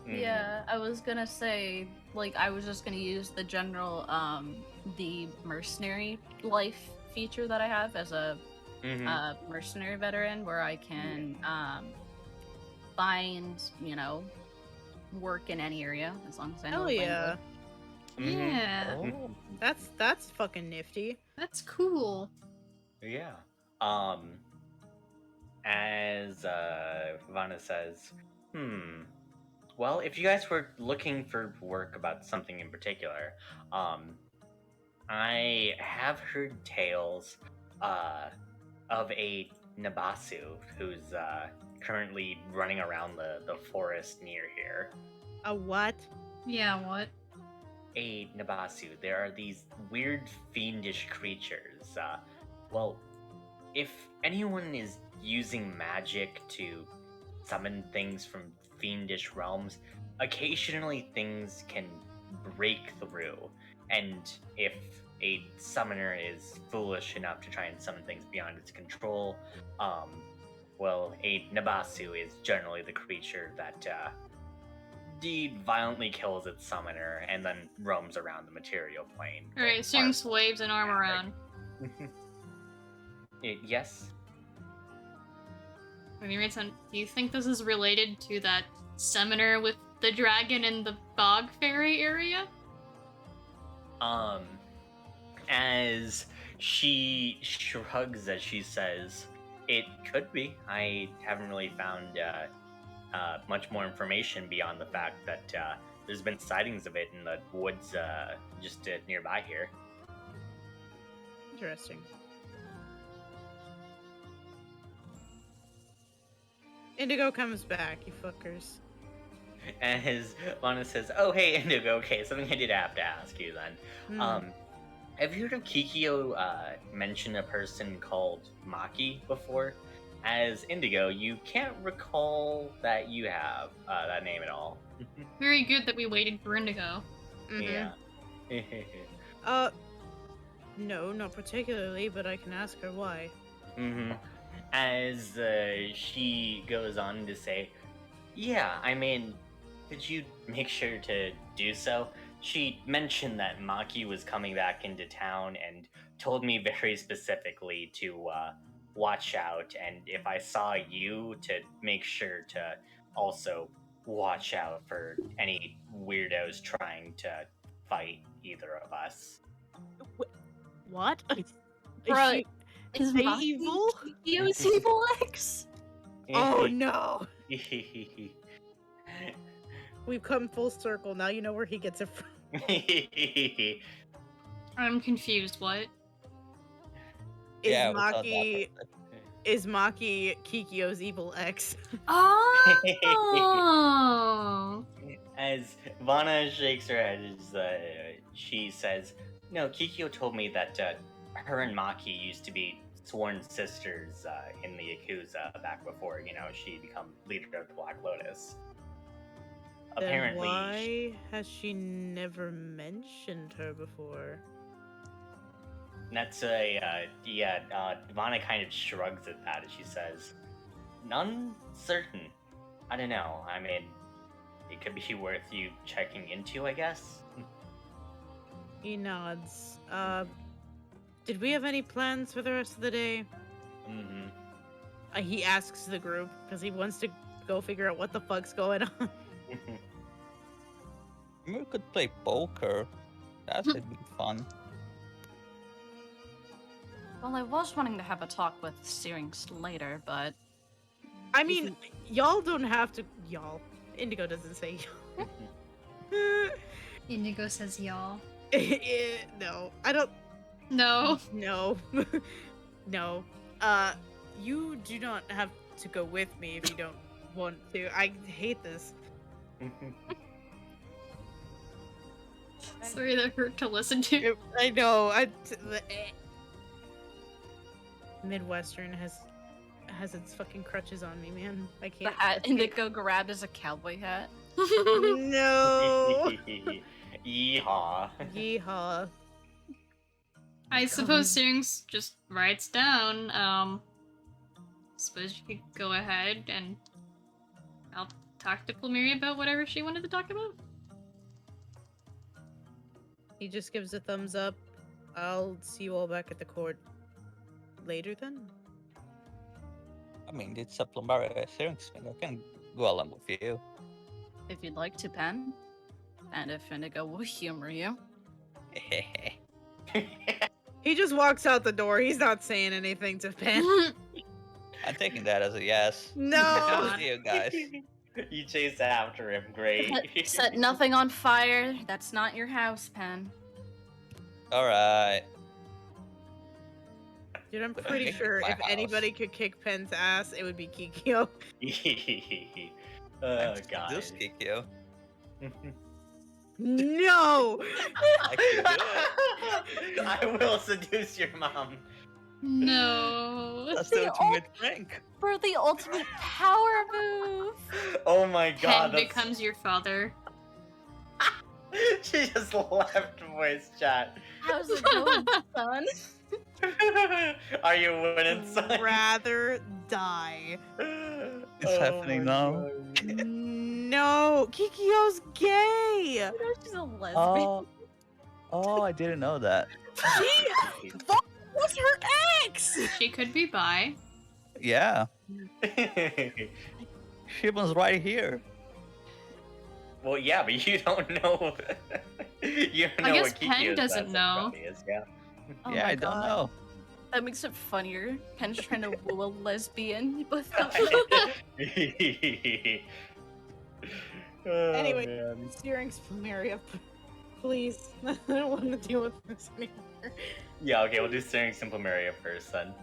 Yeah, I was gonna say, like, I was just gonna use the general, the mercenary life feature that I have as a Mhm. mercenary veteran, where I can find, work in any area as long as I know Hell the yeah. language. Mhm. Yeah, Oh. That's fucking nifty. that's cool. Yeah. As Vanna says, well, if you guys were looking for work about something in particular, I have heard tales of a Nabasu who's currently running around the forest near here. A what? Yeah, what? A Nabasu. There are these weird fiendish creatures. Well, if anyone is using magic to summon things from fiendish realms, occasionally things can break through. And if a summoner is foolish enough to try and summon things beyond its control, well, a Nabasu is generally the creature that violently kills its summoner and then roams around the material plane. Alright, Syrinx waves an arm around. Yes. Do you think this is related to that summoner with the dragon in the bog fairy area? As she shrugs as she says, it could be. I haven't really found much more information beyond the fact that there's been sightings of it in the woods just nearby here. Interesting. Indigo comes back, you fuckers. And his Lana says, "Oh, hey, Indigo. Okay, something I did have to ask you then. Hmm. Have you heard of Kikyo mention a person called Maki before? As Indigo, you can't recall that you have that name at all. Very good that we waited for Indigo. Mhm. Yeah. No, not particularly, but I can ask her why. As she goes on to say, "Yeah, I mean, could you make sure to do so?" She mentioned that Maki was coming back into town and told me very specifically to watch out, and if I saw you, to make sure to also watch out for any weirdos trying to fight either of us. What? Bruh, Is Is they Maki evil? Kikyo's evil ex? Oh no! We've come full circle. Now you know where he gets it from. I'm confused. What? Is Yeah, we thought that Maki first. is Maki Kikyo's evil ex? Oh. As Vana shakes her head, she says, "No, Kikyo told me that her and Maki used to be sworn sisters in the Yakuza back before, she become leader of the Black Lotus. Then Apparently, why has she never mentioned her before? that's Vana kind of shrugs at that as she says, "None certain. I don't know. I mean, it could be worth you checking into, I guess." He nods. Did we have any plans for the rest of the day? Mm-hmm. He asks the group because he wants to go figure out what the fuck's going on. We could play poker. That would be fun. Well, I was wanting to have a talk with Syrinx later, but I mean, y'all don't have to. Y'all. Indigo doesn't say y'all. Indigo says y'all. No, I don't. No. No. No. You do not have to go with me if you don't want to. I hate this. Sorry, that hurt to listen to. I know. Midwestern has its fucking crutches on me, man. I the can't. hat Indigo grabbed as a cowboy hat. No. Yeehaw. Yeehaw. I suppose Syrinx just writes down. Suppose you could go ahead and I'll talk to Plumeria about whatever she wanted to talk about. He just gives a thumbs up. I'll see you all back at the court later then. I mean, it's a Plumeria Syrinx thing. I can go along with you. If you'd like to, Pen. And if Indigo will humor you. He just walks out the door. He's not saying anything to Pen. I'm taking that as a yes. No. See you guys. You chase after him, great. Set nothing on fire. That's not your house, Pen. Alright. Dude, I'm pretty Kick sure my if anybody could kick Pen's ass, it would be Kikyo. Oh, Just God. kick you. No! I can do it. I will seduce your mom. No. That's the the ultimate prank. For the ultimate power move! Oh my God. Pen becomes your father. She just left voice chat. How's it going, son? Are you winning, son? Rather die. It's happening my now. God. No! Kikyo's gay! You know she's a lesbian. Oh, I didn't know that. She was her ex! She could be bi. Yeah, she was right here. Well, yeah, but you don't know. You don't I know guess what Pen Kikyo's doesn't know. sexuality is, yeah. Oh Yeah, my I don't God. know. That makes it funnier. Pen's trying to woo a lesbian, but Oh, Anyway. man. Steering's Plumeria, please. I don't want to deal with this anymore. Yeah, okay, we'll do Staring Simple Mario first then.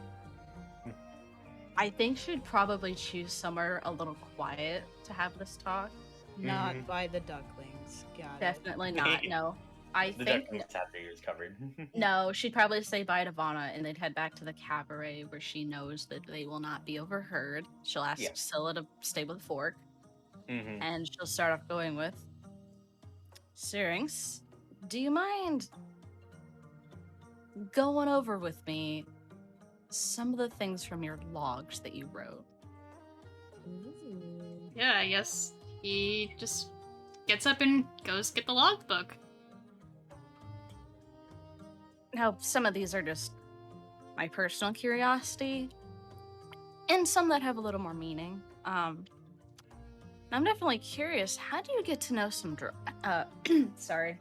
I think she'd probably choose somewhere a little quiet to have this talk. Not Mhm. by the ducklings. Got Definitely not. No. I The think ducklings have their ears covered. no, she'd probably say bye to Vana and they'd head back to the cabaret where she knows that they will not be overheard. She'll ask Yeah. Scylla to stay with Fork, Hmm. and she'll start off going with Syrinx, do you mind going over with me some of the things from your logs that you wrote? it. Yeah, I guess he just gets up and goes get the logbook. Now, some of these are just my personal curiosity, and some that have a little more meaning. I'm definitely curious. How do you get to know some sorry,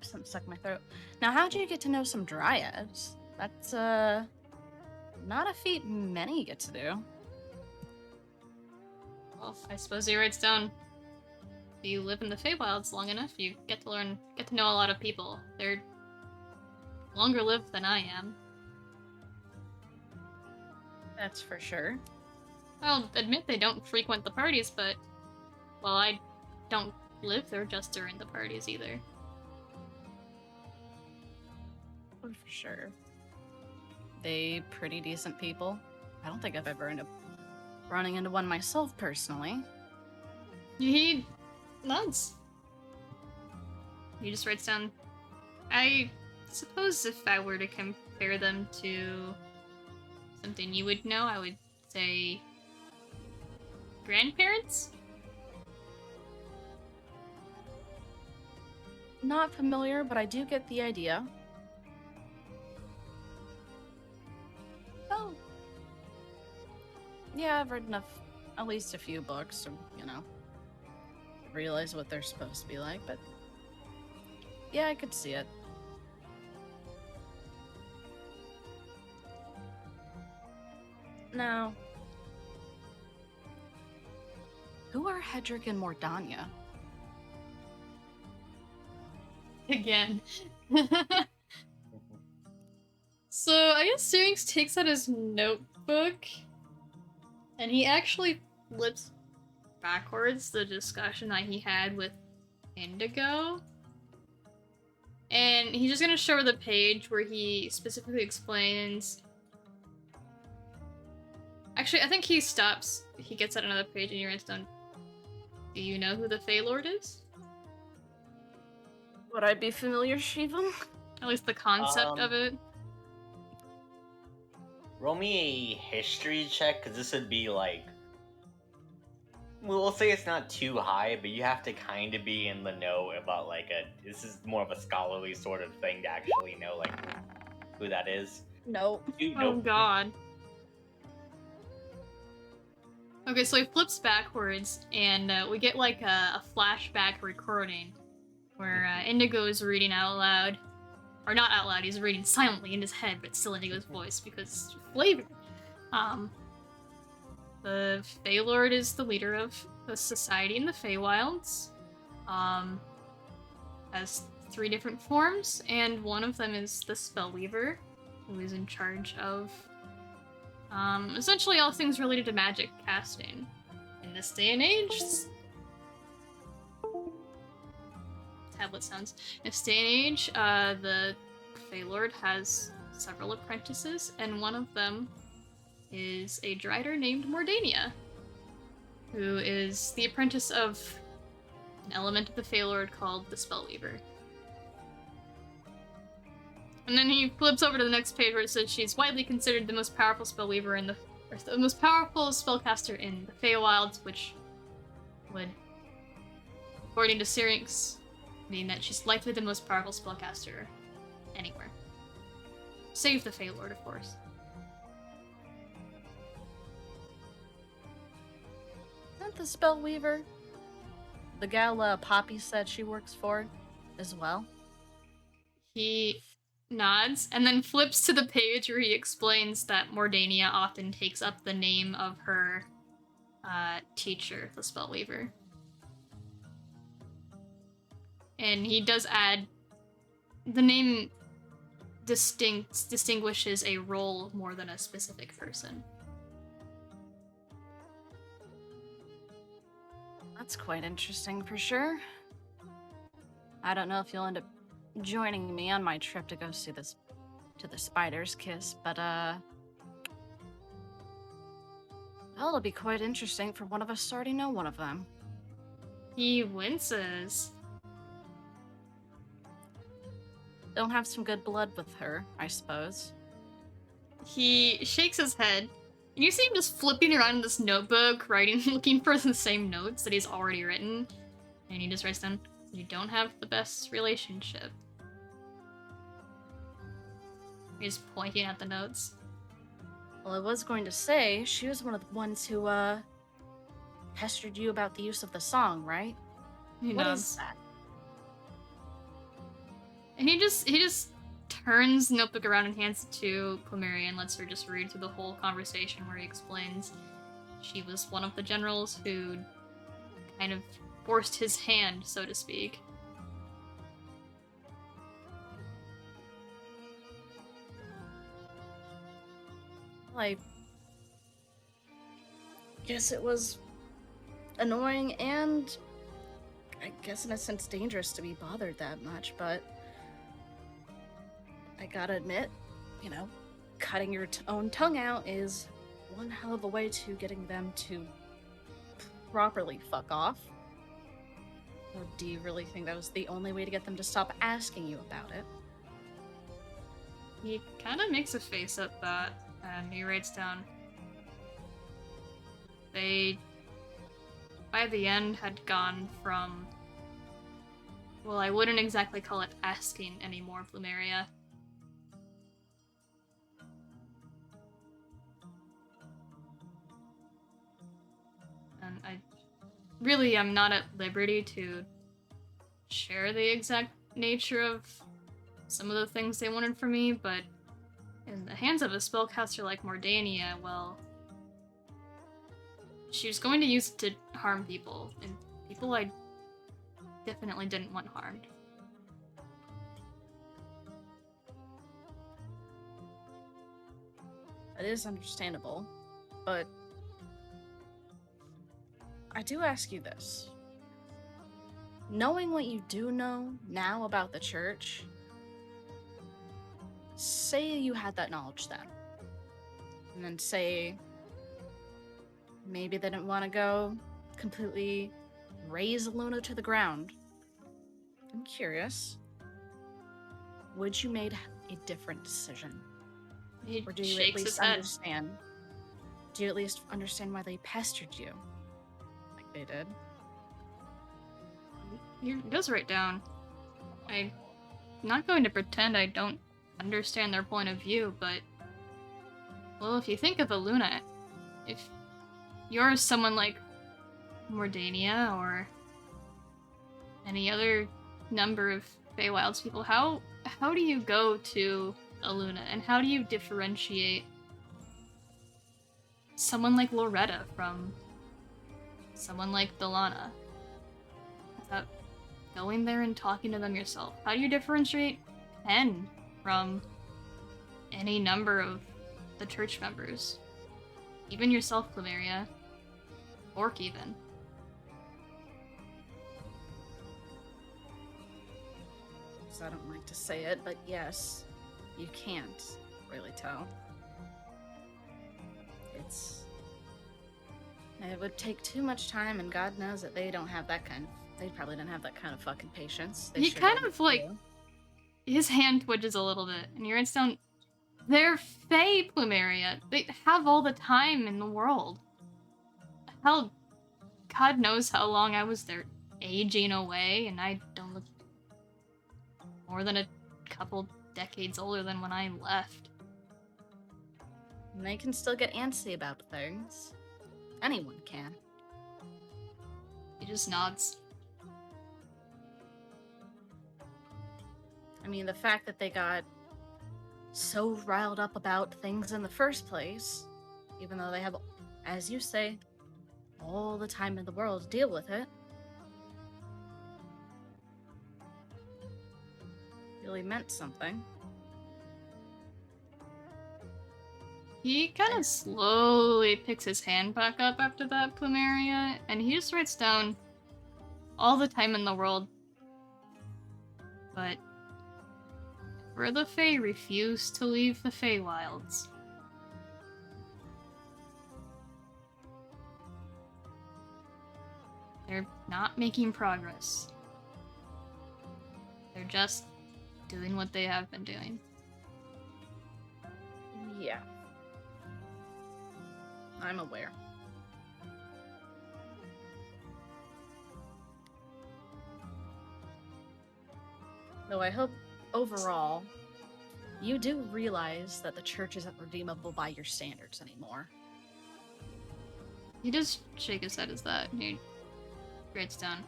something stuck in my throat. Now, how do you get to know some dryads? That's not a feat many get to do. Well, I suppose he writes down. If you live in the Feywilds long enough, you get to know a lot of people. They're longer lived than I am. That's for sure. I'll admit they don't frequent the parties, but well, I don't live there just during the parties either. For sure. They pretty decent people. I don't think I've ever ended up running into one myself personally. He nods. He just writes down. I suppose if I were to compare them to something you would know, I would say grandparents? Not familiar, but I do get the idea. Oh. Yeah, I've read enough, at least a few books to, realize what they're supposed to be like, but yeah, I could see it. Now, who are Hedrick and Mordania? Again. So I guess Syrinx takes out his notebook, and he actually flips backwards the discussion that he had with Indigo. And he's just gonna show her the page where he specifically explains. Actually, I think he stops. He gets out another page and he writes down, do you know who the Fey Lord is? Would I be familiar, Shivam? At least the concept of it. Roll me a history check, because this would be like... We'll say it's not too high, but you have to kind of be in the know about this is more of a scholarly sort of thing to actually know who that is. Nope. Oh god. Okay, so he flips backwards, and we get a flashback recording where Indigo is reading out loud. Or not out loud, he's reading silently in his head, but it's still Indigo's voice because flavor. The Fey Lord is the leader of the society in the Feywilds. Has 3 different forms, and one of them is the Spellweaver, who is in charge of essentially all things related to magic casting. In this day and age, tablet sounds. In this day and age, the Fey Lord has several apprentices, and one of them is a Drider named Mordania, who is the apprentice of an element of the Fey Lord called the Spellweaver. And then he flips over to the next page where it says she's widely considered the most powerful spellweaver or the most powerful spellcaster in the Feywilds, which would, according to Syrinx, mean that she's likely the most powerful spellcaster anywhere. Save the Fey Lord, of course. Isn't the Spellweaver the gal Poppy said she works for as well? He nods and then flips to the page where he explains that Mordania often takes up the name of her teacher, the Spellweaver. And he does add the name distinguishes a role more than a specific person. That's quite interesting for sure. I don't know if you'll end up joining me on my trip to go see this to the Spider's Kiss, but well, it'll be quite interesting for one of us to already know one of them. He winces. They'll have some good blood with her, I suppose. He shakes his head, and you see him just flipping around in this notebook, writing, looking for the same notes that he's already written. And he just writes down, "You don't have the best relationship." He's pointing at the notes. Well, I was going to say, she was one of the ones who, pestered you about the use of the song, right? He What nods. is that? And he just turns the notebook around and hands it to Plumeria and lets her just read through the whole conversation where he explains she was one of the generals who kind of forced his hand, so to speak. I guess it was annoying and I guess in a sense dangerous to be bothered that much, but I gotta admit, you know, cutting your own tongue out is one hell of a way to getting them to properly fuck off. Or do you really think that was the only way to get them to stop asking you about it? He kind of makes a face at that, and he writes down, they, by the end, had gone from, well, I wouldn't exactly call it asking anymore, Plumeria. And I really am not at liberty to share the exact nature of some of the things they wanted from me, but in the hands of a spellcaster like Mordania, well, she was going to use it to harm people, and people I definitely didn't want harmed. It is understandable, but I do ask you this. Knowing what you do know now about the church, say you had that knowledge then, and then say maybe they didn't want to go completely raze Illuna to the ground. I'm curious, would you made a different decision? He Or do you at shakes his least head. understand? Do you at least understand why they pestered you? Like they did? He goes right down. I'm not going to pretend I don't understand their point of view, but, well, if you think of Illuna, if you're someone like Mordania or any other number of Feywild's people, how do you go to Illuna, and how do you differentiate someone like Loretta from someone like Delana without going there and talking to them yourself? How do you differentiate Pen from any number of the church members? Even yourself, Plumeria. Orc, even. I don't like to say it, but yes, you can't really tell. It would take too much time, and God knows that they don't have that kind of. They probably don't have that kind of fucking patience. They He sure kind don't of, like, do. his hand twitches a little bit, and he writes down, they're Fey, Plumeria. They have all the time in the world. Hell, God knows how long I was there aging away, and I don't look more than a couple decades older than when I left. And they can still get antsy about things. Anyone can. He just nods. I mean, the fact that they got so riled up about things in the first place, even though they have, as you say, all the time in the world to deal with it, really meant something. He kind of slowly picks his hand back up after that, Plumeria, and he just writes down, all the time in the world. But for the Fae refuse to leave the Feywilds. They're not making progress. They're just doing what they have been doing. Yeah. I'm aware. Though I hope, overall, you do realize that the church isn't redeemable by your standards anymore. He does shake his head as that, and he writes down.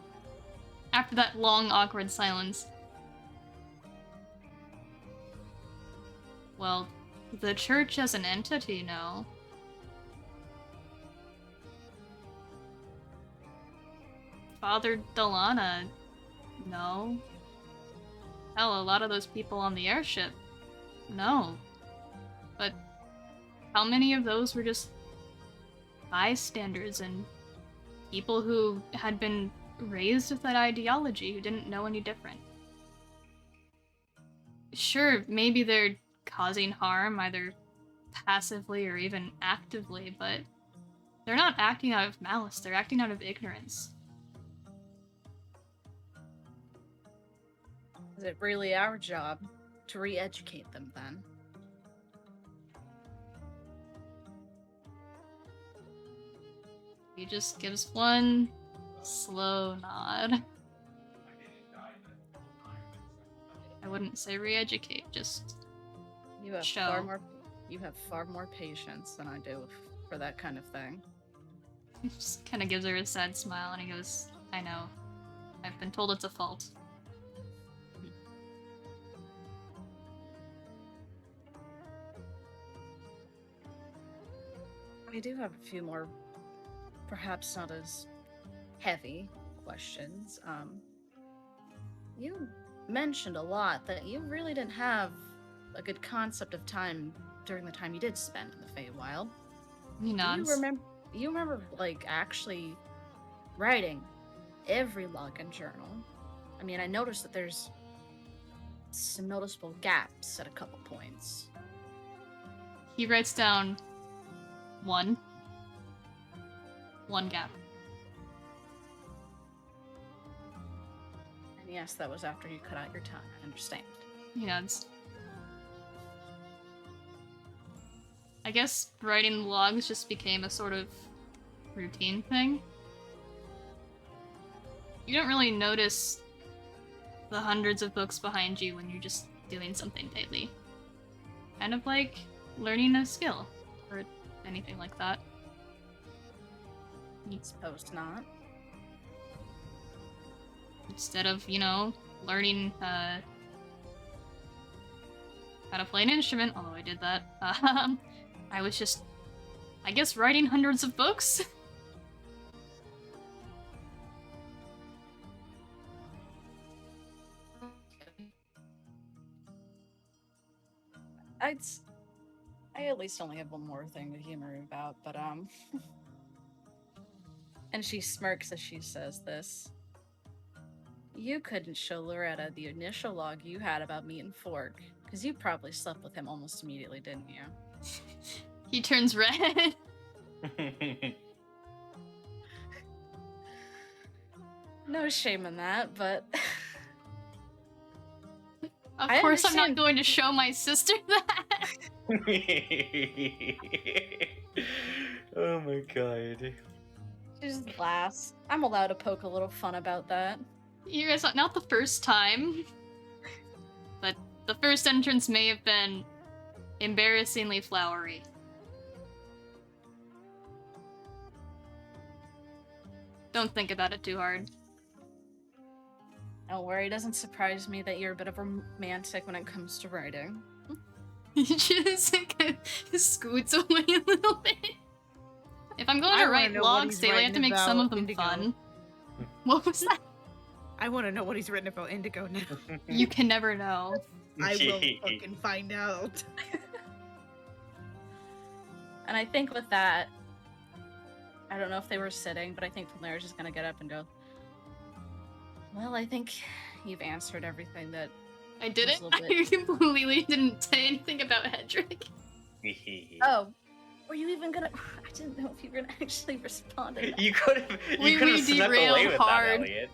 After that long, awkward silence. Well, the church as an entity, no. Father Delana, no. Hell, a lot of those people on the airship, no. But how many of those were just bystanders and people who had been raised with that ideology who didn't know any different? Sure, maybe they're causing harm, either passively or even actively, but they're not acting out of malice, they're acting out of ignorance. Is it really our job to re-educate them then? He just gives one slow nod. I wouldn't say re-educate, just You have show. far more patience than I do for that kind of thing. He just kind of gives her a sad smile and he goes, I know. I've been told it's a fault. I do have a few more, perhaps not as heavy questions. You mentioned a lot that you really didn't have a good concept of time during the time you did spend in the Feywild. He nods. Do you remember, like, actually writing every log and journal? I mean, I noticed that there's some noticeable gaps at a couple points. He writes down one gap. And yes, that was after you cut out your tongue, I understand. He nods. I guess writing logs just became a sort of routine thing. You don't really notice the hundreds of books behind you when you're just doing something daily. Kind of like learning a skill, or anything like that. Suppose not. Instead of, learning how to play an instrument, although I did that, I was just, I guess, writing hundreds of books. I at least only have one more thing to humor you about, but and she smirks as she says this. You couldn't show Loretta the initial log you had about me and Fork, because you probably slept with him almost immediately, didn't you? He turns red. No shame in that, but Of I course I'm not understand. going to show my sister that. Oh my god. she just laughs. I'm allowed to poke a little fun about that. You guys, not the first time, but the first entrance may have been embarrassingly flowery. Don't think about it too hard. Don't worry, it doesn't surprise me that you're a bit of a romantic when it comes to writing. He just scoots away a little bit. If I'm going I to wanna write know what logs he's daily, I have to writing make some of about them Indigo. fun. What was that? I want to know what he's written about Indigo now. You can never know. I will fucking find out. And I think with that, I don't know if they were sitting, but I think Valera's just gonna get up and go, Well, I think you've answered everything that. I didn't. a little I bit- completely didn't say anything about Hedrick. Oh, were you even gonna? I didn't know if you were gonna actually respond to that. You could have. We You could have snuck away derailed with hard. that, Elliot.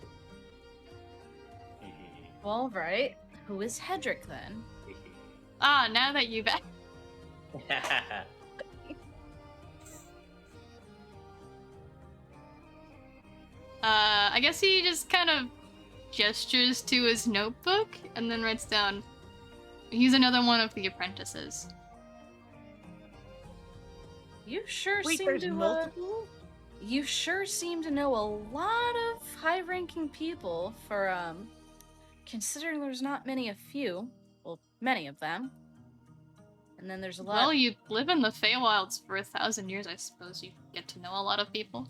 Well, right. Who is Hedrick then? Ah, now that you've I guess he just kind of gestures to his notebook and then writes down, he's another one of the apprentices. You sure Wait, seem there's to. multiple? You sure seem to know a lot of high-ranking people for considering there's not many a few. Well, many of them. And then there's a lot. Well, you live in the Feywilds for 1,000 years, I suppose you get to know a lot of people.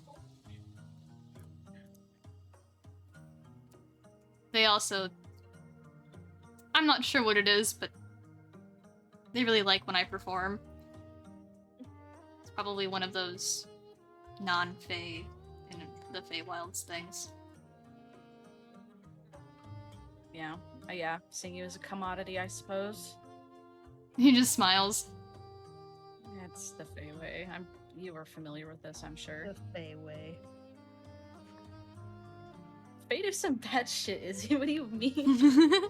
They also... I'm not sure what it is, but they really like when I perform. It's probably one of those non-Fey in the Feywilds things. Yeah. Yeah, seeing you as a commodity, I suppose. He just smiles. It's the Fey way. You are familiar with this, I'm sure. The Fey way. Fey do some bad shit, Izzy. What do you mean?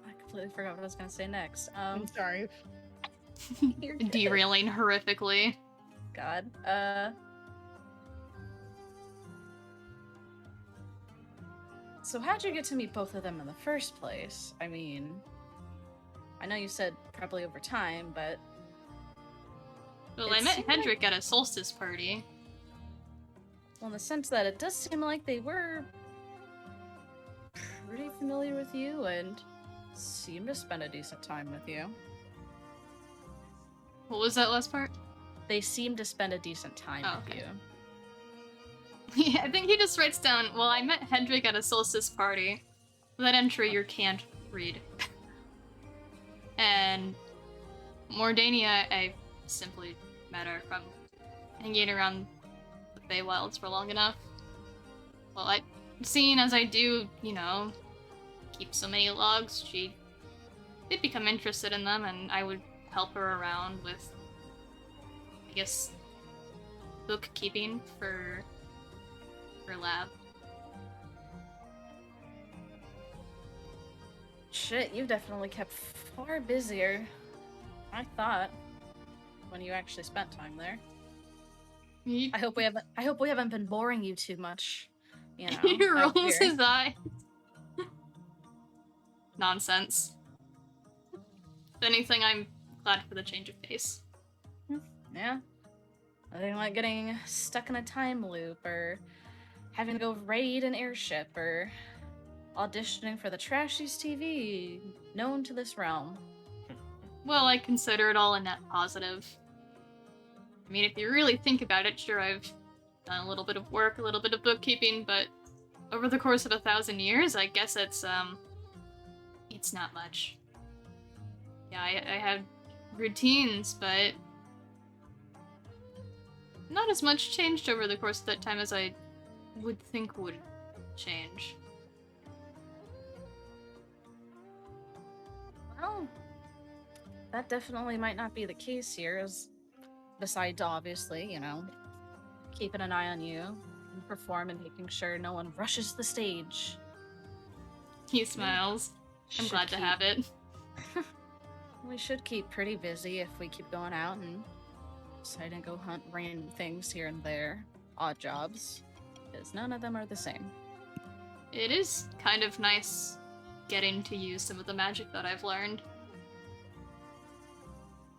I completely forgot what I was gonna say next. I'm sorry. You're good. Derailing horrifically. God. So how'd you get to meet both of them in the first place? I mean, I know you said probably over time, but Well, It I met seemed like- Hedrick at a solstice party. well, in the sense that it does seem like they were pretty familiar with you and seemed to spend a decent time with you. What was that last part? They seem to spend a decent time Oh, with okay. you. Yeah, I think he just writes down, well, I met Hedrick at a solstice party. That entry you can't read. And Mordania, I simply met her from hanging around the Feywilds for long enough. Well, seeing as I do, you know, keep so many logs, she did become interested in them, and I would help her around with, I guess, bookkeeping for her lab. Shit, you definitely kept far busier, I thought, when you actually spent time there. I hope we haven't been boring you too much. You know. He out rolls here. his eye. Nonsense. If anything, I'm glad for the change of pace. Yeah. Nothing like getting stuck in a time loop, or having to go raid an airship, or auditioning for the trashiest TV known to this realm. Well, I consider it all a net positive. I mean, if you really think about it, sure, I've done a little bit of work, a little bit of bookkeeping, but over the course of 1,000 years, I guess it's not much. Yeah, I have routines, but not as much changed over the course of that time as I would think would change. Well, that definitely might not be the case here, as besides obviously, you know, keeping an eye on you, and perform and making sure no one rushes the stage. He smiles. I'm Should glad to keep- have it. We should keep pretty busy if we keep going out and decide to go hunt random things here and there. Odd jobs. Because none of them are the same. It is kind of nice getting to use some of the magic that I've learned.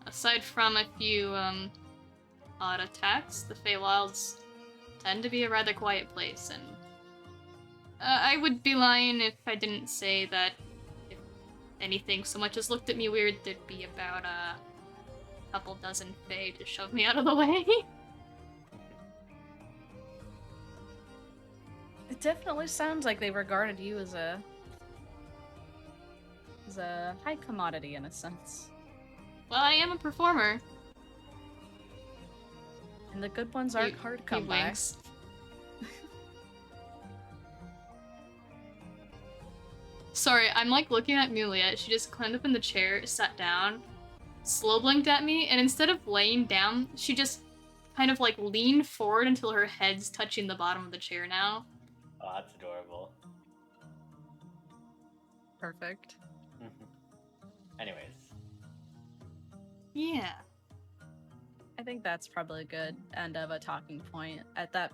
Aside from a few odd attacks, the Feywilds tend to be a rather quiet place, and I would be lying if I didn't say that if anything so much as looked at me weird, there'd be about a couple dozen Fey to shove me out of the way. It definitely sounds like they regarded you as a high commodity in a sense. Well, I am a performer. And the good ones aren't hard to He come by. winks. Sorry, I'm like looking at Mulia. She just climbed up in the chair, sat down, slow blinked at me, and instead of laying down, she just kind of like leaned forward until her head's touching the bottom of the chair now. Oh, that's adorable. Perfect. Anyways. Yeah. I think that's probably a good end of a talking point. At that,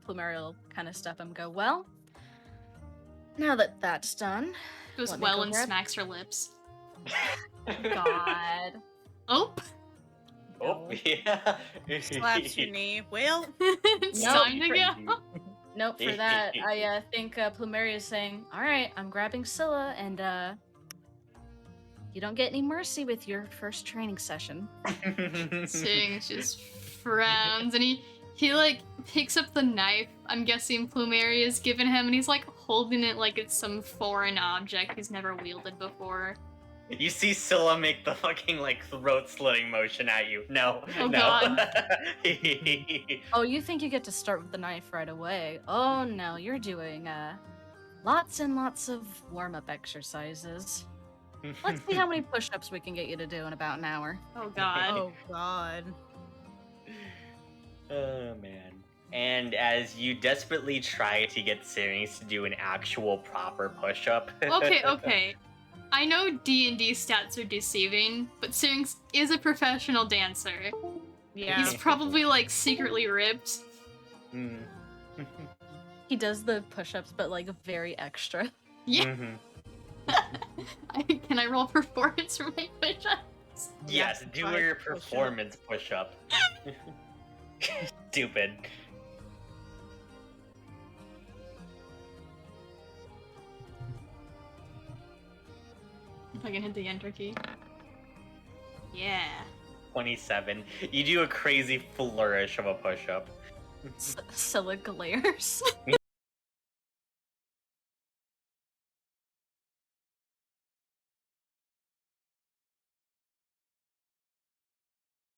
Plumeria will kind of step and go, well, now that that's done, Goes Let me well go and grab- smacks her lips. God. Oh! Oh, No. yeah. Slaps your knee. Well, It's Nope. time to go. Nope, for that, I think Plumeria is saying, alright, I'm grabbing Scylla, and you don't get any mercy with your first training session. Sings just frowns and he like picks up the knife I'm guessing Plumeria has given him and he's like holding it like it's some foreign object he's never wielded before. You see Scylla make the fucking like throat slitting motion at you. No, Oh, no. God. Oh, you think you get to start with the knife right away? Oh no, you're doing lots and lots of warm-up exercises. Let's see how many push-ups we can get you to do in about an hour. Oh god. oh god. Oh man. And as you desperately try to get Syrinx to do an actual proper push-up. Okay. I know D&D stats are deceiving, but Syrinx is a professional dancer. Yeah. He's probably like secretly ripped. Mm. He does the push-ups, but like very extra. Yeah. Mhm. Can I roll performance for my push-ups? Yes, do Five your push-up. performance push-up. Stupid. If I can hit the enter key. Yeah. 27. You do a crazy flourish of a push-up. Scylla glares.